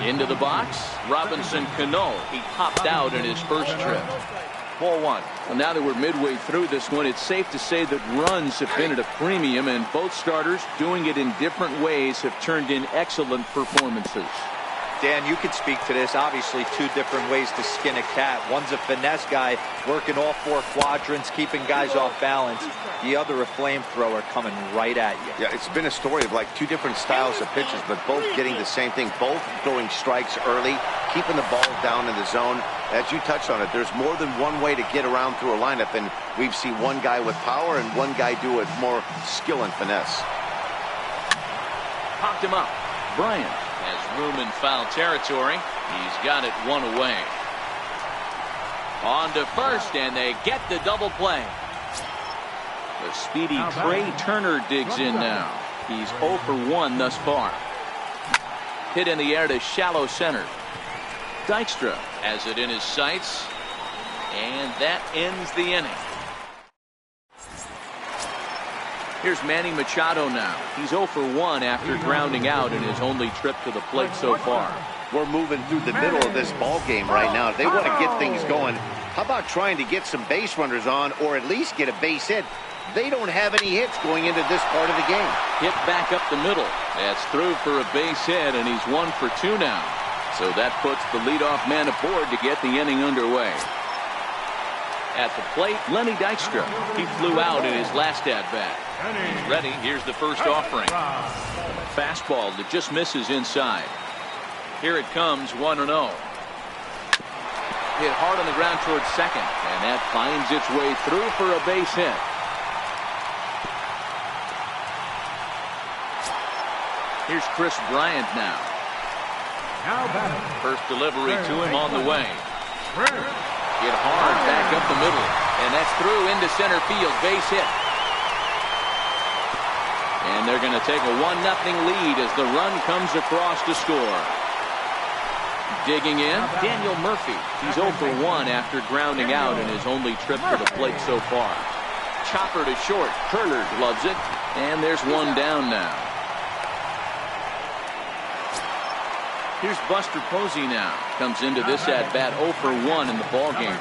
Into the box, Robinson Cano. He popped out in his first trip. Ball 1. Well, now that we're midway through this one, it's safe to say that runs have been at a premium, and both starters, doing it in different ways, have turned in excellent performances. Dan, you could speak to this. Obviously, 2 different ways to skin a cat. One's a finesse guy working all 4 quadrants, keeping guys off balance. The other a flamethrower coming right at you. Yeah, it's been a story of like 2 different styles of pitches, but both getting the same thing. Both throwing strikes early, keeping the ball down in the zone. As you touched on it, there's more than one way to get around through a lineup, and we've seen one guy with power and one guy do it more skill and finesse. Popped him up. Bryant has room in foul territory. He's got it 1 away. On to first, and they get the double play. The speedy Trey Turner digs in now. He's 0 for 1 thus far. Hit in the air to shallow center. Dykstra has it in his sights, and that ends the inning. Here's Manny Machado now. He's 0 for 1 after grounding out in his only trip to the plate so far. We're moving through the middle of this ball game right now. If they want to get things going, how about trying to get some base runners on, or at least get a base hit? They don't have any hits going into this part of the game. Hit back up the middle. That's through for a base hit, and he's 1 for 2 now. So that puts the leadoff man aboard to get the inning underway. At the plate, Lenny Dykstra. He flew out in his last at-bat. He's ready. Here's the first offering. Fastball that just misses inside. Here it comes, 1-0. Hit hard on the ground towards second, and that finds its way through for a base hit. Here's Chris Bryant now. First delivery to him on the way. Hit hard back up the middle, And that's through into center field. Base hit. And they're going to take a 1-0 lead as the run comes across to score. Digging in, Daniel Murphy. He's 0 for 1 after grounding out in his only trip to the plate so far. Chopper to short. Turner gloves it. And there's one down now. Here's Buster Posey now. Comes into this at-bat 0 for 1 in the ballgame.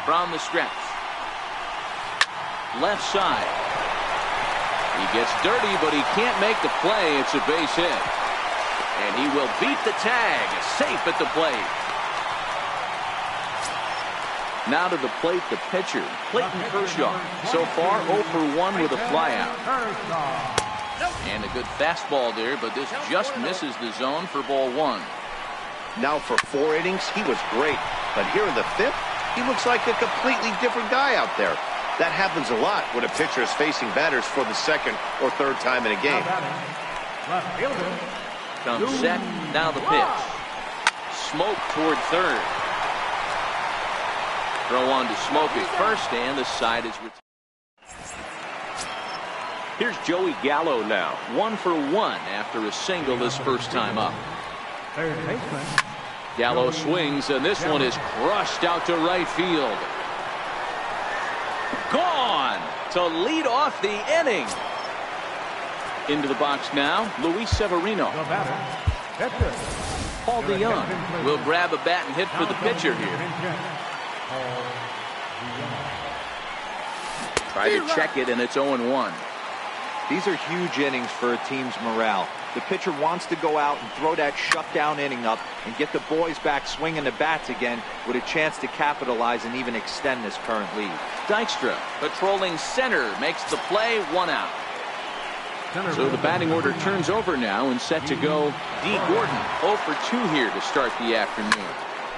From the stretch. Left side. He gets dirty, but he can't make the play. It's a base hit. And he will beat the tag. Safe at the plate. Now to the plate, the pitcher, Clayton Kershaw. So far, 0 for 1 with a flyout. And a good fastball there, but this just misses the zone for ball 1. Now for 4 innings, he was great. But here in the 5th, he looks like a completely different guy out there. That happens a lot when a pitcher is facing batters for the 2nd or 3rd time in a game. Comes set. Now the pitch. Smoke toward 3rd. Throw on to Smoke at 1st, and the side is retired. Here's Joey Gallo now. 1 for 1 after a single his first time up. Gallo swings, and this one is crushed out to right field. Gone to lead off the inning. Into the box now, Luis Severino. Paul DeYoung will grab a bat and hit for the pitcher here. Try to check it, and it's 0-1. These are huge innings for a team's morale. The pitcher wants to go out and throw that shutdown inning up and get the boys back swinging the bats again with a chance to capitalize and even extend this current lead. Dykstra patrolling center makes the play, 1 out. So the batting order turns over now and set to go. D. Gordon 0 for 2 here to start the afternoon.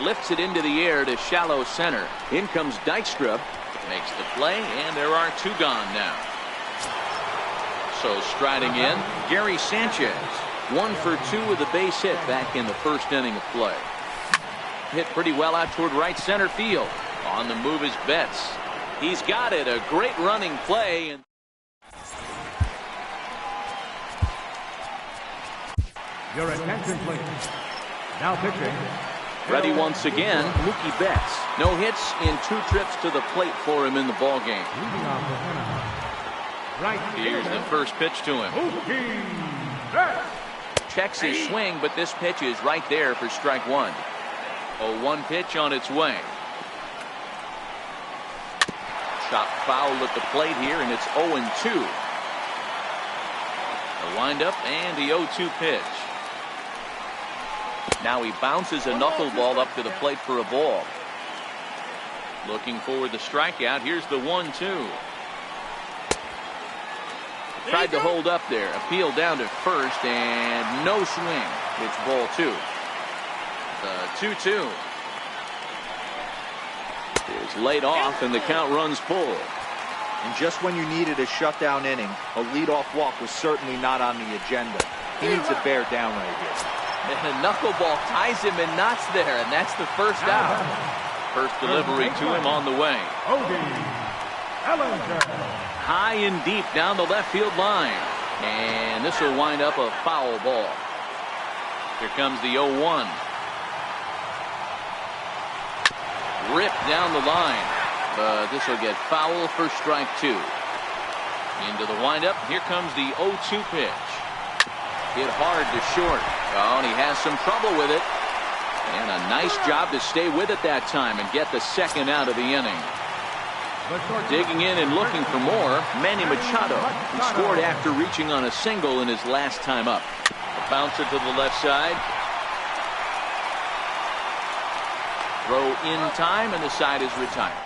Lifts it into the air to shallow center. In comes Dykstra, makes the play, and there are 2 gone now. So striding in, Gary Sanchez. 1 for 2 with a base hit back in the 1st inning of play. Hit pretty well out toward right center field. On the move is Betts. He's got it. A great running play. And Your attention, please. Now pitching. ready once again, Mookie Betts. No hits in 2 trips to the plate for him in the ballgame. Leading off the center. Right. Here's the first pitch to him. Mookie Betts. Checks his swing, but this pitch is right there for strike 1. A 1 pitch on its way. Shot foul at the plate here, and it's 0-2. The windup and the 0-2 pitch. Now he bounces a knuckleball up to the plate for a ball. Looking for the strikeout. Here's the 1-2. Tried to hold up there. Appeal down to 1st, and no swing. It's ball 2. The 2-2 is laid off, and the count runs full. And just when you needed a shutdown inning, a leadoff walk was certainly not on the agenda. He needs to bear down right here. And a knuckleball ties him in knots there, and that's the first out. First delivery to him on the way. High and deep down the left field line. And this will wind up a foul ball. Here comes the 0-1. Ripped down the line. But this will get foul for strike 2. Into the windup. Here comes the 0-2 pitch. Hit hard to short. Oh, and he has some trouble with it. And a nice job to stay with it that time and get the 2nd out of the inning. Digging in and looking for more, Manny Machado. He scored after reaching on a single in his last time up. A bouncer to the left side. Throw in time, and the side is retired.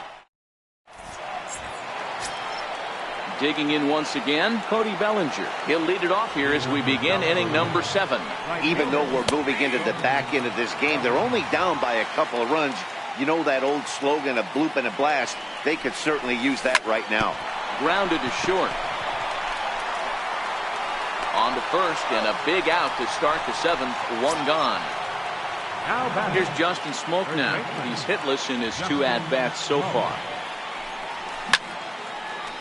Digging in once again, Cody Bellinger. He'll lead it off here as we begin inning number 7. Even though we're moving into the back end of this game, they're only down by a couple of runs. You know that old slogan, a bloop and a blast. They could certainly use that right now. Grounded to short. On to 1st, and a big out to start the 7th. 1 gone. Now batting. Here's Justin Smoke now. He's hitless in his 2 at-bats so far.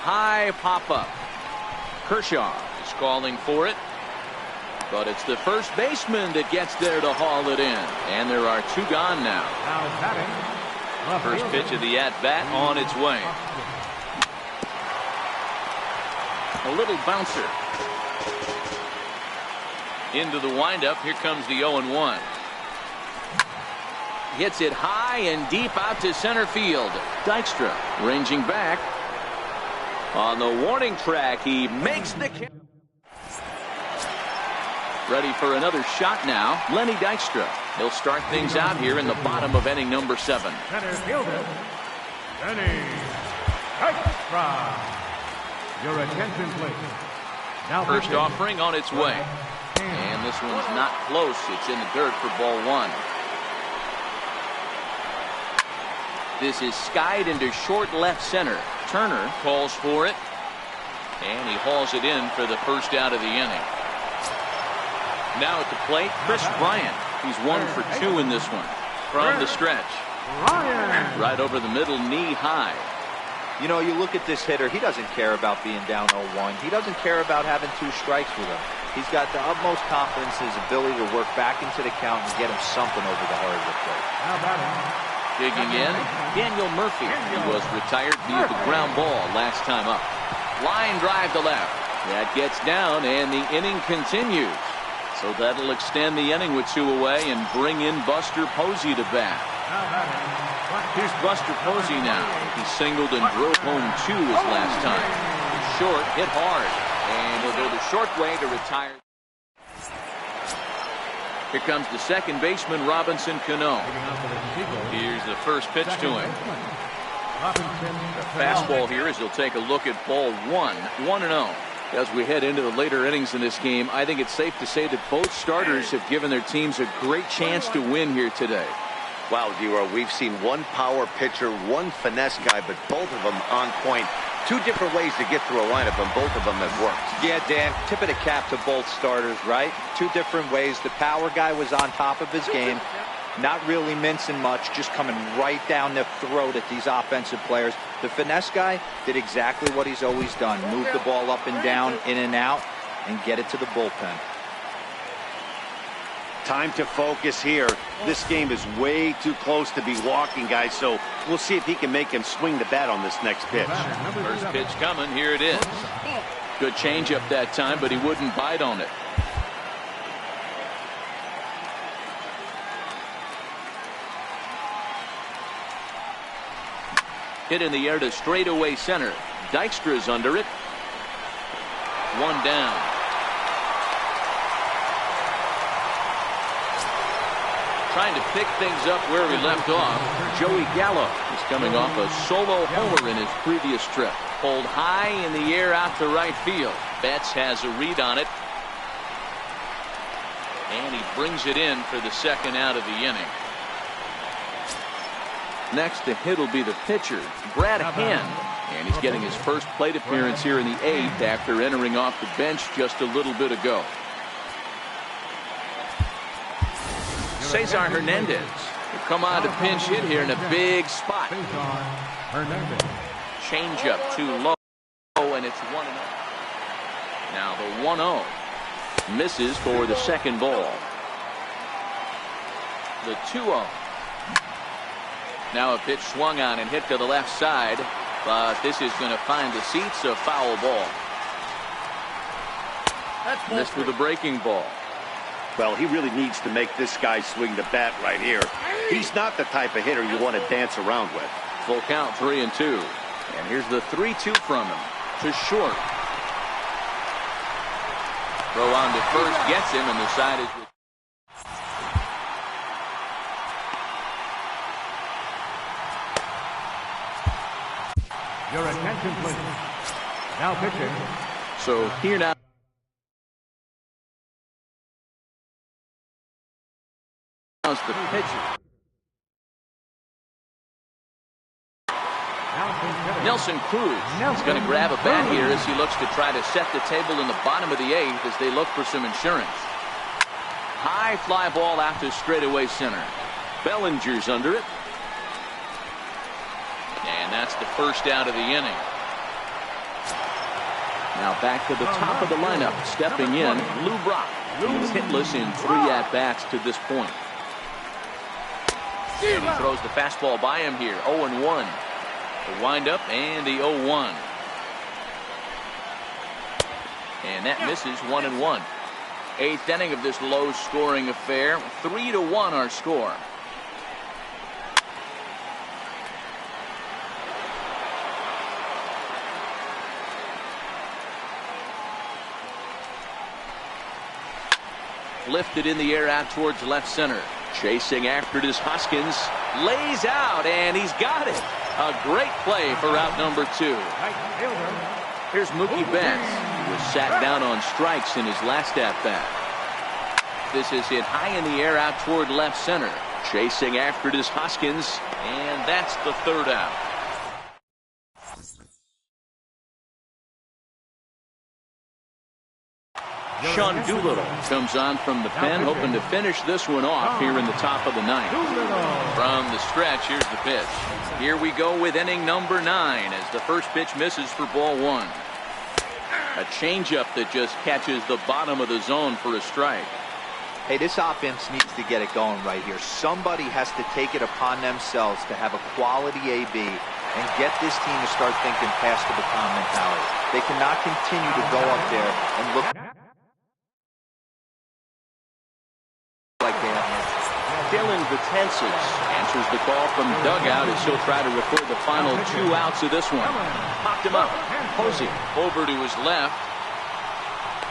High pop-up. Kershaw is calling for it. But it's the first baseman that gets there to haul it in. And there are 2 gone now. Now batting. First pitch of the at-bat on its way. A little bouncer. Into the windup. Here comes the 0-1. Hits it high and deep out to center field. Dykstra ranging back. On the warning track, he makes the catch. Ready for another shot now. Lenny Dykstra. He'll start things out here in the bottom of inning number 7. Center fielder, Lenny Dykstra. Your attention, please. Now First pitching. offering on its way. And this one's not close. It's in the dirt for ball 1. This is skied into short left center. Turner calls for it. And he hauls it in for the first out of the inning. Now at the plate, Chris Bryant. He's 1 for 2 in this one. From the stretch. Ryan. Right over the middle, knee high. You know, you look at this hitter, he doesn't care about being down 0-1. He doesn't care about having 2 strikes with him. He's got the utmost confidence in his ability to work back into the count and get him something over the hardwood plate. Now batting. Digging in, Daniel Murphy. He was retired via the ground ball last time up. Line drive to left. That gets down, and the inning continues. So that'll extend the inning with 2 away and bring in Buster Posey to bat. Now batting. Here's Buster Posey now. He singled and drove home 2 his last time. Short, hit hard, and he'll go the short way to retire. Here comes the second baseman, Robinson Cano. Here's the first pitch to him. The fastball here as he'll take a look at ball 1, 1-0. As we head into the later innings in this game, I think it's safe to say that both starters have given their teams a great chance to win here today. Wow, D-Roy, we've seen one power pitcher, one finesse guy, but both of them on point. 2 different ways to get through a lineup, and both of them have worked. Yeah, Dan, tip of the cap to both starters, right? 2 different ways. The power guy was on top of his game, not really mincing much, just coming right down the throat at these offensive players. The finesse guy did exactly what he's always done. Move the ball up and down, in and out, and get it to the bullpen. Time to focus here. This game is way too close to be walking, guys, so we'll see if he can make him swing the bat on this next pitch. First pitch coming. Here it is. Good changeup that time, but he wouldn't bite on it. Hit in the air to straightaway center. Dykstra's under it. 1 down. Trying to pick things up where we left off. Joey Gallo is coming off a solo homer in his previous trip. Pulled high in the air out to right field. Betts has a read on it. And he brings it in for the second out of the inning. Next to hit will be the pitcher, Brad Hand. And he's getting his first plate appearance here in the 8th after entering off the bench just a little bit ago. Cesar Hernandez will come on to pinch hit here in a big spot. Changeup too low, and it's 1-0. Now the 1-0 misses for the second ball. The 2-0. Now a pitch swung on and hit to the left side, but this is going to find the seats, a foul ball. Missed with a breaking ball. Well, he really needs to make this guy swing the bat right here. He's not the type of hitter you want to dance around with. Full count, 3-2. And here's the 3-2 from him to short. Throw on to first, gets him, and the side is... Your attention, please. Now pitching. So here now. The pitcher. Nelson Cruz is going to grab a bat here as he looks to try to set the table in the bottom of the 8th as they look for some insurance. High fly ball out to straightaway center. Bellinger's under it. And that's the first out of the inning. Now back to the top of the lineup. Stepping in, Lou Brock. He's hitless in 3 at-bats to this point. And he throws the fastball by him here. 0-1. The windup and the 0-1. And that misses. 1-1. 8th inning of this low-scoring affair. 3-1 our score. Lifted in the air out towards left center. Chasing after it is Hoskins. Lays out, and he's got it. A great play for out number 2. Here's Mookie Betts, who was sat down on strikes in his last at-bat. This is hit high in the air out toward left center. Chasing after it is Hoskins, and that's the 3rd out. Sean Doolittle comes on from the pen, hoping to finish this one off here in the top of the 9th. From the stretch, here's the pitch. Here we go with inning number 9 as the first pitch misses for ball 1. A changeup that just catches the bottom of the zone for a strike. Hey, this offense needs to get it going right here. Somebody has to take it upon themselves to have a quality AB and get this team to start thinking past the baton mentality. They cannot continue to go up there and look like they have no. Dylan Betances answers the call from dugout as he'll try to record the final 2 outs of this one. Popped him up. Posey over to his left.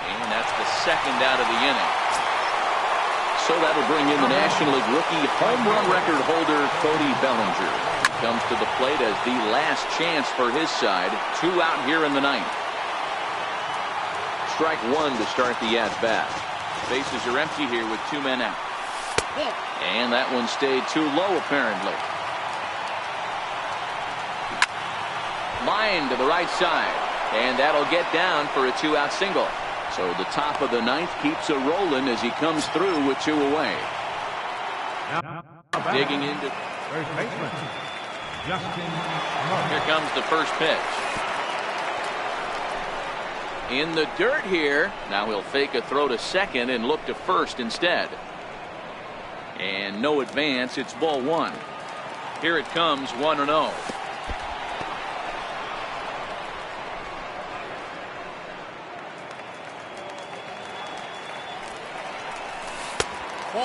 And that's the 2nd out of the inning. So that'll bring in the National League rookie home run record holder Cody Bellinger. Comes to the plate as the last chance for his side. 2 out here in the 9th. Strike 1 to start the at-bat. Bases are empty here with 2 men out. And that one stayed too low apparently. Line to the right side. And that'll get down for a 2-out single. So the top of the 9th keeps it rolling as he comes through with 2 away. Digging into First baseman, Justin. Here comes the first pitch. In the dirt here. Now he'll fake a throw to second and look to first instead. And no advance. It's ball 1. Here it comes. 1-0.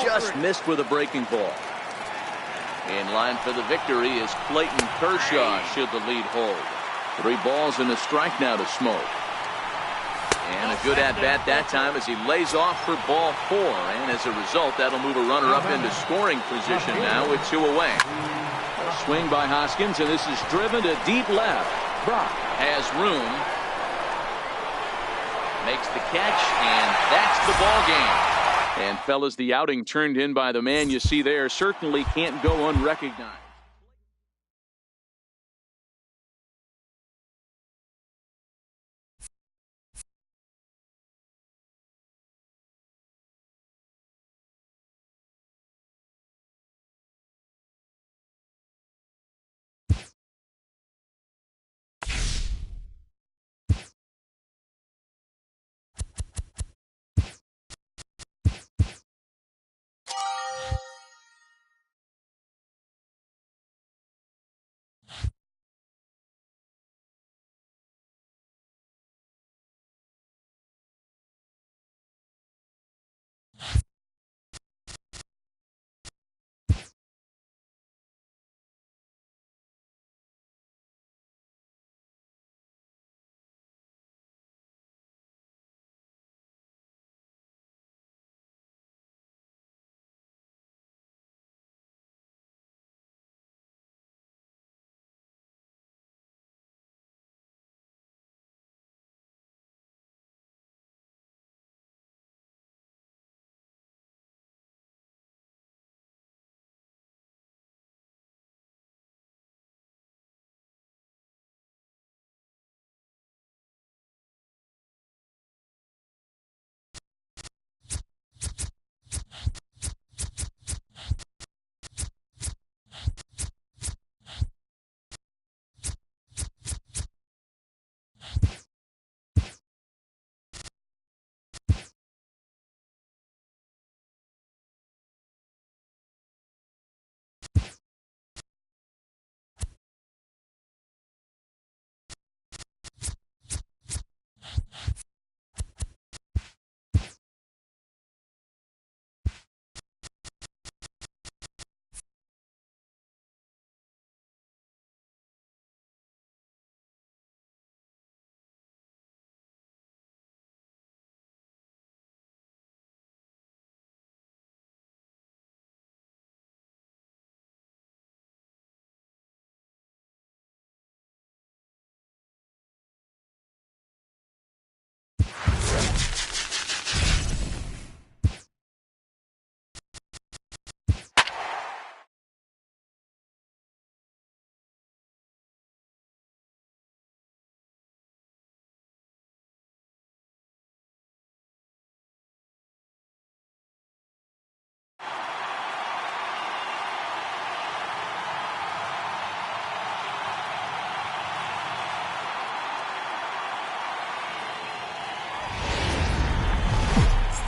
Just missed with a breaking ball. In line for the victory is Clayton Kershaw should the lead hold. 3 balls and a strike now to Smoke. And a good at-bat that time as he lays off for ball 4. And as a result, that'll move a runner up into scoring position now with 2 away. A swing by Hoskins, and this is driven to deep left. Brock has room. Makes the catch, and that's the ball game. And fellas, the outing turned in by the man you see there certainly can't go unrecognized.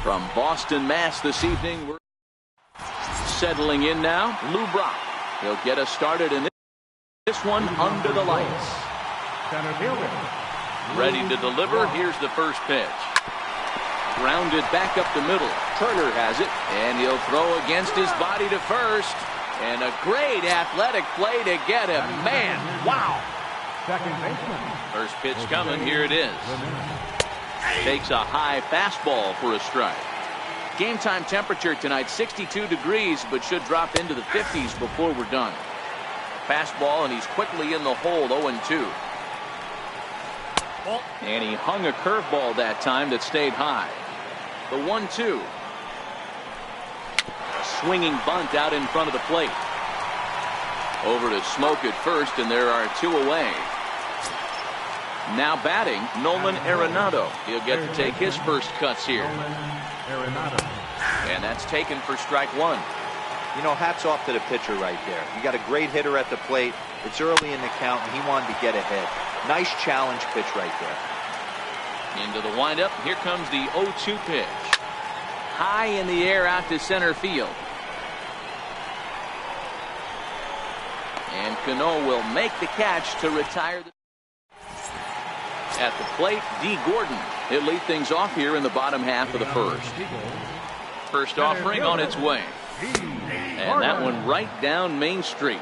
From Boston, Mass. this evening, we're settling in now. Lou Brock. He'll get us started in this one under the lights. Center fielder. Ready to deliver. Here's the first pitch. Grounded back up the middle. Turner has it, and he'll throw against his body to first. And a great athletic play to get him. Man, wow. Second baseman. First pitch coming. Here it is. Takes a high fastball for a strike. Game time temperature tonight 62 degrees, but should drop into the 50s before we're done. Fastball, and he's quickly in the hole. 0-2. And he hung a curveball that time that stayed high. The 1-2. Swinging bunt out in front of the plate. Over to Smoke at first, and there are 2 away. Now batting, Nolan Arenado. He'll get to take his first cuts here. And that's taken for strike 1. You know, hats off to the pitcher right there. You got a great hitter at the plate. It's early in the count, and he wanted to get ahead. Nice challenge pitch right there. Into the windup. Here comes the 0-2 pitch. High in the air out to center field. And Cano will make the catch to retire. At the plate, D. Gordon. He'll lead things off here in the bottom half of the first. First offering on its way. And that one right down Main Street.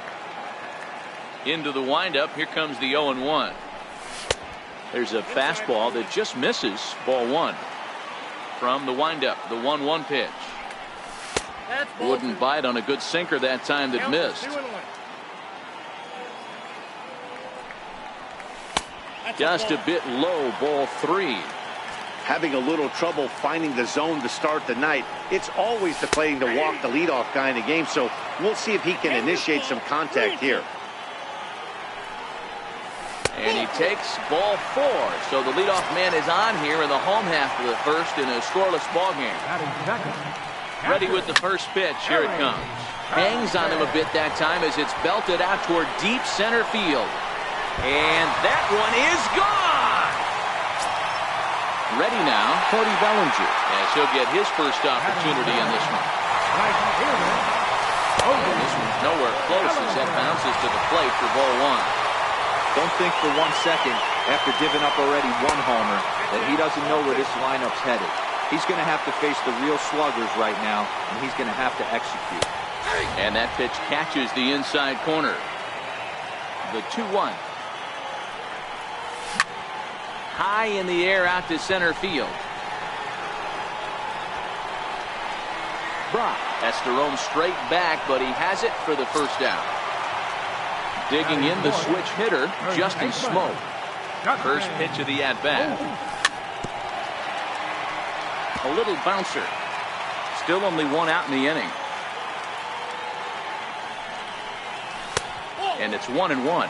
Into the windup. Here comes the 0-1. There's a fastball that just misses. Ball 1. From the windup, the 1-1 pitch. Wouldn't bite on a good sinker that time that missed. Just a bit low. Ball 3. Having a little trouble finding the zone to start the night. It's always the playing to walk the leadoff guy in the game, so we'll see if he can initiate some contact here. And he takes ball 4. So the leadoff man is on here in the home half of the first in a scoreless ball game. Ready with the first pitch. Here it comes. Hangs on him a bit that time as it's belted out toward deep center field. And that one is gone. Ready now, Cody Bellinger, as he'll get his first opportunity in this one. And this one's nowhere close as that bounces to the plate for ball 1. Don't think for 1 second, after giving up already 1 homer, that he doesn't know where this lineup's headed. He's going to have to face the real sluggers right now, and he's going to have to execute. And that pitch catches the inside corner. The 2-1. High in the air out to center field. Brock has to roam straight back, but he has it for the first out. Digging in the switch hitter, Justin Smoke. First pitch of the at-bat. A little bouncer. Still only 1 out in the inning. And it's 1-1.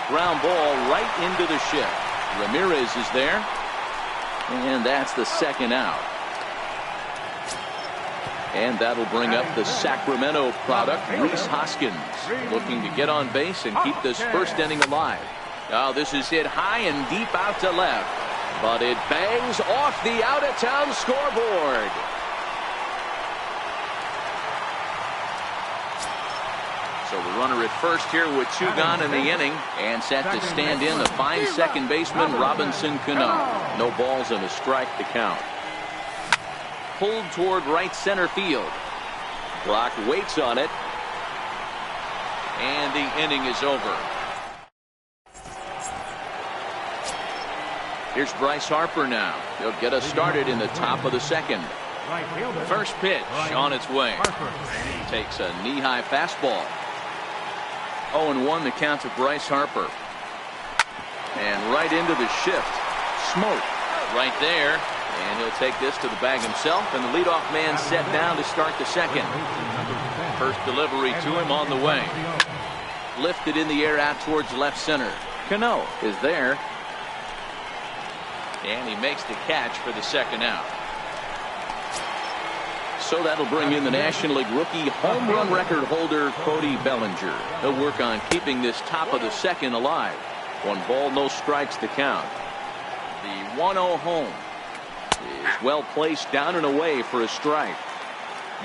Ground ball right into the shift. Ramirez is there. And that's the second out. And that'll bring up the Sacramento product, Rhys Hoskins, looking to get on base and keep this first inning alive. Oh, this is hit high and deep out to left. But it bangs off the out-of-town scoreboard. So the runner at first here with 2 gone in the inning, and set to stand in the fine second baseman Robinson Cano. No balls and a strike to count. Pulled toward right center field. Brock waits on it, and the inning is over. Here's Bryce Harper now. He'll get us started in the top of the second. First pitch on its way. Takes a knee-high fastball. 0-1 the count to Bryce Harper. And right into the shift. Smoke right there. And he'll take this to the bag himself. And the leadoff man set down to start the second. First delivery to him on the way. Lifted in the air out towards left center. Cano is there. And he makes the catch for the second out. So that'll bring in the National League rookie home run record holder Cody Bellinger. He'll work on keeping this top of the second alive. 1 ball, no strikes to count. The 1-0 home is well placed down and away for a strike.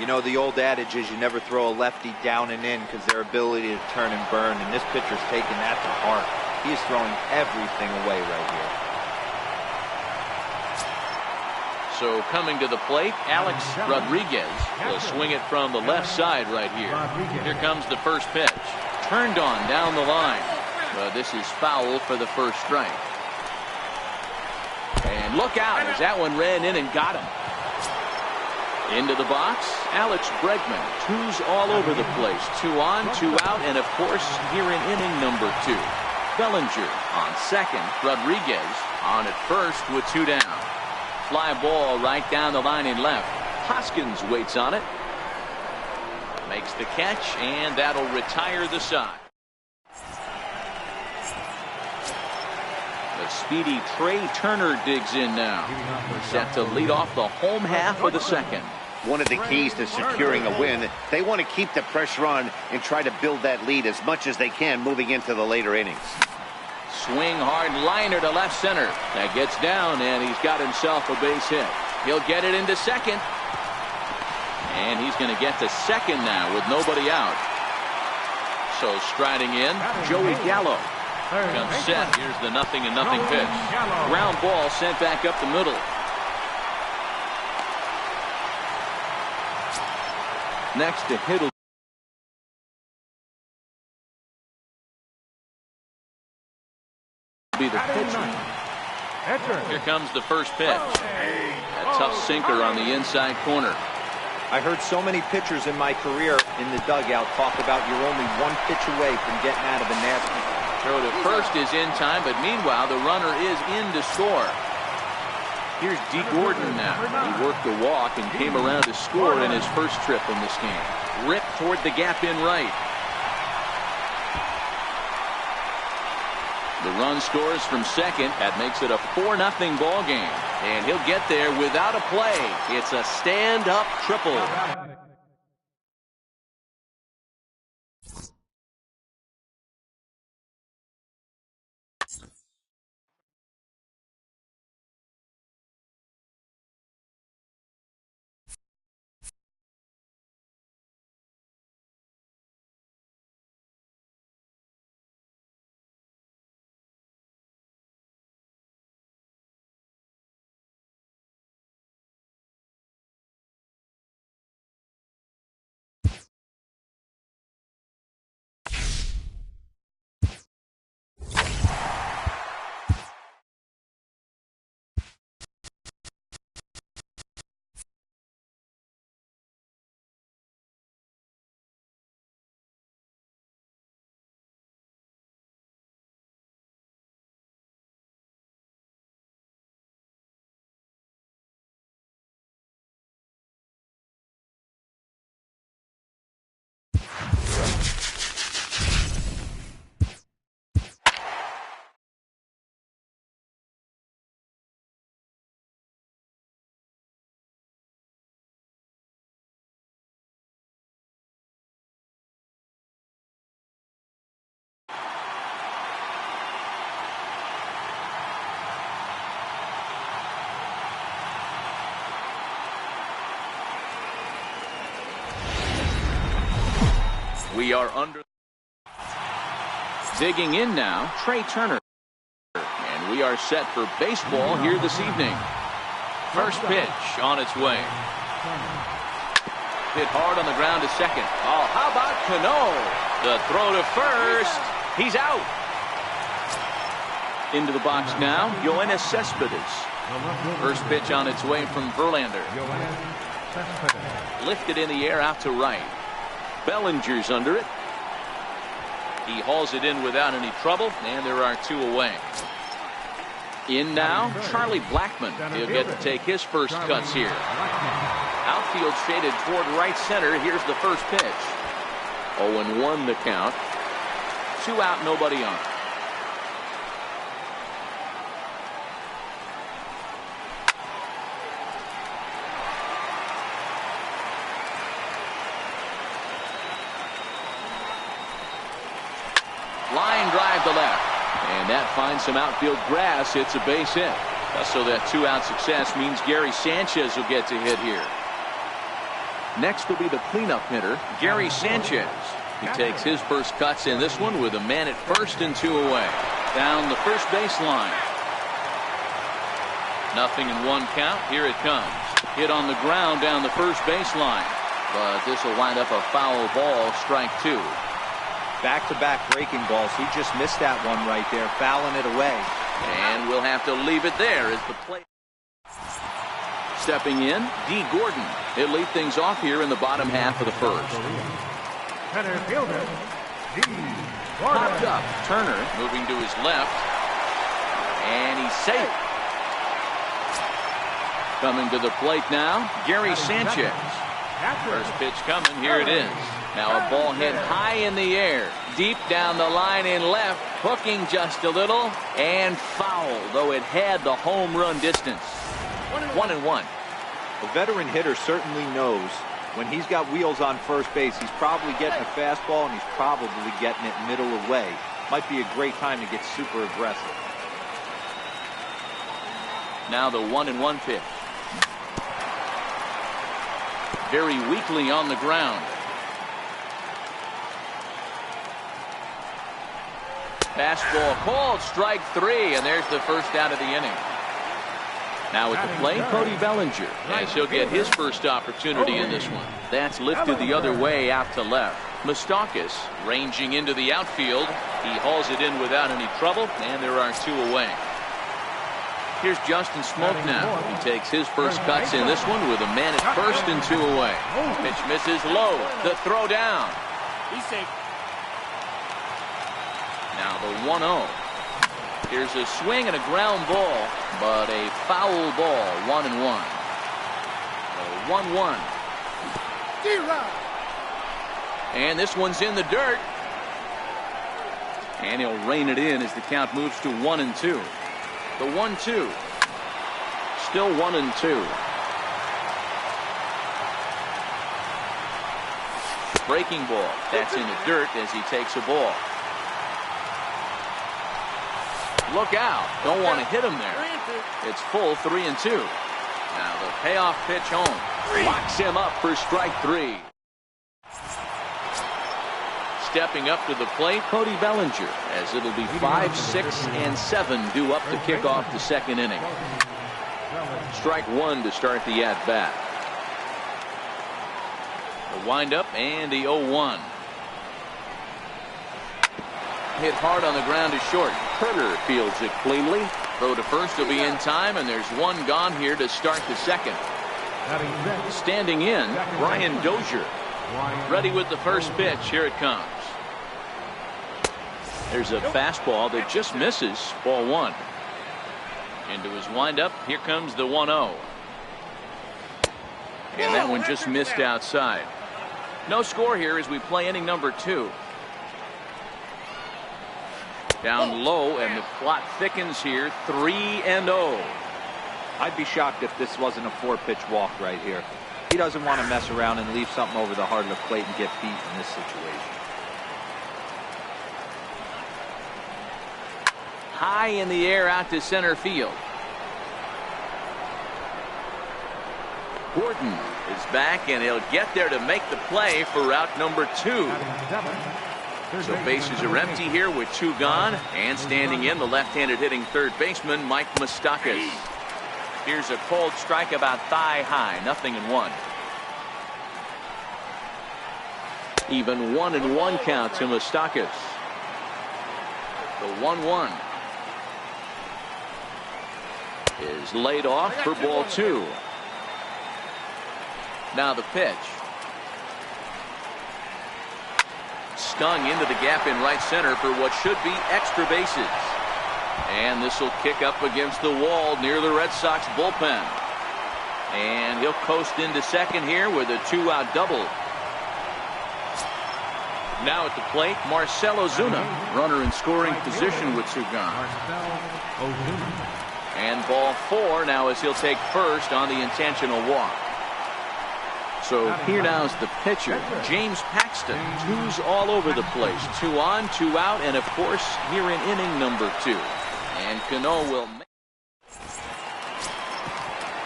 You know, the old adage is you never throw a lefty down and in because their ability to turn and burn, and this pitcher's taking that to heart. He is throwing everything away right here. So coming to the plate, Alex Rodriguez will swing it from the left side right here. Here comes the first pitch. Turned on down the line. But this is foul for the first strike. And look out as that one ran in and got him. Into the box, Alex Bregman. 2s all over the place. 2 on, 2 out, and of course here in inning number 2. Bellinger on second. Rodriguez on at first with 2 down. Fly ball right down the line in left. Hoskins waits on it. Makes the catch, and that'll retire the side. The speedy Trey Turner digs in now. We're set to lead off the home half of the second. One of the keys to securing a win, they want to keep the pressure on and try to build that lead as much as they can moving into the later innings. Swing hard liner to left center. That gets down, and he's got himself a base hit. He'll get it into second. And he's going to get to second now with nobody out. So striding in, Joey Gallo. Comes set. Here's the 0-0 pitch. Ground ball sent back up the middle. Next to hit will be the pitcher. Here comes the first pitch. A tough sinker on the inside corner. I heard so many pitchers in my career in the dugout talk about you're only 1 pitch away from getting out of a nasty. Throw to first is in time, but meanwhile the runner is in to score. Here's D. Gordon now. He worked the walk and came around to score in his first trip in this game. Rip toward the gap in right. The run scores from second. That makes it a 4-0 ball game. And he'll get there without a play. It's a stand-up triple. We are under. Digging in now, Trey Turner. And we are set for baseball here this evening. First pitch on its way. Hit hard on the ground to second. Oh, how about Cano? The throw to first. He's out. Into the box now, Yoenis Cespedes. First pitch on its way from Verlander. Lifted in the air out to right. Bellinger's under it. He hauls it in without any trouble, and there are 2 away. In now, Charlie Blackmon. He'll get to take his first cuts here. Outfield shaded toward right center. Here's the first pitch. 0-1 the count. 2 out, nobody on. the left. And that finds some outfield grass. It's a base hit. So that 2-out success means Gary Sanchez will get to hit here. Next will be the cleanup hitter, Gary Sanchez. He takes his first cuts in this one with a man at first and 2 away. Down the first baseline. 0-1 count. Here it comes. Hit on the ground down the first baseline. But this will wind up a foul ball, strike 2. Back-to-back breaking balls. He just missed that one right there, fouling it away. And we'll have to leave it there as the play. Stepping in, D. Gordon. He'll lead things off here in the bottom half of the first. Center fielder, D. Popped Gordon. up. Turner moving to his left. And he's safe. Coming to the plate now, Gary Sanchez. First pitch coming. Here it is. Now a ball hit high in the air. Deep down the line in left. Hooking just a little. And foul, though it had the home run distance. 1-1. A veteran hitter certainly knows when he's got wheels on first base, he's probably getting a fastball and he's probably getting it middle away. Might be a great time to get super aggressive. Now the 1-1 pitch. Very weakly on the ground. Fastball called, strike 3, and there's the first out of the inning. Now at the plate, Cody Bellinger, as he'll get his first opportunity in this one. That's lifted the other way out to left. Moustakas ranging into the outfield. He hauls it in without any trouble, and there are 2 away. Here's Justin Smoke now. He takes his first cuts in this one with a man at first and 2 away. Pitch misses low. The throw down. He's safe. Now the 1-0. Here's a swing and a ground ball, but a foul ball. 1-1. The 1-1. And this one's in the dirt. And he'll rein it in as the count moves to 1-2. The 1-2. Still 1-2. Breaking ball. That's in the dirt as he takes a ball. Look out. Don't want to hit him there. It's full 3-2. Now the payoff pitch home. Locks him up for strike 3. Stepping up to the plate, Cody Bellinger, as it'll be 5, 6, and 7 due up to kick off the second inning. Strike 1 to start the at-bat. The windup and the 0-1. Hit hard on the ground to short. Herter fields it cleanly. Throw to first will be in time, and there's 1 gone here to start the second. Standing in, Brian Dozier. Ready with the first pitch. Here it comes. There's a fastball that just misses. Ball 1. Into his windup. Here comes the 1-0. And that one just missed outside. No score here as we play inning number 2. Down low, and the plot thickens here. 3-0. I'd be shocked if this wasn't a 4-pitch walk right here. He doesn't want to mess around and leave something over the heart of the plate and get beat in this situation. High in the air out to center field. Gordon is back, and he'll get there to make the play for route number 2. So bases are empty here with 2 gone, and standing in the left-handed hitting third baseman Mike Moustakas. Here's a cold strike about thigh high. 0-1. Even 1-1 count to Moustakas. The 1-1 is laid off for ball 2. Now the pitch. Stung into the gap in right center for what should be extra bases. And this will kick up against the wall near the Red Sox bullpen. And he'll coast into second here with a 2-out double. Now at the plate, Marcell Ozuna, runner in scoring position with 2 gone. And ball 4 now as he'll take first on the intentional walk. So here now's the pitcher, James Paxton, who's all over the place. 2 on, 2 out, and of course, here in inning number 2. And Cano will make.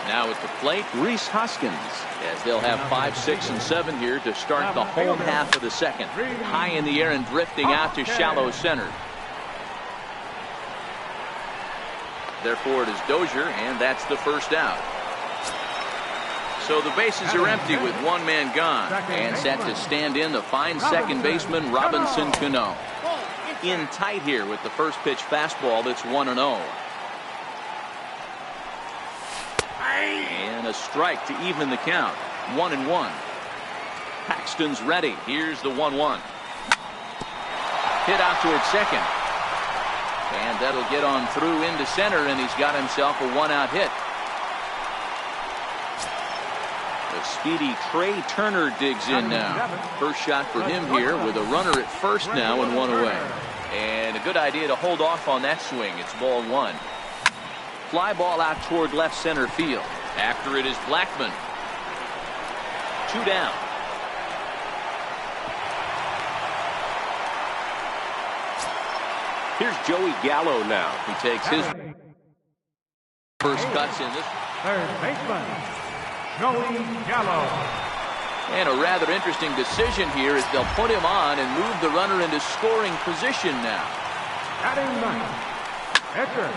Now at the plate, Rhys Hoskins, as they'll have 5, 6, and 7 here to start the home half of the second. High in the air and drifting out to shallow center. Therefore, it is Dozier, and that's the first out. So the bases are empty with 1 man gone. And set to stand in the fine second baseman, Robinson Cano. In tight here with the first pitch fastball that's 1-0. And a strike to even the count. 1-1. Paxton's ready. Here's the 1-1. Hit out towards second. And that'll get on through into center, and he's got himself a 1-out hit. The speedy Trey Turner digs in now. First shot for him here with a runner at first now and 1 away. And a good idea to hold off on that swing. It's ball 1. Fly ball out toward left center field. After it is Blackman. 2 down. Here's Joey Gallo now. He takes his first cuts in this. Third baseman, Joey Gallo. And a rather interesting decision here as they'll put him on and move the runner into scoring position now. Batting ninth, pitcher.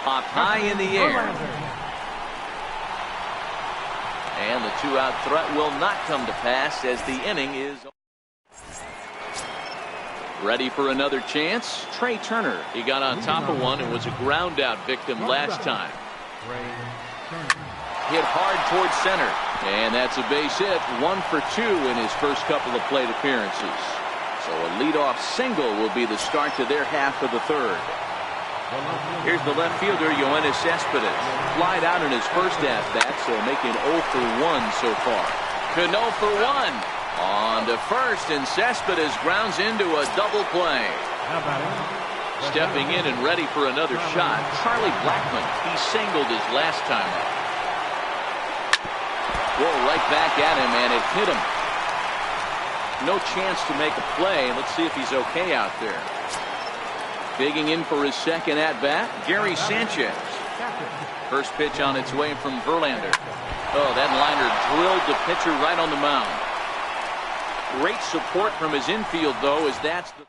Popped high in the air. And the 2-out threat will not come to pass as the inning is ready for another chance. Trey Turner. He got on top of one and was a ground out victim last time. Hit hard towards center. And that's a base hit. 1 for 2 in his first couple of plate appearances. So a leadoff single will be the start to their half of the third. Here's the left fielder, Yoenis Cespedes. Flied out in his first at-bat, so making 0 for 1 so far. Cano for 1. On to first, and Cespedes grounds into a double play. Stepping in and ready for another shot, Charlie Blackman. He singled his last time up. Roll right back at him, and it hit him. No chance to make a play. Let's see if he's okay out there. Digging in for his second at-bat, Gary Sanchez. First pitch on its way from Verlander. Oh, that liner drilled the pitcher right on the mound. Great support from his infield, though, as that's the...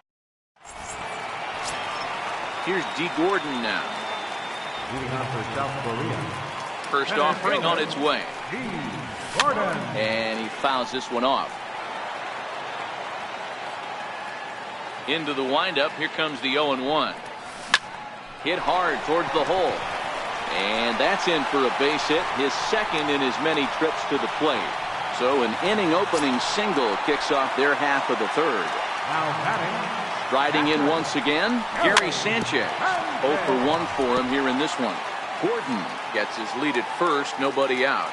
Here's D. Gordon now. First offering on its way. And he fouls this one off. Into the windup. Here comes the 0-1. Hit hard towards the hole. And that's in for a base hit. His second in as many trips to the plate. So an inning opening single kicks off their half of the third. Riding in once again, Gary Sanchez. 0 for 1 for him here in this one. Gordon gets his lead at first. Nobody out.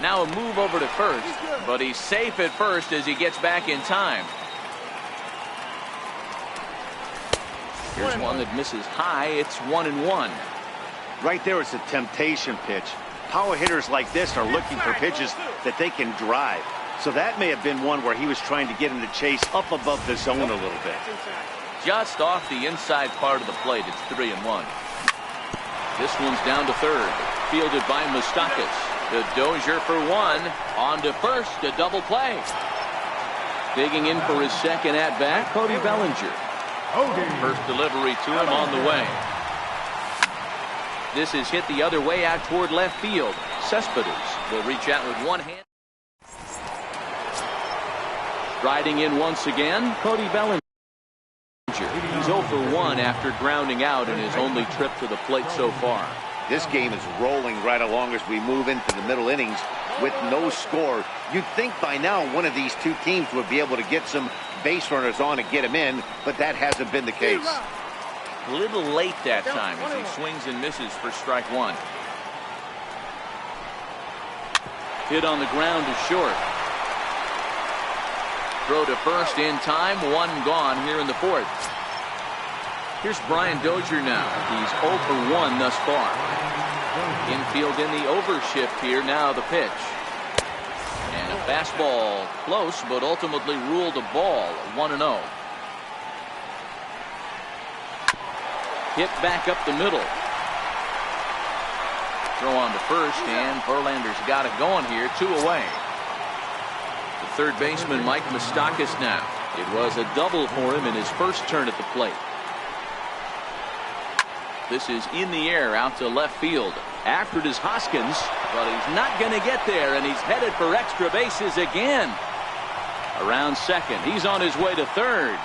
Now a move over to first. But he's safe at first as he gets back in time. Here's one that misses high. It's 1-1. Right there, it's a temptation pitch. Power hitters like this are looking for pitches that they can drive. So that may have been one where he was trying to get him to chase up above the zone a little bit. Just off the inside part of the plate. It's 3-1. This one's down to third. Fielded by Moustakas. The Dozier for 1. On to first. A double play. Digging in for his second at-bat, Cody Bellinger. First delivery to him on the way. This is hit the other way out toward left field. Cespedes will reach out with one hand. Riding in once again, Cody Bellinger. He's 0 for 1 after grounding out in his only trip to the plate so far. This game is rolling right along as we move into the middle innings with no score. You'd think by now one of these two teams would be able to get some base runners on and get him in, but that hasn't been the case. A little late that time as he swings and misses for strike 1. Hit on the ground to short. Throw to first in time. 1 gone here in the fourth. Here's Brian Dozier now. He's 0 for 1 thus far. Infield in the overshift here. Now the pitch. Fastball close, but ultimately ruled a ball. 1-0. Hit back up the middle. Throw on to first, and Verlander's got it going here. 2 away. The third baseman, Mike Moustakas now. It was a double for him in his first turn at the plate. This is in the air out to left field. After it is Hoskins, but he's not going to get there, and he's headed for extra bases again. Around second, he's on his way to third.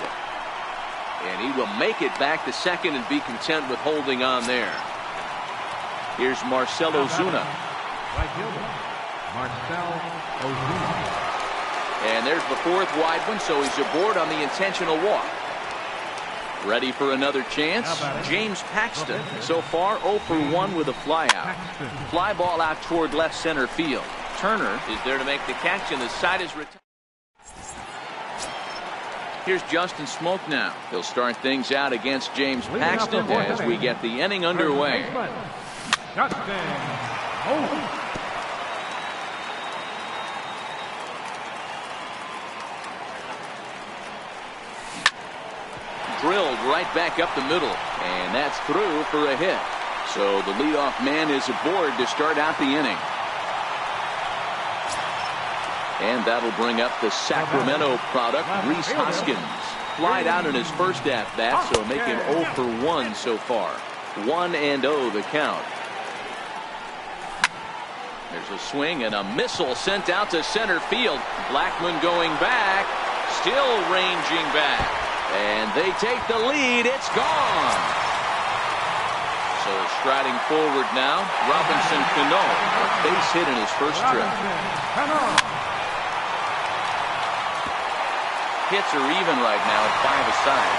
And he will make it back to second and be content with holding on there. Here's Marcell Ozuna. Right fielder, Marcell Ozuna. And there's the fourth wide one, so he's aboard on the intentional walk. Ready for another chance. James Paxton, so far 0 for 1 with a flyout. Fly ball out toward left center field. Turner is there to make the catch, and the side is retired. Here's Justin Smoke now. He'll start things out against James Paxton as we get the inning underway. Justin Smoke. Drilled right back up the middle, and that's through for a hit. So the leadoff man is aboard to start out the inning. And that'll bring up the Sacramento product, Rhys Hoskins. Flied out in his first at-bat, so make him 0 for 1 so far. 1-0 the count. There's a swing and a missile sent out to center field. Blackmon going back, still ranging back. And they take the lead. It's gone. So striding forward now, Robinson Cano. A base hit in his first trip. Hits are even right now at 5 aside.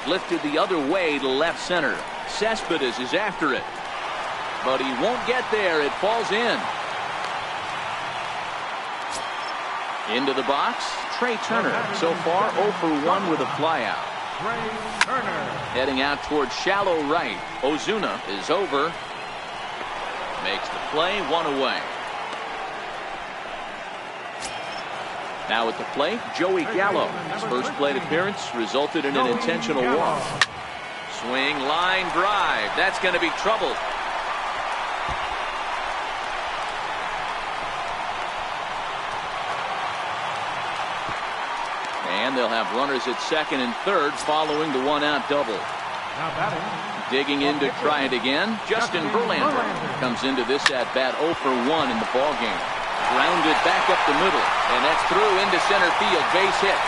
Lifted the other way to left center. Cespedes is after it, but he won't get there. It falls in. Into the box, Trey Turner. So far 0 for 1 with a flyout. Trey Turner. Heading out towards shallow right. Ozuna is over. Makes the play, 1 away. Now at the plate, Joey Gallo. His first plate appearance resulted in an intentional walk. Swing, line drive. That's going to be trouble. And they'll have runners at second and third following the 1-out double. Digging in to try it again. Justin Verlander comes into this at-bat 0 for 1 in the ballgame. Grounded back up the middle, and that's through into center field. Base hit.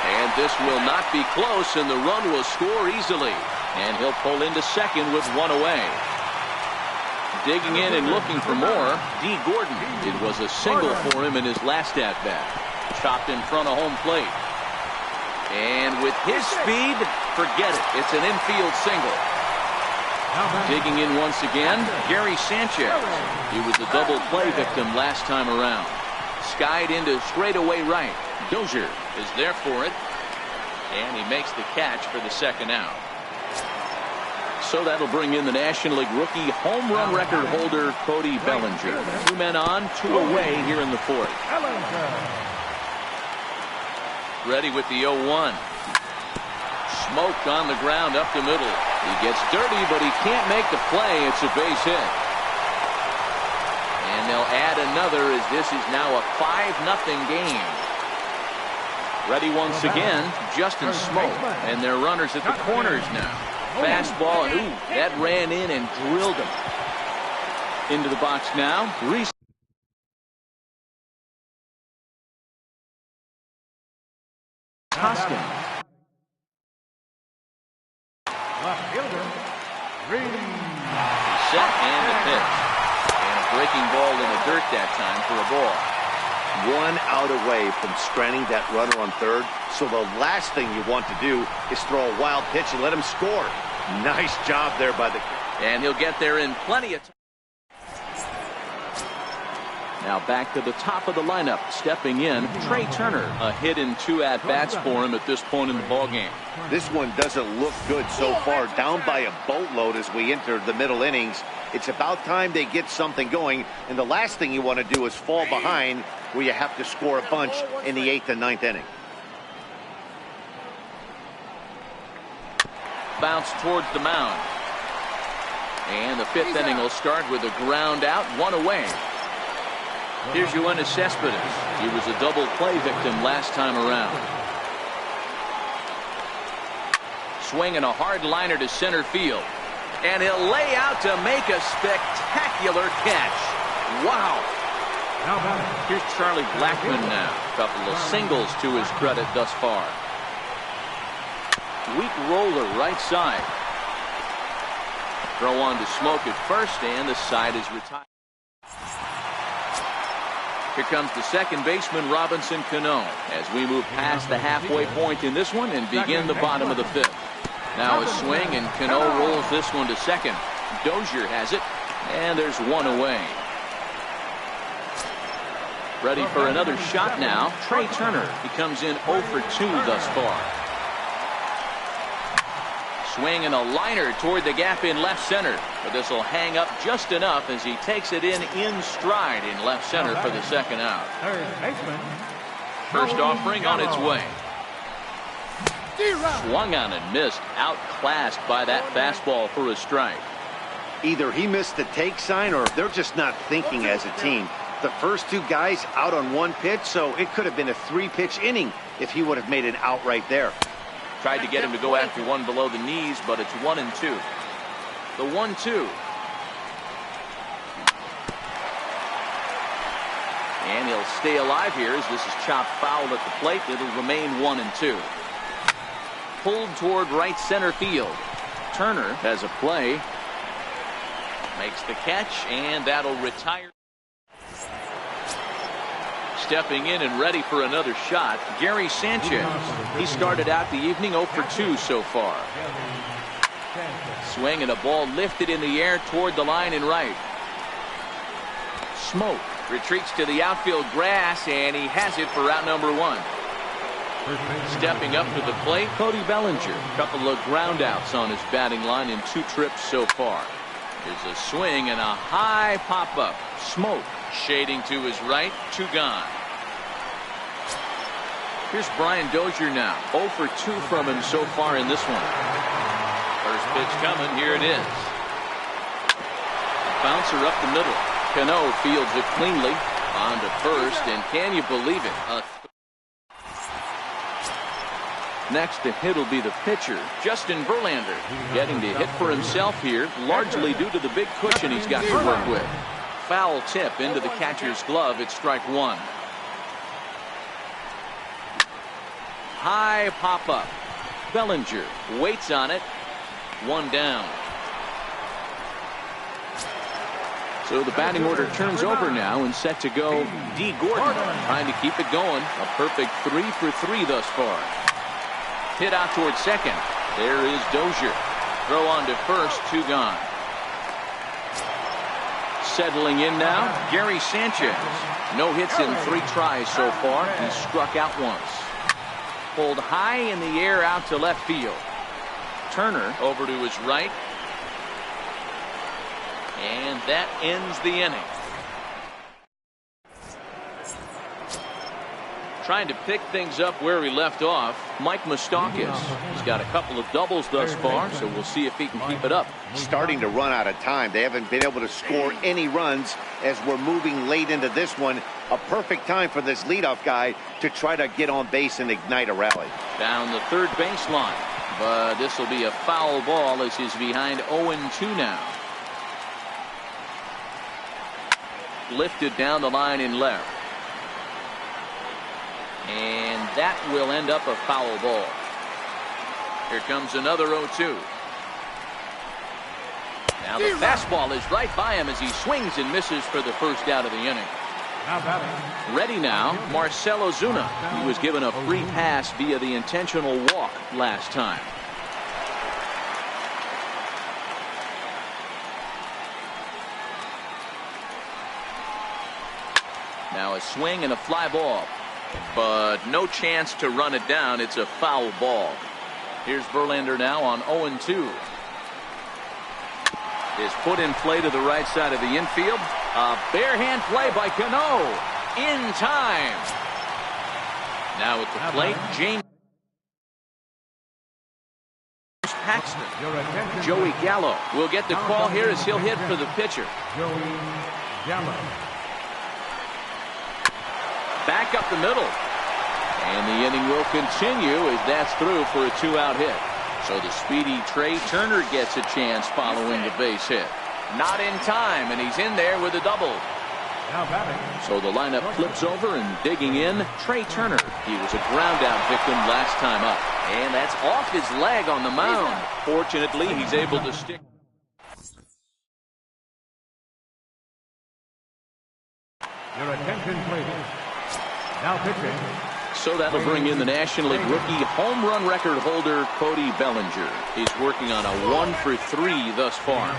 And this will not be close, and the run will score easily. And he'll pull into second with 1 away. Digging in and looking for more, D. Gordon. It was a single for him in his last at-bat. Chopped in front of home plate. And with his speed, forget it. It's an infield single. Digging in once again, Gary Sanchez. He was a double play victim last time around. Skied into straightaway right. Dozier is there for it, and he makes the catch for the second out. So that'll bring in the National League rookie home run record holder Cody Bellinger. 2 men on, 2 away here in the fourth. Ready with the 0-1. Smoked on the ground up the middle. He gets dirty, but he can't make the play. It's a base hit. And they'll add another as this is now a 5-0 game. Ready once again, Justin Smoke. And they're runners at the corners now. Fastball, and ooh, that ran in and drilled him. Into the box now, Rhys Hoskins. Left fielder, Set and a pitch. And a breaking ball in the dirt that time for a ball. 1 out away from stranding that runner on third. So the last thing you want to do is throw a wild pitch and let him score. Nice job there by the... And he'll get there in plenty of time. Now back to the top of the lineup. Stepping in, Trey Turner. A hit and 2 at-bats for him at this point in the ballgame. This one doesn't look good so far. Down by a boatload as we enter the middle innings. It's about time they get something going. And the last thing you want to do is fall behind where you have to score a bunch in the 8th and 9th inning. Bounce towards the mound. And the 5th inning will start with a ground out, 1 away. Here's Yoenis Cespedes. He was a double play victim last time around. Swinging a hard liner to center field. And he'll lay out to make a spectacular catch. Wow. Here's Charlie Blackmon now. A couple of singles to his credit thus far. Weak roller right side. Throw on to Smoke at first, and the side is retired. Here comes the second baseman, Robinson Cano, as we move past the halfway point in this one and begin the bottom of the 5th. Now a swing, and Cano rolls this one to second. Dozier has it, and there's 1 away. Ready for another shot now. Trey Turner. He comes in 0 for 2 thus far. Swing and a liner toward the gap in left center. But this will hang up just enough as he takes it in stride in left center for the second out. First offering on its way. Swung on and missed. Outclassed by that fastball for a strike. Either he missed the take sign or they're just not thinking as a team. The first 2 guys out on 1 pitch, so it could have been a 3-pitch inning if he would have made an out right there. Tried to get him to go after one below the knees, but it's 1 and 2. The 1-2. And he'll stay alive here as this is chopped foul at the plate. It'll remain 1 and 2. Pulled toward right center field. Turner has a play. Makes the catch, and that'll retire. Stepping in and ready for another shot, Gary Sanchez. He started out the evening 0 for 2 so far. Swing and a ball lifted in the air toward the line and right. Smoke retreats to the outfield grass, and he has it for out number 1. Stepping up to the plate, Cody Bellinger. A couple of ground outs on his batting line in 2 trips so far. Here's a swing and a high pop up. Smoke shading to his right, 2 gone. Here's Brian Dozier now. 0 for 2 from him so far in this one. First pitch coming. Here it is. Bouncer up the middle. Cano fields it cleanly. On to first, and can you believe it? Next to hit will be the pitcher, Justin Verlander, getting to hit for himself here, largely due to the big cushion he's got to work with. Foul tip into the catcher's glove. It's strike 1. High pop up. Bellinger waits on it. 1 down. So the batting order turns over now and set to go. D. Gordon trying to keep it going. A perfect 3 for 3 thus far. Hit out towards second. There is Dozier. Throw on to first. 2 gone. Settling in now, Gary Sanchez. No hits in 3 tries so far. He struck out once. Pulled high in the air out to left field. Turner over to his right. And that ends the inning. Trying to pick things up where he left off, Mike Moustakas. He's got a couple of doubles thus far, so we'll see if he can keep it up. Starting to run out of time. They haven't been able to score any runs as we're moving late into this one. A perfect time for this leadoff guy to try to get on base and ignite a rally. Down the third baseline, but this will be a foul ball as he's behind 0-2 now. Lifted down the line in left. And that will end up a foul ball. Here comes another 0-2. Now the fastball is right by him as he swings and misses for the first out of the inning. Ready now, Marcell Ozuna. He was given a free pass via the intentional walk last time. Now a swing and a fly ball, but no chance to run it down. It's a foul ball. Here's Verlander now on 0-2. Is put in play to the right side of the infield. A bare hand play by Cano in time. Now at the plate, James Paxton. Joey Gallo will get the call here as he'll hit for the pitcher. Joey Gallo. Back up the middle. And the inning will continue as that's through for a 2-out hit. So the speedy Trey Turner gets a chance following the base hit. Not in time, and he's in there with a double. Now batting. So the lineup flips over, and digging in, Trey Turner. He was a ground-out victim last time up. And that's off his leg on the mound. Fortunately, he's able to stick. Your attention, please. Now pitching. So that'll bring in the National League rookie home run record holder, Cody Bellinger. He's working on a 1-for-3 thus far.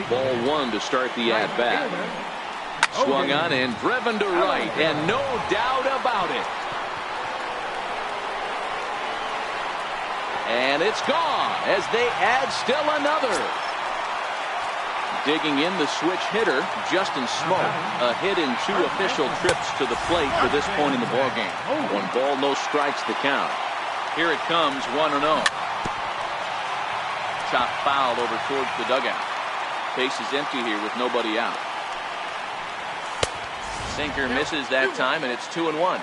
Ball 1 to start the at-bat. Swung on and driven to right, and no doubt about it. And it's gone as they add still another. Digging in, the switch hitter, Justin Smoke. A hit in 2 official trips to the plate for this point in the ballgame. 1 ball, no strikes the count. Here it comes, 1-0. Chop foul over towards the dugout. Base is empty here with nobody out. Sinker misses that time, and it's 2-1.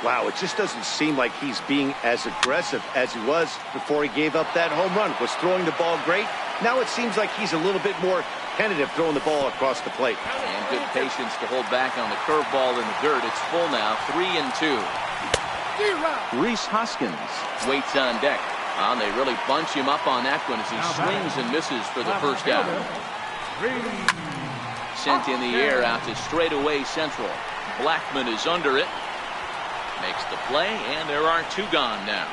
Wow, it just doesn't seem like he's being as aggressive as he was before he gave up that home run. Was throwing the ball great. Now it seems like he's a little bit more tentative throwing the ball across the plate. And good patience to hold back on the curveball in the dirt. It's full now, 3-2. Rhys Hoskins waits on deck. They really bunch him up on that one as he swings and misses for the first out. Sent in the air out to straightaway central. Blackman is under it. Makes the play, and there are 2 gone now.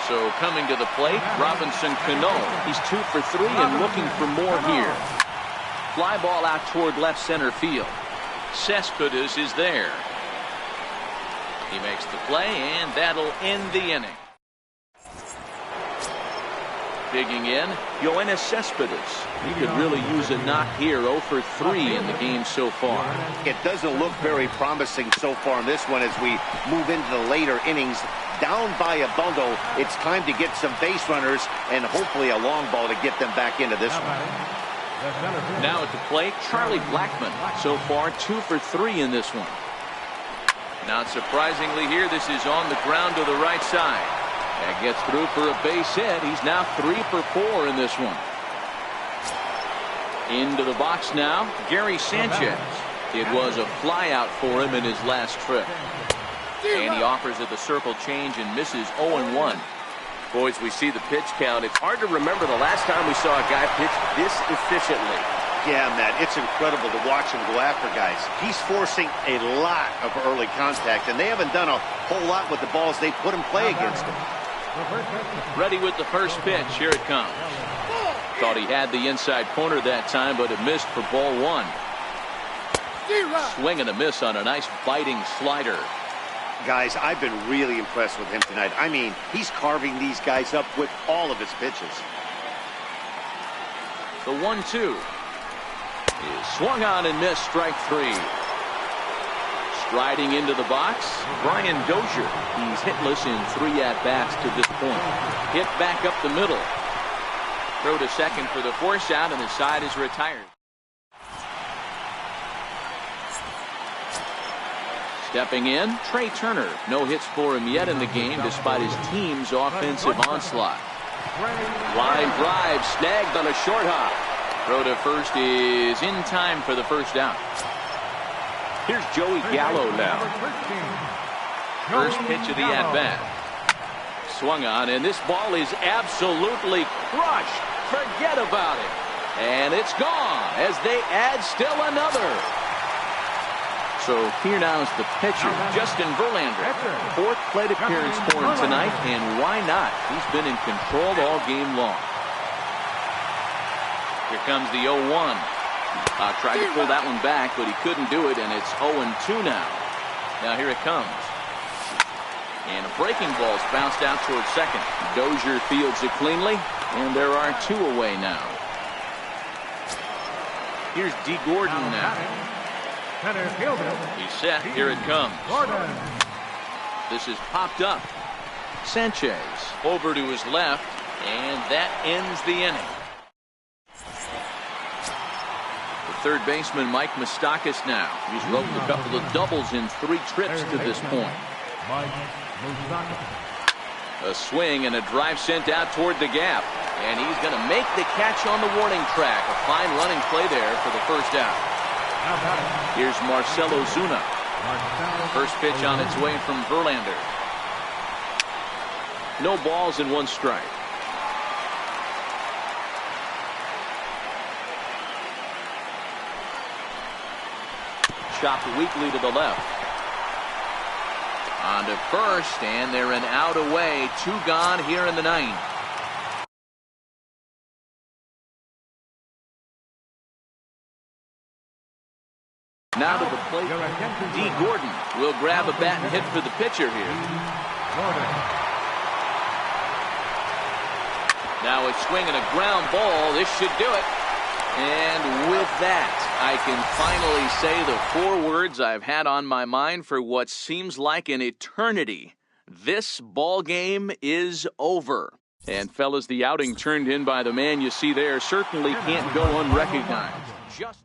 So coming to the plate, Robinson Cano. He's 2 for 3 and looking for more here. Fly ball out toward left center field. Cespedes is there. He makes the play, and that'll end the inning. Digging in, Yoenis Cespedes. He could really use a knock here. 0 for 3 in the game so far. It doesn't look very promising so far in this one as we move into the later innings. Down by a bundle, it's time to get some base runners and hopefully a long ball to get them back into this one. Now at the plate, Charlie Blackman. So far, 2 for 3 in this one. Not surprisingly here, this is on the ground to the right side. That gets through for a base hit. He's now 3 for 4 in this one. Into the box now, Gary Sanchez. It was a flyout for him in his last trip. And he offers at the circle change and misses 0-1. Boys, we see the pitch count. It's hard to remember the last time we saw a guy pitch this efficiently. Yeah, Matt, it's incredible to watch him go after guys. He's forcing a lot of early contact, and they haven't done a whole lot with the balls they put in play against him. Ready with the first pitch. Here it comes. Thought he had the inside corner that time, but it missed for ball 1. Swing and a miss on a nice biting slider. Guys, I've been really impressed with him tonight. I mean, he's carving these guys up with all of his pitches. The 1-2 is swung on and missed, strike 3. Striding into the box, Brian Dozier. He's hitless in 3 at-bats to this point. Hit back up the middle. Throw to second for the force out, and the side is retired. Stepping in, Trey Turner. No hits for him yet in the game despite his team's offensive onslaught. Line drive snagged on a short hop. Throw to first is in time for the first out. Here's Joey Gallo now. First pitch of the at-bat. Swung on, and this ball is absolutely crushed. Forget about it. And it's gone as they add still another. So here now is the pitcher, Justin Verlander. 4th plate appearance for him tonight, and why not? He's been in control all game long. Here comes the 0-1. Tried to pull that one back, but he couldn't do it, and it's 0-2 now. Now here it comes. And a breaking ball's bounced out towards second. Dozier fields it cleanly, and there are 2 away now. Here's D. Gordon now. Center fielder. He's set. Here it comes. Gordon. This is popped up. Sanchez over to his left, and that ends the inning. The third baseman, Mike Moustakas, now. He's roped a couple of doubles in 3 trips to this point. Mike Moustakas. A swing and a drive sent out toward the gap. And he's going to make the catch on the warning track. A fine running play there for the first out. Now batting. Here's Marcelo Zuna. Marcelo First pitch on its way from Verlander. No balls and 1 strike. Chopped weakly to the left. On to first, and they're an out away. 2 gone here in the 9th. Now to the plate. D. Gordon will grab a bat and hit for the pitcher here. Gordon. Now a swing and a ground ball. This should do it. And with that, I can finally say the 4 words I've had on my mind for what seems like an eternity. This ball game is over. And fellas, the outing turned in by the man you see there certainly can't go unrecognized. Just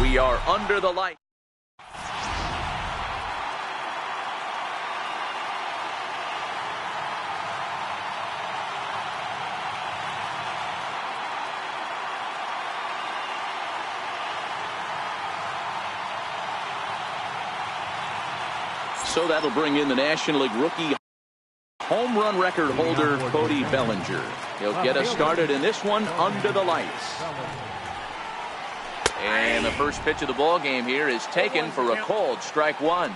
We are under the light. So that'll bring in the National League rookie home run record holder, Cody Bellinger. He'll get us started in this one under the lights. And the first pitch of the ball game here is taken for a called strike one.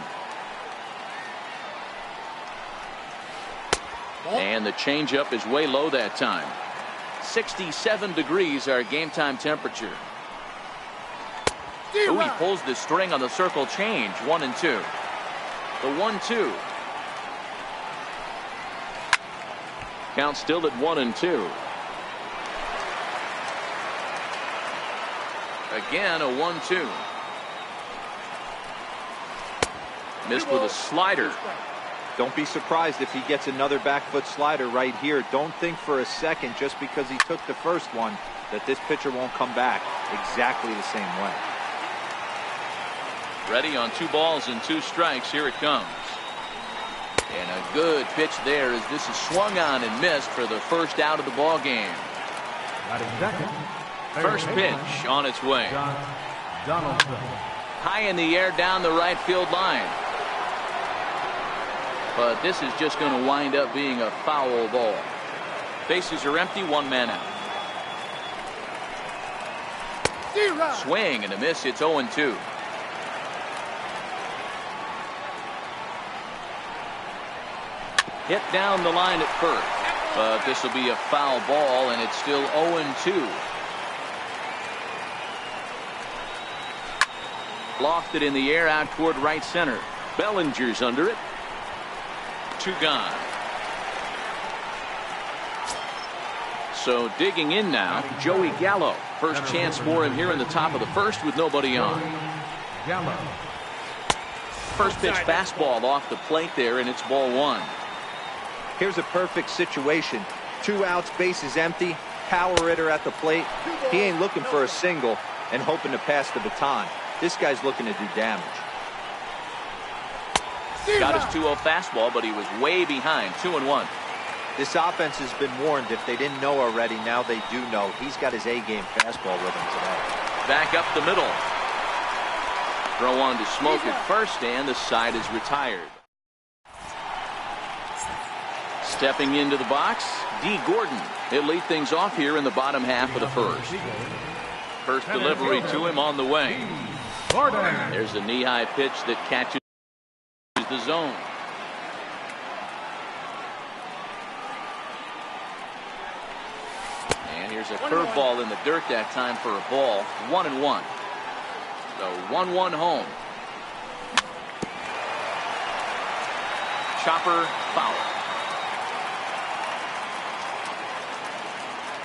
And the changeup is way low that time. 67 degrees our game time temperature. Ooh, he pulls the string on the circle change. 1-2. The 1-2. Count still at 1-2. Again, a 1-2. Missed with a slider. Don't be surprised if he gets another back foot slider right here. Don't think for a second, just because he took the first one, that this pitcher won't come back exactly the same way. Ready on 2 balls and 2 strikes. Here it comes. And a good pitch there as this is swung on and missed for the first out of the ball game. First pitch on its way. Donaldson. High in the air down the right field line. But this is just going to wind up being a foul ball. Bases are empty, 1 man out. Swing and a miss. It's 0-2. Hit down the line at first, but this will be a foul ball, and it's still 0-2. Lofted in the air out toward right center. Bellinger's under it. 2 gone. So digging in now, Joey Gallo. First chance for him here in the top of the first with nobody on. Gallo. First pitch fastball off the plate there, and it's ball 1. Here's a perfect situation. 2 outs, bases empty, power hitter at the plate. He ain't looking for a single and hoping to pass the baton. This guy's looking to do damage. Got his 2-0 fastball, but he was way behind. 2-1. This offense has been warned. If they didn't know already, now they do know. He's got his A-game fastball rhythm today. Back up the middle. Throw on to Smoke at first, and the side is retired. Stepping into the box, D. Gordon. He'll lead things off here in the bottom half of the first. First delivery to him on the way. There's a knee-high pitch that catches the zone. And here's a curveball in the dirt that time for a ball. 1-1. So 1-1 home. Chopper foul.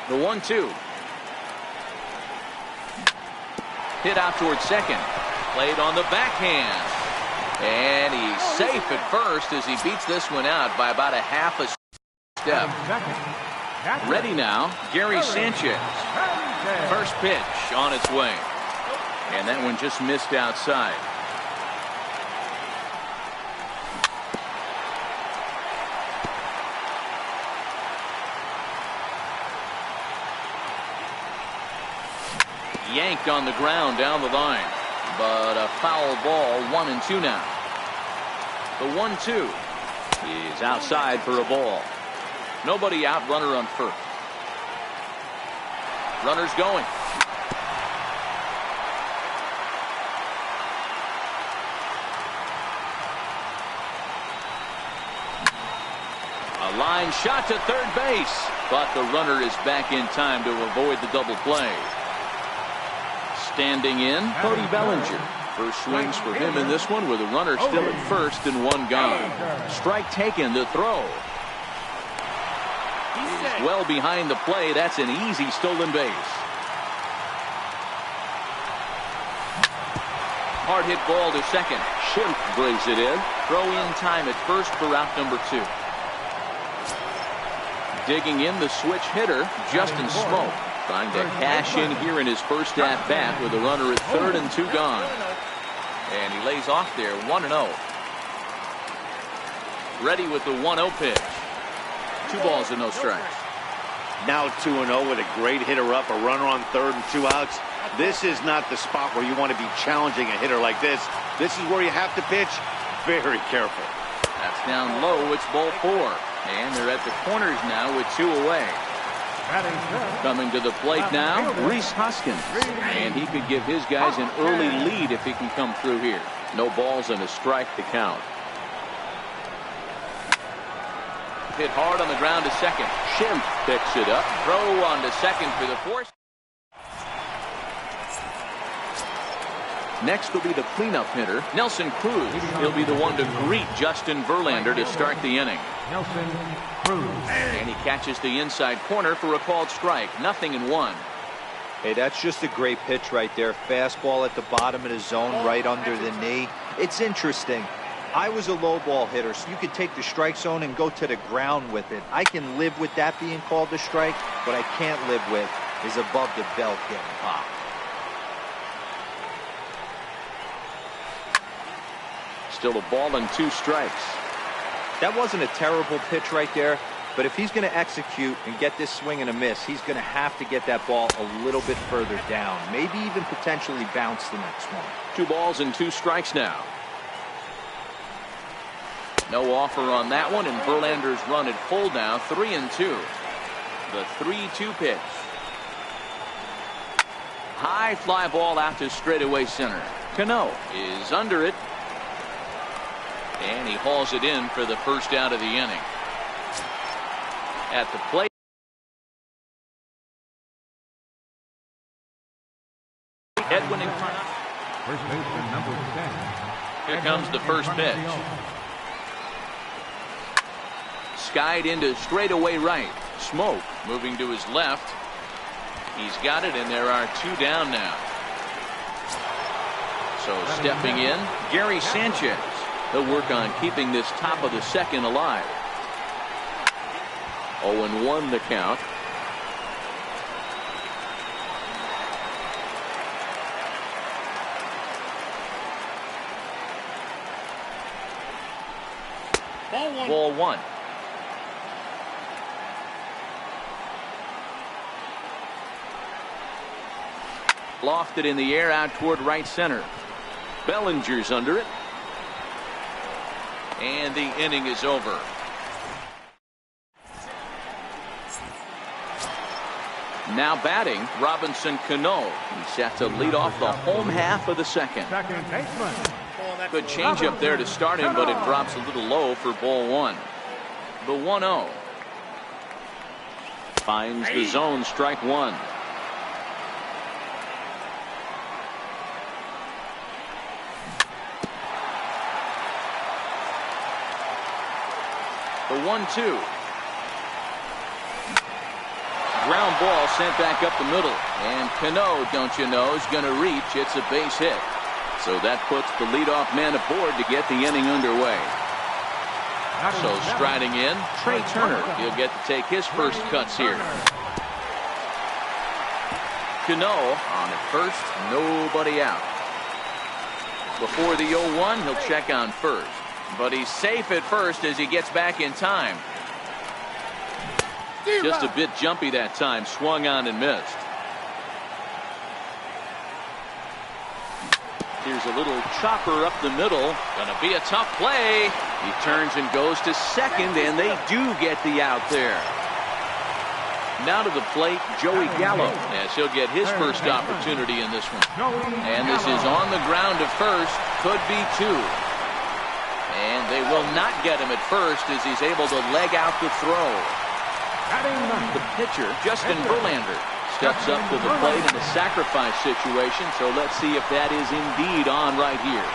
The 1-2. Hit out towards second. Played on the backhand. And he's safe at first as he beats this one out by about a half a step. Ready now, Gary Sanchez. First pitch on its way. And that one just missed outside. Yanked on the ground down the line, but a foul ball. 1-2 now. The 1-2 is outside for a ball. Nobody out, runner on first. Runner's going. A line shot to third base, but the runner is back in time to avoid the double play. Standing in, Cody Bellinger. First swings for him in this one with a runner still at first and 1 gone. Strike taken to throw. He's well behind the play. That's an easy stolen base. Hard hit ball to second. Schimpf brings it in. Throw in time at first for out number 2. Digging in the switch hitter, Justin Smoke. Trying to cash in here in his first at bat with a runner at third and 2 gone. And he lays off there 1-0. Ready with the 1-0 pitch. 2 balls and no strikes. Now 2-0 with a great hitter up, a runner on third and 2 outs. This is not the spot where you want to be challenging a hitter like this. This is where you have to pitch very careful. That's down low. It's ball 4. And they're at the corners now with 2 away. Coming to the plate now, Reese Hoskins. And he could give his guys an early lead if he can come through here. No balls and a strike to count. Hit hard on the ground to second. Schimpf picks it up. Throw on to second for the force. Next will be the cleanup hitter, Nelson Cruz. He'll be the one to greet Justin Verlander to start the inning. Nelson Cruz. And he catches the inside corner for a called strike. 0-1. Hey, that's just a great pitch right there. Fastball at the bottom of the zone, right under the knee. It's interesting. I was a low ball hitter, so you could take the strike zone and go to the ground with it. I can live with that being called a strike. What I can't live with is above the belt getting popped. Still a ball and 2 strikes. That wasn't a terrible pitch right there, but if he's going to execute and get this swing and a miss, he's going to have to get that ball a little bit further down, maybe even potentially bounce the next one. 2 balls and 2 strikes now. No offer on that one, and Verlander's run at full now, 3-2. The 3-2 pitch. High fly ball out to straightaway center. Cano is under it. And he hauls it in for the first out of the inning. At the plate. Edwin in front. First baseman number 10. Here comes the first pitch. Skied into straightaway right. Smoke moving to his left. He's got it, and there are 2 down now. So stepping in, Gary Sanchez. He'll work on keeping this top of the second alive. 0-1 the count. Ball 1. Lofted in the air out toward right center. Bellinger's under it. And the inning is over. Now batting, Robinson Cano. He's set to lead off the home half of the second. Second baseman. Good change up there to start him, but it drops a little low for ball 1. The 1-0. Finds the zone, strike 1. The 1-2. Ground ball sent back up the middle. And Cano, don't you know, is going to reach. It's a base hit. So that puts the leadoff man aboard to get the inning underway. So striding in, Trey Turner. He'll get to take his first cuts here. Cano on at first, nobody out. Before the 0-1, he'll check on first. But he's safe at first as he gets back in time. Just a bit jumpy that time. Swung on and missed. Here's a little chopper up the middle. Gonna be a tough play. He turns and goes to second, and they do get the out there. Now to the plate, Joey Gallo, as he'll get his first opportunity in this one. And this is on the ground to first. Could be 2. And they will not get him at first as he's able to leg out the throw. The pitcher, Justin Verlander, steps up to the plate in a sacrifice situation, so let's see if that is indeed on right here.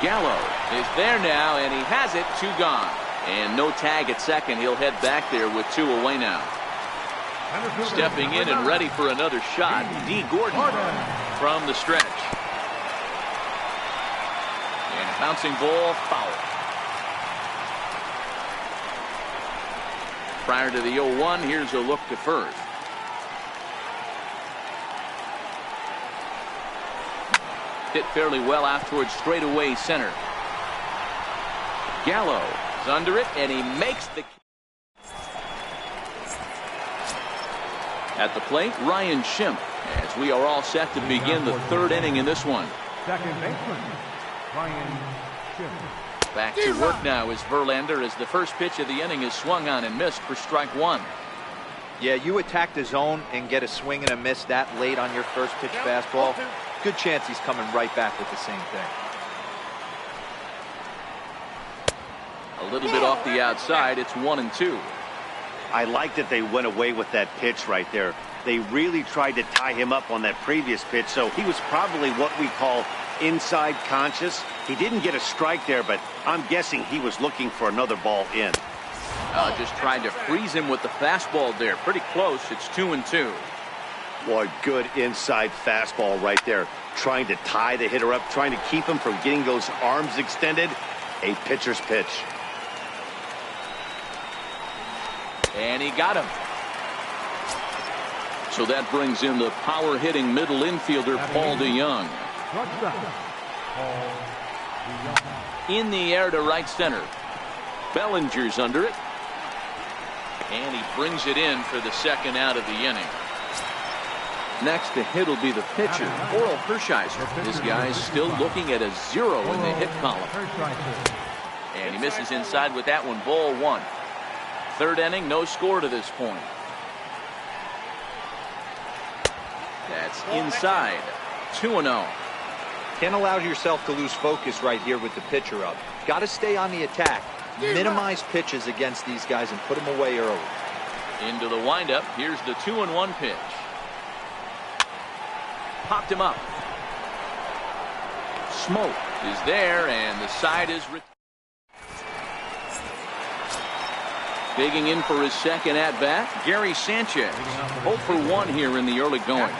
Gallo is there now, and he has it. 2 gone. And no tag at second. He'll head back there with 2 away now. Stepping in and ready for another shot, D. Gordon from the stretch. And a bouncing ball, foul. Prior to the 0-1, here's a look to first. Hit fairly well out towards straightaway center. Gallo is under it, and he makes the... At the plate, Ryan Schimpf, as we are all set to begin the third inning in this one. Second baseman, Ryan Schimpf. Back to work now is Verlander as the first pitch of the inning is swung on and missed for strike one. Yeah, you attack the zone and get a swing and a miss that late on your first pitch fastball. Good chance he's coming right back with the same thing. A little bit off the outside. It's 1-2. I like that they went away with that pitch right there. They really tried to tie him up on that previous pitch, so he was probably what we call inside conscious. He didn't get a strike there, but I'm guessing he was looking for another ball in. Just tried to freeze him with the fastball there. Pretty close. It's 2-2. Boy, good inside fastball right there. Trying to tie the hitter up, trying to keep him from getting those arms extended. A pitcher's pitch. And he got him. So that brings in the power-hitting middle infielder, Paul DeYoung. In the air to right center. Bellinger's under it. And he brings it in for the second out of the inning. Next to hit will be the pitcher, Oral Hershiser. This guy's still looking at a 0 in the hit column. And he misses inside with that one, ball one. Third inning, no score to this point. That's inside. 2-0. Can't allow yourself to lose focus right here with the pitcher up. Got to stay on the attack. Minimize pitches against these guys and put them away early. Into the windup. Here's the 2-1 pitch. Popped him up. Smoke is there, and the side is... Digging in for his second at-bat, Gary Sanchez. 0 for 1 here in the early going.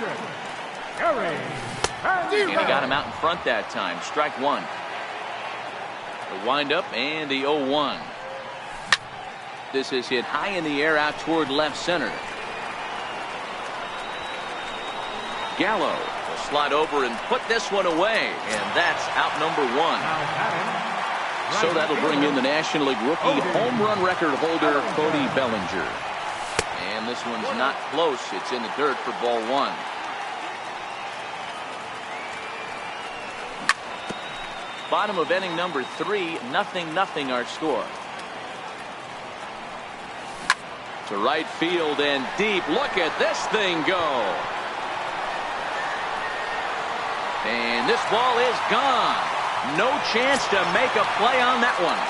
And he got him out in front that time. Strike one. The windup and the 0-1. This is hit high in the air out toward left center. Gallo will slide over and put this one away, and that's out number one. So that'll bring in the National League rookie home run record holder, Cody Bellinger. And this one's not close. It's in the dirt for ball one. Bottom of inning number 3, 0-0 our score. To right field and deep. Look at this thing go. And this ball is gone. No chance to make a play on that one.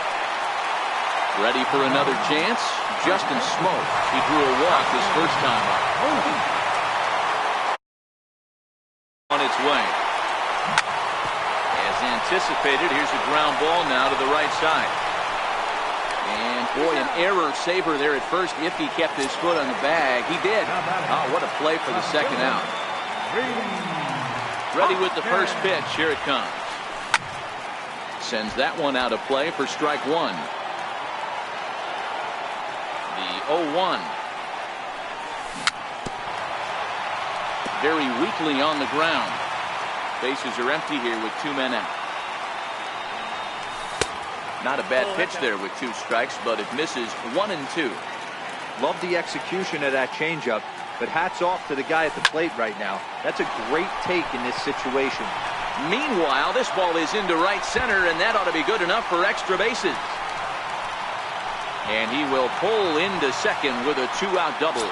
Ready for another chance? Justin Smoke. He drew a walk his first time up. On its way. As anticipated, here's a ground ball now to the right side. And boy, an error saver there at first if he kept his foot on the bag. He did. Oh, what a play for the second out. Ready with the first pitch. Here it comes. Sends that one out of play for strike one. The 0-1. Very weakly on the ground. Bases are empty here with 2 men out. Not a bad pitch there with 2 strikes, but it misses 1-2. Love the execution of that changeup, but hats off to the guy at the plate right now. That's a great take in this situation. Meanwhile, this ball is into right center, and that ought to be good enough for extra bases. And he will pull into second with a 2-out double.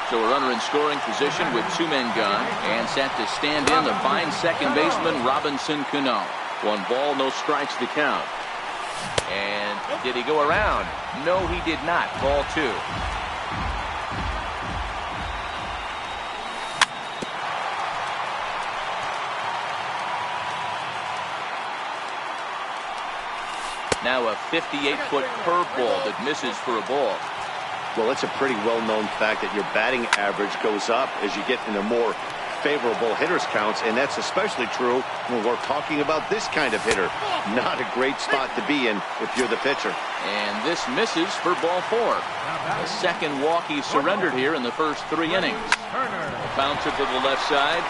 So a runner in scoring position with 2 men gone, and set to stand in the fine second baseman Robinson Cano. 1 ball, no strikes to count. And did he go around? No, he did not. Ball 2. Now a 58-foot curveball that misses for a ball. Well, it's a pretty well-known fact that your batting average goes up as you get into more favorable hitters counts, and that's especially true when we're talking about this kind of hitter. Not a great spot to be in if you're the pitcher. And this misses for ball 4. The second walk he surrendered here in the first 3 innings. Bouncer to the left side.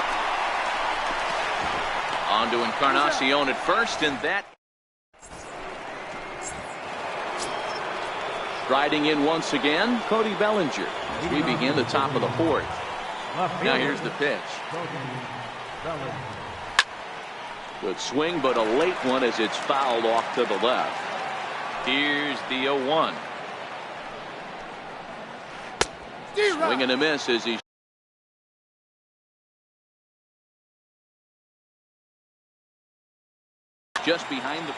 On to Encarnacion at first, and that. Striding in once again, Cody Bellinger. We begin the top of the fourth. Now here's the pitch. Good swing, but a late one as it's fouled off to the left. Here's the 0-1. Swing and a miss as he just behind the.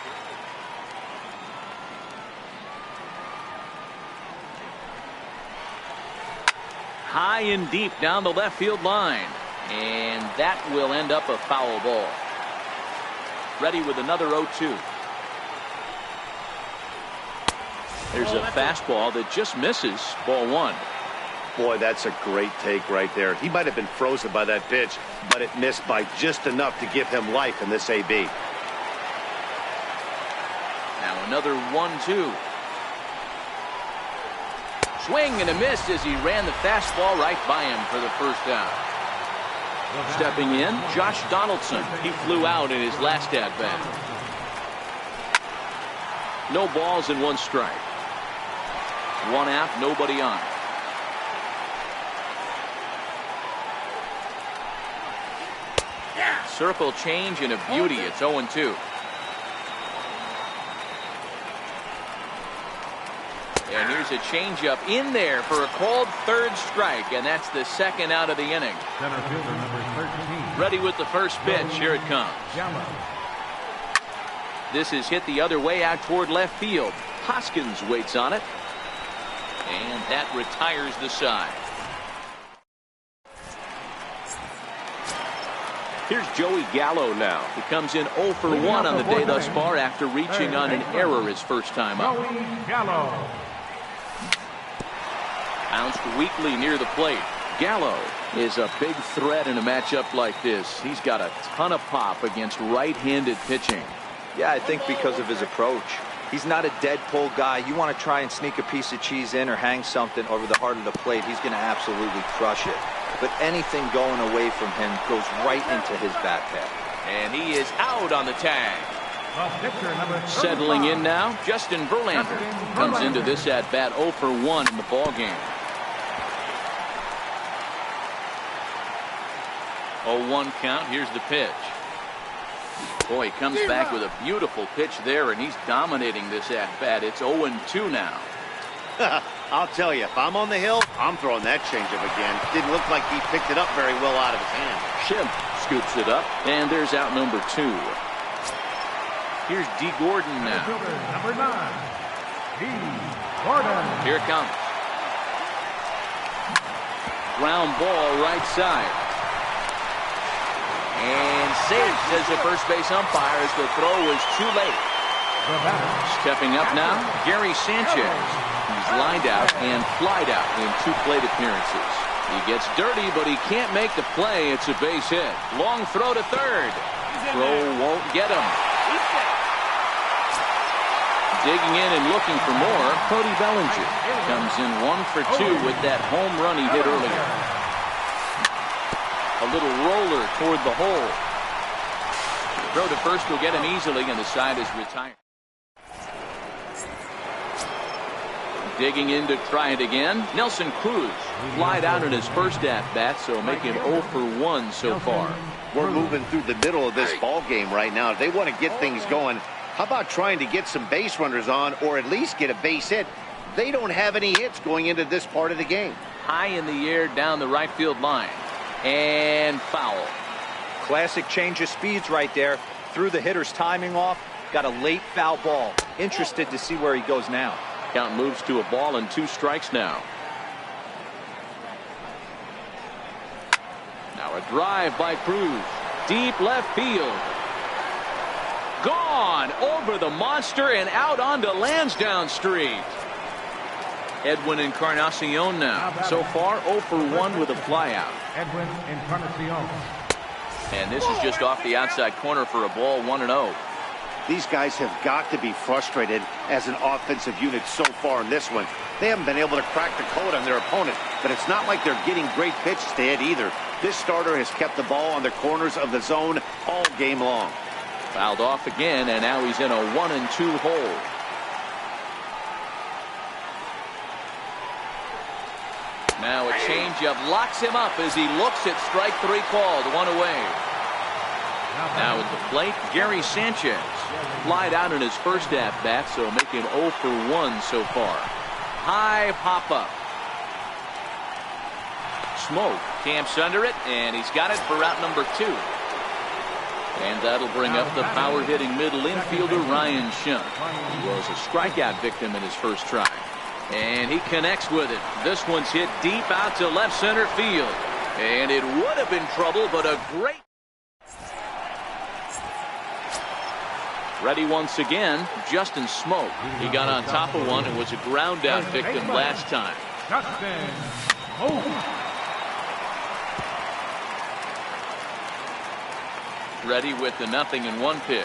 High and deep down the left field line, and that will end up a foul ball. Ready with another 0-2. There's a fastball that just misses. Ball one. Boy, that's a great take right there. He might have been frozen by that pitch, but it missed by just enough to give him life in this AB. Now another 1-2. Swing and a miss as he ran the fastball right by him for the first down. Stepping in, Josh Donaldson. He flew out in his last at-bat. No balls and one strike. One out, nobody on. Circle change and a beauty. It's 0-2. And here's a changeup in there for a called third strike, and that's the second out of the inning. Center fielder number 13. Ready with the first pitch. Here it comes. This is hit the other way out toward left field. Hoskins waits on it, and that retires the side. Here's Joey Gallo now. He comes in 0 for 1 on the day thus far after reaching on an error his first time up. Joey Gallo. Bounced weakly near the plate. Gallo is a big threat in a matchup like this. He's got a ton of pop against right-handed pitching. Yeah, I think because of his approach. He's not a dead pull guy. You want to try and sneak a piece of cheese in or hang something over the heart of the plate, he's going to absolutely crush it. But anything going away from him goes right into his bat path. And he is out on the tag. Number Settling in now, Justin Verlander comes into this at-bat 0 for 1 in the ballgame. 0-1 count. Here's the pitch. Boy, he comes back with a beautiful pitch there, and he's dominating this at-bat. It's 0-2 now. I'll tell you, if I'm on the hill, I'm throwing that changeup again. Didn't look like he picked it up very well out of his hand. Schimpf scoops it up, and there's out number 2. Here's D. Gordon now. Number 9. D. Gordon. Here it comes. Ground ball right side. And safe, says the first base umpire, as the throw was too late. Stepping up now, Gary Sanchez. He's lined out and flied out in 2 plate appearances. He gets dirty, but he can't make the play. It's a base hit. Long throw to third. Throw won't get him. Digging in and looking for more, Cody Bellinger comes in 1 for 2 with that home run he hit earlier. A little roller toward the hole. The throw to first will get him easily, and the side is retired. Digging in to try it again. Nelson Cruz flied out in his first at-bat, so making 0 for 1 so far. We're moving through the middle of this ball game right now. If they want to get things going, how about trying to get some base runners on, or at least get a base hit? They don't have any hits going into this part of the game. High in the air down the right field line. And foul. Classic change of speeds right there. Threw the hitter's timing off. Got a late foul ball. Interested to see where he goes now. Count moves to a ball and 2 strikes now. Now a drive by Cruz. Deep left field. Gone over the monster and out onto Lansdowne Street. Edwin Encarnacion now. So far 0 for 1 with a flyout. Edwin Encarnacion. And this is just off the outside corner for a ball, 1-0. These guys have got to be frustrated as an offensive unit so far in this one. They haven't been able to crack the code on their opponent, but it's not like they're getting great pitches to hit either. This starter has kept the ball on the corners of the zone all game long. Fouled off again, and now he's in a 1-2 hole. Now a changeup locks him up as he looks at strike 3 called. 1 away. Now at the plate, Gary Sanchez. Flied out in his first at-bat, so making 0 for 1 so far. High pop-up. Smoke camps under it, and he's got it for route number 2. And that'll bring up the power-hitting middle infielder Ryan Shunt. He was a strikeout victim in his first try. And he connects with it. This one's hit deep out to left center field. And it would have been trouble, but a great... Ready once again, Justin Smoke. He got on top of one and was a ground out victim last time. Justin Smoke. Ready with the 0-1 pitch.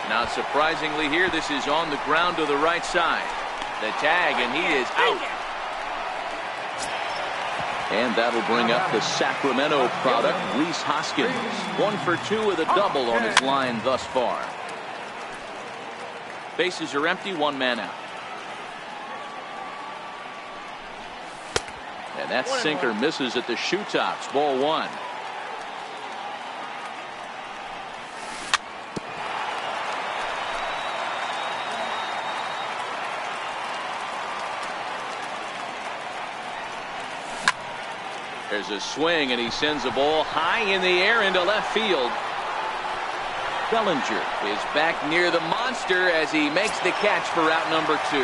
Now surprisingly here, this is on the ground to the right side. The tag, and he is out. And that'll bring up the Sacramento product, Rhys Hoskins. 1 for 2 with a double on his line thus far. Bases are empty, 1 man out. And that sinker misses at the shoe tops. Ball 1. There's a swing, and he sends a ball high in the air into left field. Bellinger is back near the monster as he makes the catch for route number 2.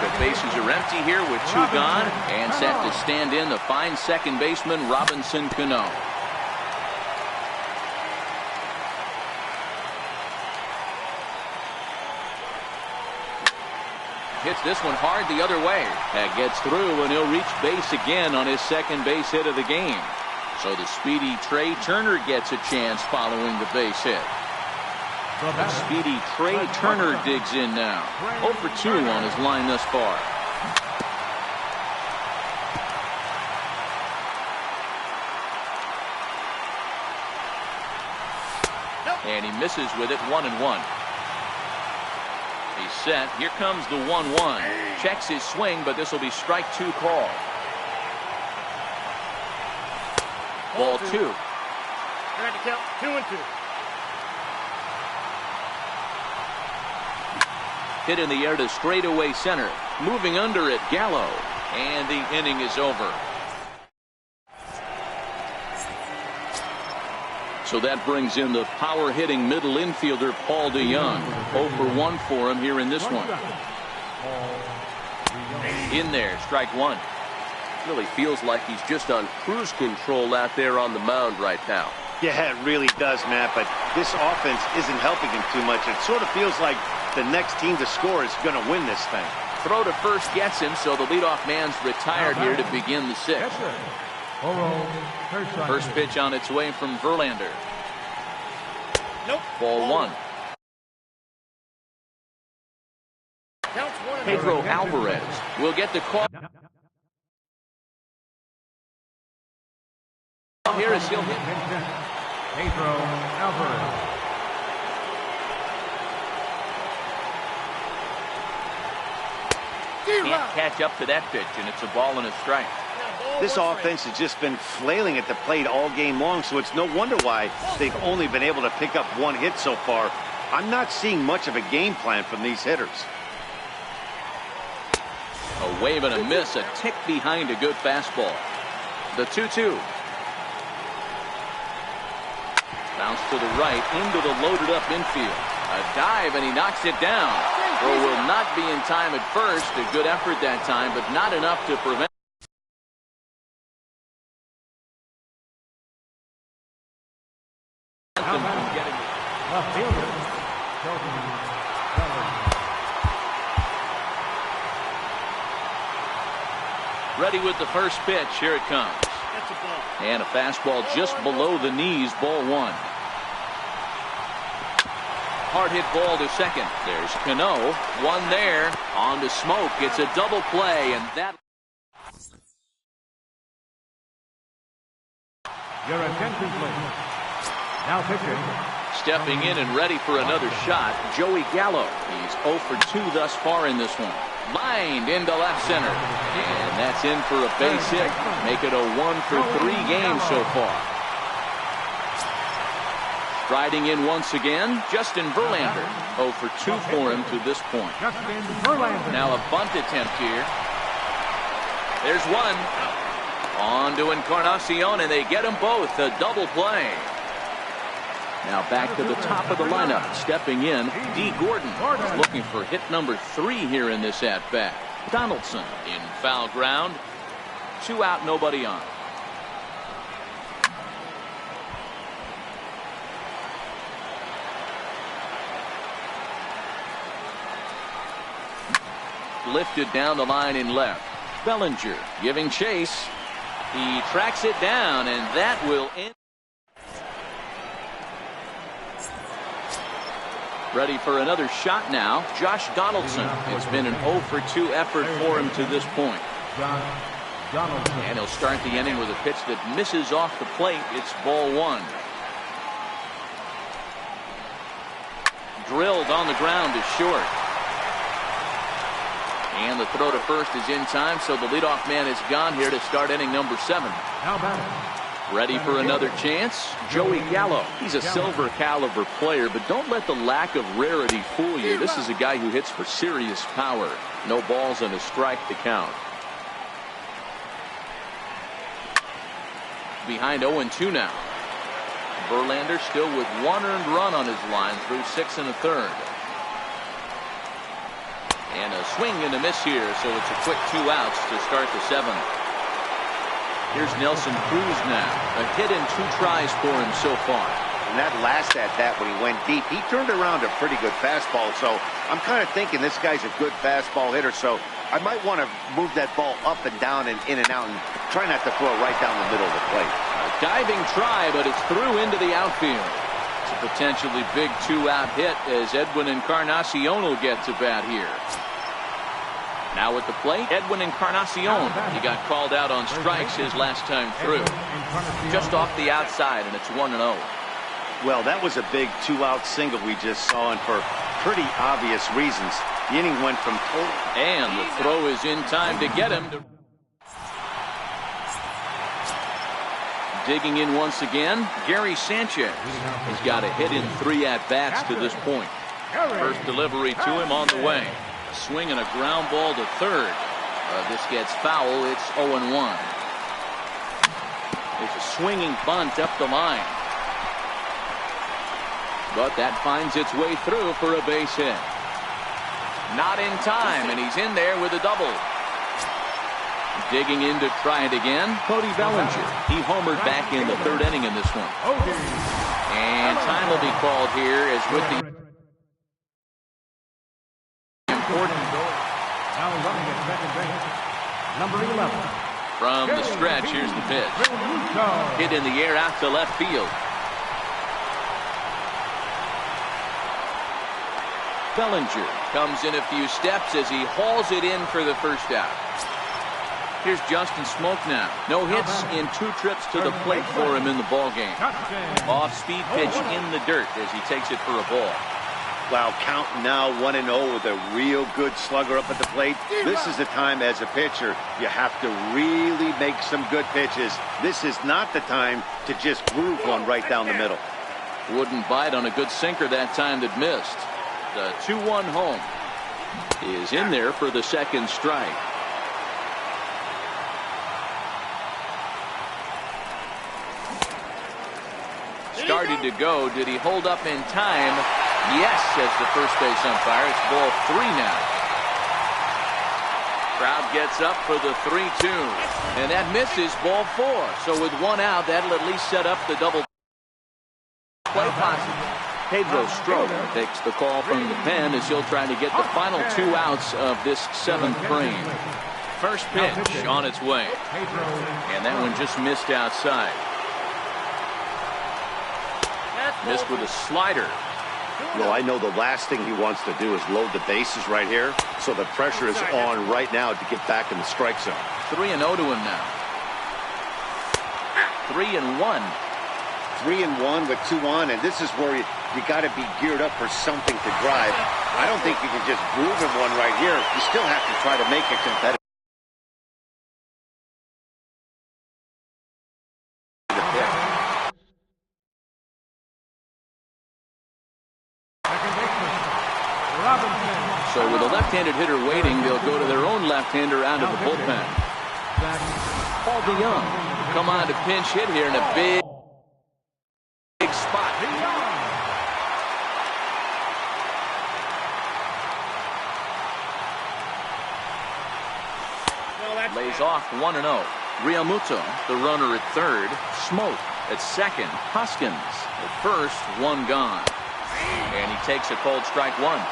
So bases are empty here with 2 gone, and set to stand in the fine second baseman Robinson Cano. Hits this one hard the other way. That gets through, and he'll reach base again on his second base hit of the game. So the speedy Trey Turner gets a chance following the base hit. The speedy Trey Turner digs in now. 0 for 2 on his line thus far. And he misses with it. 1-1. He's set. Here comes the 1-1. Checks his swing, but this will be strike 2 call. Ball 2. Trying to count 2-2. Hit in the air to straightaway center. Moving under it, Gallo. And the inning is over. So that brings in the power-hitting middle infielder Paul DeYoung. 0 for 1 for him here in this one. In there, strike 1. Really feels like he's just on cruise control out there on the mound right now. Yeah, it really does, Matt, but this offense isn't helping him too much. It sort of feels like the next team to score is going to win this thing. Throw to first gets him, so the leadoff man's retired here to begin the 6th. First pitch on its way from Verlander. Nope. Ball 1. Counts 1-0. Pedro Alvarez will get the call. Here is he'll hit. Pedro Alvarez. Can't catch up to that pitch, and it's a ball and a strike. This offense has just been flailing at the plate all game long, so it's no wonder why they've only been able to pick up 1 hit so far. I'm not seeing much of a game plan from these hitters. A wave and a miss, a tick behind a good fastball. The 2-2. Bounce to the right into the loaded up infield. A dive, and he knocks it down. Throw will not be in time at first. A good effort that time, but not enough to prevent. Ready with the first pitch. Here it comes. And a fastball just below the knees. Ball 1. Hard hit ball to second. There's Cano. 1 there. On to Smoke. It's a double play, and that Your attention, please. Now pitching. Stepping in and ready for another shot, Joey Gallo. He's 0 for 2 thus far in this one. Lined into left center. And that's in for a base hit. Make it a 1 for 3 game so far. Striding in once again, Justin Verlander. 0 for 2 for him to this point. Justin Verlander. Now a bunt attempt here. There's one. On to Encarnacion, and they get them both. A double play. Now back to the top of the lineup. Stepping in, D. Gordon. He's looking for hit number 3 here in this at-bat. Donaldson in foul ground. 2 out, nobody on. Lifted down the line in left. Bellinger giving chase. He tracks it down, and that will end. Ready for another shot now, Josh Donaldson. It's been an 0 for 2 effort for him to this point. And he'll start the inning with a pitch that misses off the plate. It's ball 1. Drilled on the ground is short. And the throw to first is in time, so the leadoff man is gone here to start inning number 7. Ready for another chance, Joey Gallo. He's a silver caliber player, but don't let the lack of rarity fool you. This is a guy who hits for serious power. No balls and a strike to count. Behind 0-2 now. Verlander still with 1 earned run on his line through 6 1/3. And a swing and a miss here, so it's a quick 2 outs to start the 7th. Here's Nelson Cruz now. A hit and 2 tries for him so far. And that last at-bat when he went deep, he turned around a pretty good fastball. So I'm kind of thinking this guy's a good fastball hitter. So I might want to move that ball up and down and in and out and try not to throw it right down the middle of the plate. A diving try, but it's through into the outfield. It's a potentially big 2-out hit as Edwin Encarnacion will get to bat here. Now at the plate, Edwin Encarnacion. He got called out on strikes his last time through. Just off the outside, and it's 1-0. Well, that was a big 2-out single we just saw, and for pretty obvious reasons. The inning went from total. And the throw is in time to get him. Digging in once again, Gary Sanchez. He's got a hit in 3 at-bats to this point. First delivery to him on the way. Swing and a ground ball to third. This gets foul. It's 0-1. It's a swinging bunt up the line. But that finds its way through for a base hit. Not in time, and he's in there with a double. Digging in to try it again, Cody Bellinger. He homered back in the 3rd inning in this one. And time will be called here as with the Now running at second base, number 11. From the stretch, here's the pitch. Hit in the air out to left field. Bellinger comes in a few steps as he hauls it in for the first out. Here's Justin Smoke now. No hits in 2 trips to the plate for him in the ballgame. Off-speed pitch in the dirt as he takes it for a ball. Wow, counting now 1-0 with a real good slugger up at the plate. This is the time as a pitcher you have to really make some good pitches. This is not the time to just groove one right down the middle. Wouldn't bite on a good sinker that time that missed. The 2-1 home is in there for the 2nd strike. Started to go. Did he hold up in time? Yes, says the first base umpire. It's ball 3 now. Crowd gets up for the 3-2. And that misses ball 4. So with 1 out, that'll at least set up the double play possible. Pedro Strop takes the call from the pen as he'll try to get the final 2 outs of this 7th frame. First pitch on its way. And that one just missed outside. Missed with a slider. Well, I know the last thing he wants to do is load the bases right here. So the pressure is on right now to get back in the strike zone. 3-0 to him now. 3-1. 3-1 with 2 on, and this is where you got to be geared up for something to drive. I don't think you can just groove him one right here. You still have to try to make it competitive. So with a left-handed hitter waiting, they'll go to their own left-hander out of the bullpen. Paul DeYoung come on to pinch hit here in a big spot. Lays off 1-0. Realmuto, the runner at third. Smoke at second. Hoskins at first. 1 gone. And he takes a cold strike 1.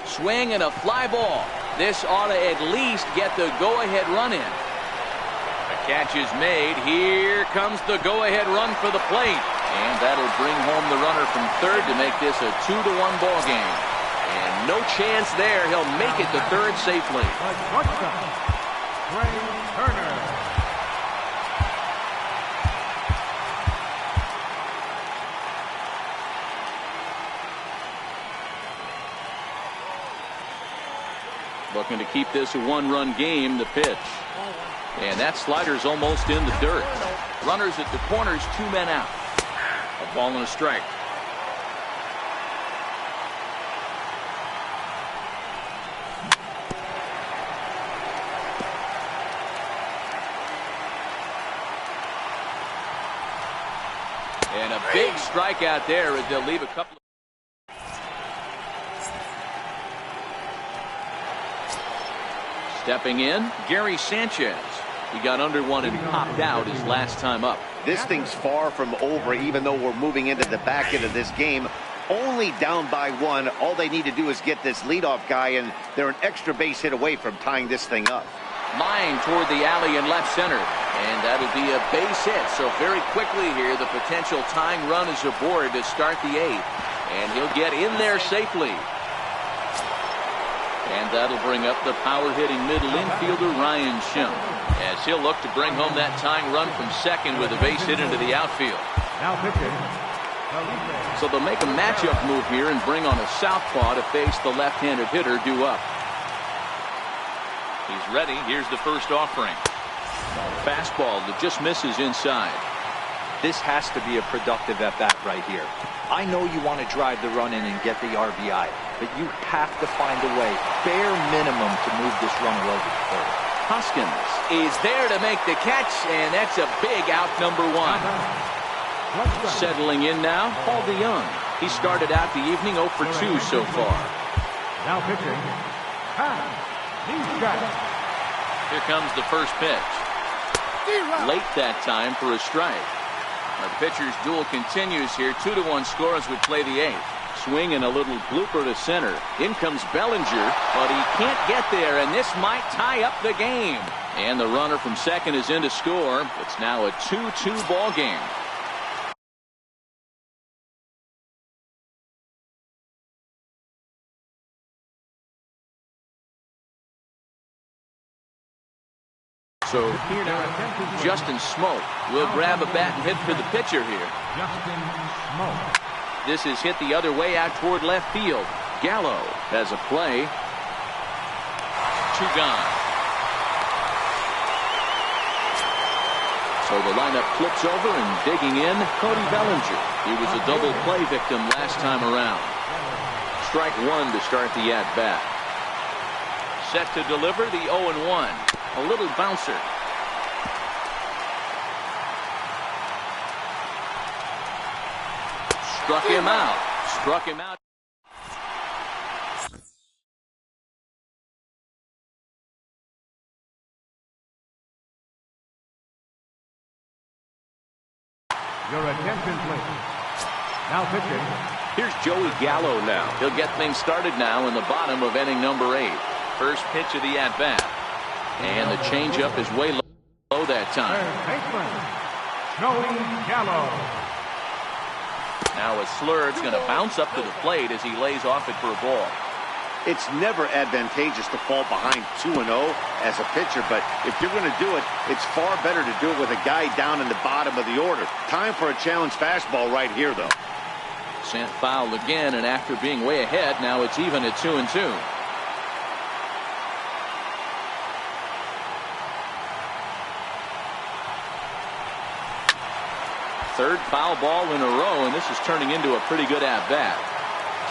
Swing and a fly ball. This ought to at least get the go-ahead run in. The catch is made. Here comes the go-ahead run for the plate. And that'll bring home the runner from third to make this a 2-1 ball game. And no chance there. He'll make it to third safely. Looking to keep this a 1-run game, the pitch. And that slider's almost in the dirt. Runners at the corners, 2 men out. A ball and a strike. And a big strikeout there as they'll leave a couple of... Stepping in, Gary Sanchez. He got under one and popped out his last time up. This thing's far from over, even though we're moving into the back end of this game. Only down by 1. All they need to do is get this leadoff guy, and they're an extra base hit away from tying this thing up. Line toward the alley in left center. And that'll be a base hit. So very quickly here, the potential tying run is aboard to start the 8th. And he'll get in there safely. And that'll bring up the power-hitting middle infielder Ryan Shum, as he'll look to bring home that tying run from second with a base hit into the outfield. Now pitching. So they'll make a matchup move here and bring on a southpaw to face the left-handed hitter due up. He's ready. Here's the first offering. Fastball that just misses inside. This has to be a productive at-bat right here. I know you want to drive the run in and get the RBI, but you have to find a way, bare minimum, to move this runner over to third. Hoskins is there to make the catch, and that's a big out, number 1. Settling in now, Paul DeYoung. He started out the evening 0 for 2 so far. Now pitching. Here comes the first pitch. Late that time for a strike. Our pitcher's duel continues here. 2-1 score as we play the 8th. Swing and a little blooper to center. In comes Bellinger, but he can't get there, and this might tie up the game. And the runner from second is in to score. It's now a 2-2 ball game. So Justin Smoke will grab a bat and hit for the pitcher here. Justin Smoke. This is hit the other way out toward left field. Gallo has a play. 2 gone. So the lineup flips over, and digging in, Cody Bellinger. He was a double play victim last time around. Strike 1 to start the at-bat. Set to deliver the 0-1. A little bouncer. Struck him out. Struck him out. Your attention, please. Now pitching. Here's Joey Gallo now. He'll get things started now in the bottom of inning number 8. First pitch of the at-bat. And the changeup is way low that time. Joey Gallo. Now a slurve is going to bounce up to the plate as he lays off it for a ball. It's never advantageous to fall behind 2-0 as a pitcher, but if you're going to do it, it's far better to do it with a guy down in the bottom of the order. Time for a challenge fastball right here, though. Sent foul again, and after being way ahead, now it's even at 2-2. Third foul ball in a row, and this is turning into a pretty good at-bat.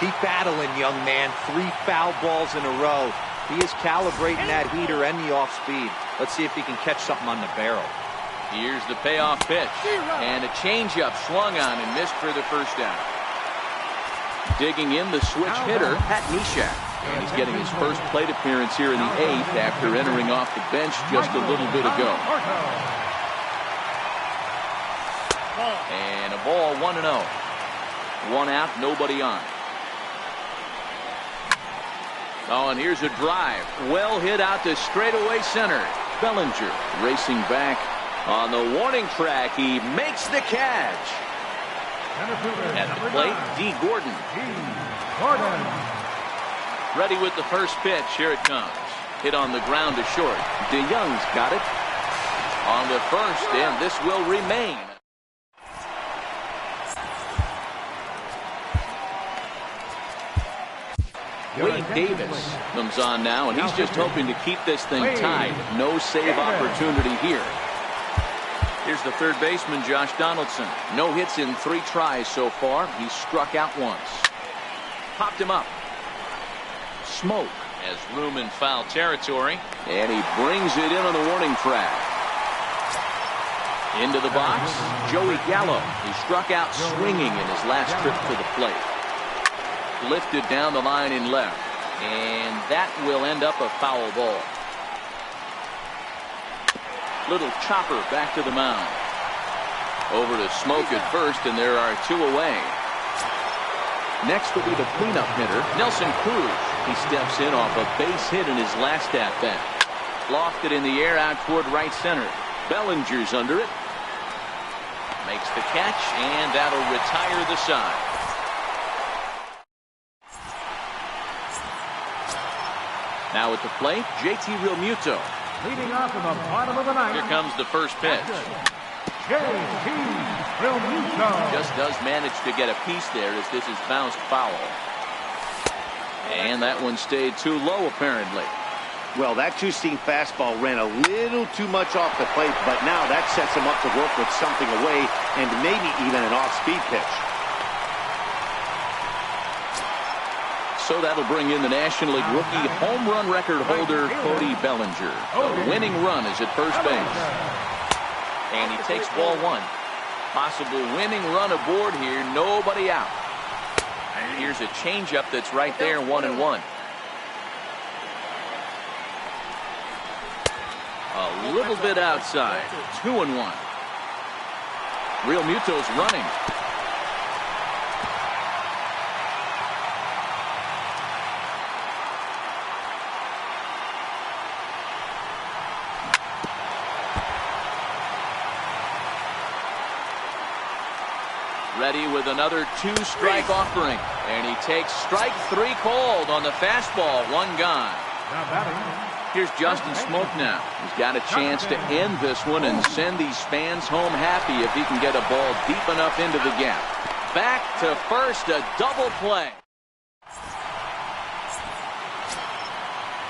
Keep battling, young man. 3 foul balls in a row. He is calibrating that heater and the off-speed. Let's see if he can catch something on the barrel. Here's the payoff pitch. And a changeup swung on and missed for the first out. Digging in the switch hitter, Pat Neshek. And he's getting his first plate appearance here in the 8th after entering off the bench just a little bit ago. And a ball 1-0. 1 out, nobody on. Oh, and here's a drive. Well hit out to straightaway center. Bellinger racing back on the warning track. He makes the catch. At the plate, D. Gordon. Ready with the first pitch. Here it comes. Hit on the ground to short. DeYoung's got it. On the first, and this will remain. Wade Davis comes on now, and he's just hoping to keep this thing tied. No save opportunity here. Here's the third baseman, Josh Donaldson. No hits in 3 tries so far. He's struck out once. Popped him up. Smoke has room in foul territory, and he brings it in on the warning track. Into the box, Joey Gallo. He struck out swinging in his last trip to the plate. Lifted down the line in left, and that will end up a foul ball. Little chopper back to the mound. Over to Smoke at first, and there are 2 away. Next will be the cleanup hitter, Nelson Cruz. He steps in off a base hit in his last at-bat. Lofted in the air out toward right center. Bellinger's under it. Makes the catch, and that'll retire the side. Now at the plate, JT Realmuto. Leading off in the bottom of the 9th. Here comes the first pitch. JT Realmuto. Just does manage to get a piece there as this is bounced foul. And that one stayed too low apparently. Well, that 2-seam fastball ran a little too much off the plate, but now that sets him up to work with something away and maybe even an off-speed pitch. So that'll bring in the National League rookie home run record holder, Cody Bellinger. The winning run is at first base. And he takes ball 1. Possible winning run aboard here. Nobody out. And here's a changeup that's right there, 1-1. A little bit outside. 2-1. Realmuto's running. Ready with another 2-strike offering. And he takes strike 3 called on the fastball. 1 gone. Here's Justin Smoke now. He's got a chance to end this one and send these fans home happy if he can get a ball deep enough into the gap. Back to first, a double play.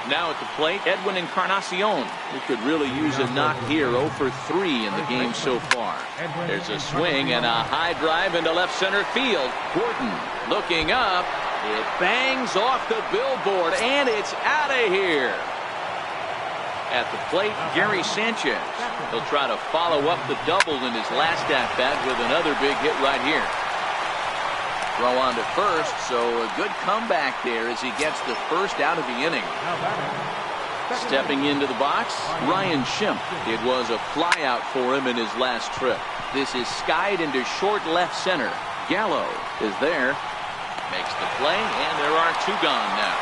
Now at the plate, Edwin Encarnacion, who could really use a knock here. 0 for 3 in the game so far. There's a swing and a high drive into left center field. Gordon looking up. It bangs off the billboard, and it's out of here. At the plate, Gary Sanchez. He'll try to follow up the double in his last at-bat with another big hit right here. Throw on to first, so a good comeback there as he gets the first out of the inning. Stepping into the box, Ryan Schimpf. It was a flyout for him in his last trip. This is skied into short left center. Gallo is there. Makes the play, and there are 2 gone now.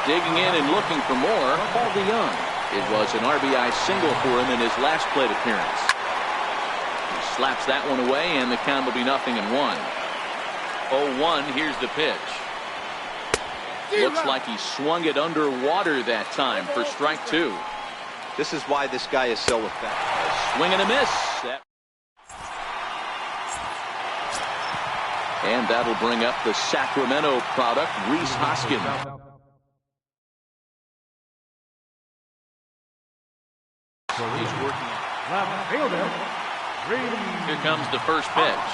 Digging in and looking for more, Paul DeYoung. It was an RBI single for him in his last plate appearance. Slaps that one away, and the count will be 0-1. 0-1. Here's the pitch. Looks like he swung it underwater that time for strike 2. This is why this guy is so effective. A swing and a miss. And that'll bring up the Sacramento product, Rhys Hoskins. He's working. Left fielder. Here comes the first pitch.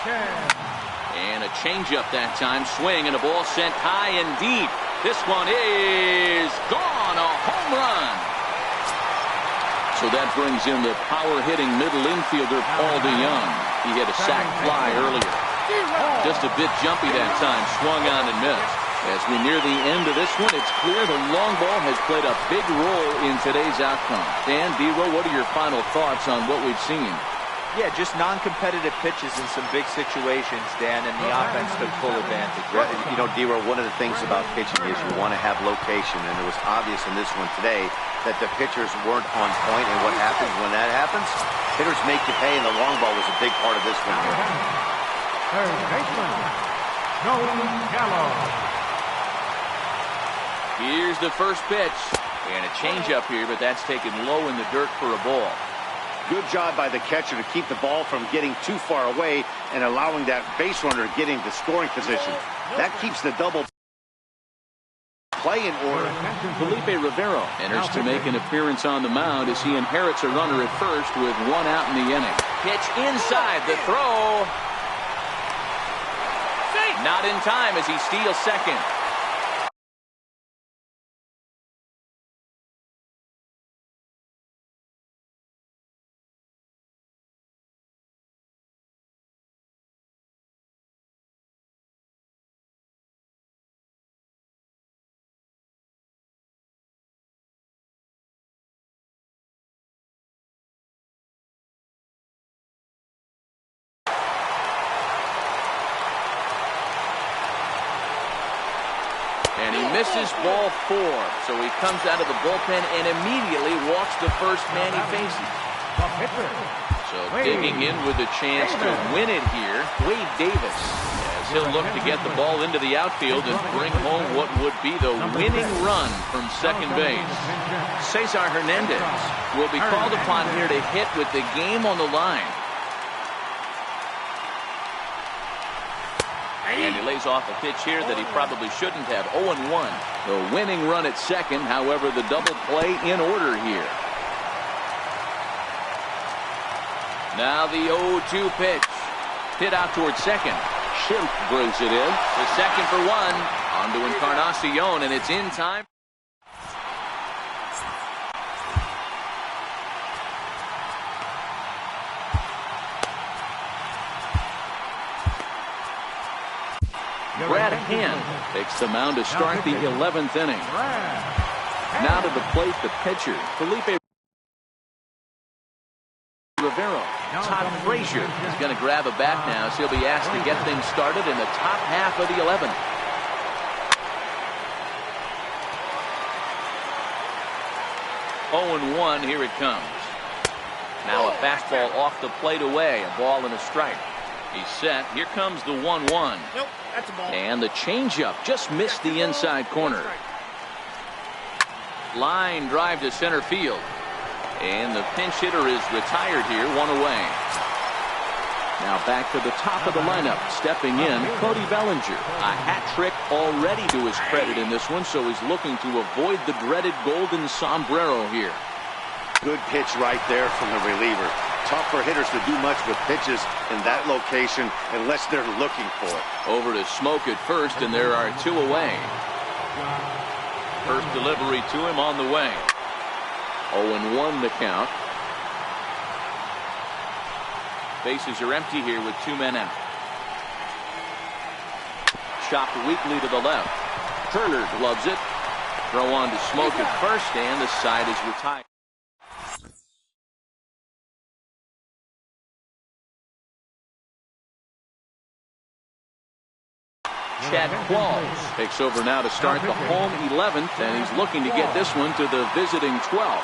And a changeup that time. Swing and a ball sent high and deep. This one is gone. A home run. So that brings in the power-hitting middle infielder, Paul DeYoung. He hit a sac fly earlier. Just a bit jumpy that time. Swung on and missed. As we near the end of this one, it's clear the long ball has played a big role in today's outcome. Dan, D-Row, what are your final thoughts on what we've seen? Yeah, just non-competitive pitches in some big situations, Dan, and the offense took full advantage. You know, D-Row, one of the things about pitching is you want to have location, and it was obvious in this one today that the pitchers weren't on point, and what happens when that happens? Hitters make you pay, and the long ball was a big part of this one. Third baseman, Joey Gallo. Here's the first pitch. And a changeup here, but that's taken low in the dirt for a ball. Good job by the catcher to keep the ball from getting too far away and allowing that base runner to get into scoring position. That keeps the double play in order. Felipe Rivero enters to make an appearance on the mound as he inherits a runner at first with one out in the inning. Pitch inside, the throw. Not in time as he steals second. And he misses ball 4. So he comes out of the bullpen and immediately walks the first man he faces. So digging in with a chance to win it here, Wade Davis, as he'll look to get the ball into the outfield and bring home what would be the winning run from second base. Cesar Hernandez will be called upon here to hit with the game on the line. And he lays off a pitch here that he probably shouldn't have. 0-1. The winning run at second. However, the double play in order here. Now the 0-2 pitch. Hit out towards second. Schimpf brings it in. The second for one. On to Encarnacion, and it's in time. Brad Hand takes the mound to start the 11th inning. Now to the plate, the pitcher, Felipe Rivero. Todd Frazier is going to grab a bat now, so he'll be asked to get things started in the top half of the 11th. Oh-1, here it comes. Now a fastball off the plate away, a ball and a strike. He's set. Here comes the 1-1. Nope, that's a ball. And the changeup just missed the inside corner. Line drive to center field. And the pinch hitter is retired here, one away. Now back to the top of the lineup. Stepping in, Cody Bellinger. A hat trick already to his credit in this one, so he's looking to avoid the dreaded golden sombrero here. Good pitch right there from the reliever. Tough for hitters to do much with pitches in that location unless they're looking for it. Over to Smoke at first, and there are two away. First delivery to him on the way. 0-1 the count. Bases are empty here with two men out. Chopped weakly to the left. Turner gloves it. Throw on to Smoke at first, and the side is retired. Chad Qualls takes over now to start the home 11th, and he's looking to get this one to the visiting 12th.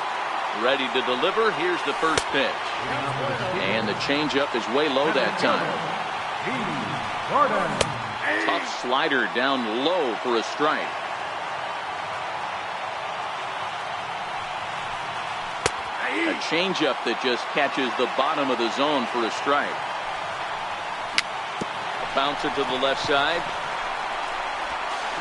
Ready to deliver. Here's the first pitch. And the changeup is way low that time. Tough slider down low for a strike. Changeup that just catches the bottom of the zone for a strike. A bouncer to the left side.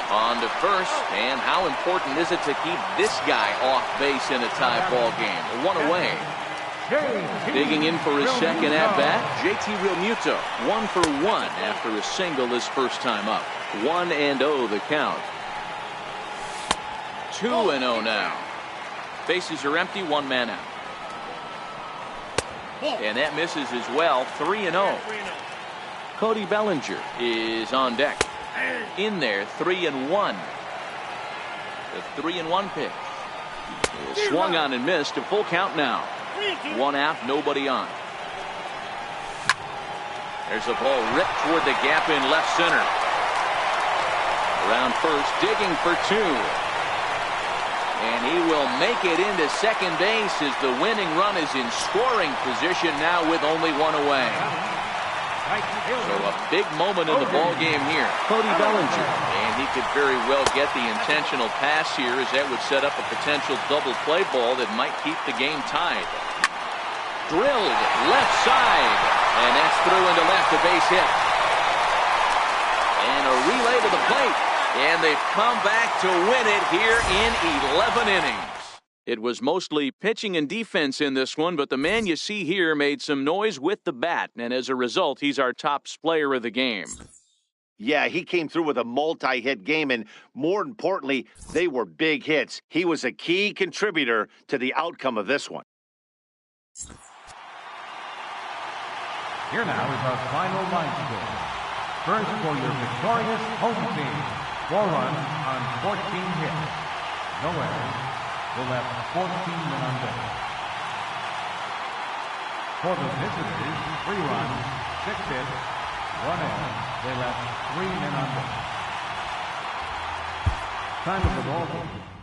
On to first, and how important is it to keep this guy off base in a tie ball game? One away. Digging in for his second at-bat, JT Realmuto. 1 for 1 after a single his first time up. 1-0 the count. 2-0 now. Bases are empty, one man out. And that misses as well. 3-0. Cody Bellinger is on deck. In there, 3-1. The 3-1 pitch. Swung on and missed. A full count now. 1 out, nobody on. There's a ball ripped toward the gap in left center. Around first, digging for 2. And he will make it into second base as the winning run is in scoring position now with only 1 away. So a big moment in the ball game here. Cody Bellinger. And he could very well get the intentional pass here, as that would set up a potential double play ball that might keep the game tied. Drilled left side. And that's through into left, a base hit. And a relay to the plate. And they've come back to win it here in 11 innings. It was mostly pitching and defense in this one, but the man you see here made some noise with the bat, and as a result, he's our top player of the game. Yeah, he came through with a multi-hit game, and more importantly, they were big hits. He was a key contributor to the outcome of this one. Here now is our final line score. First for your victorious home team. 4 runs on 14 hits. No errors. They left 14 men on base. For the visitors, 3 runs, 6 hits, 1 error. They left 3 men on base. Time of the ball game.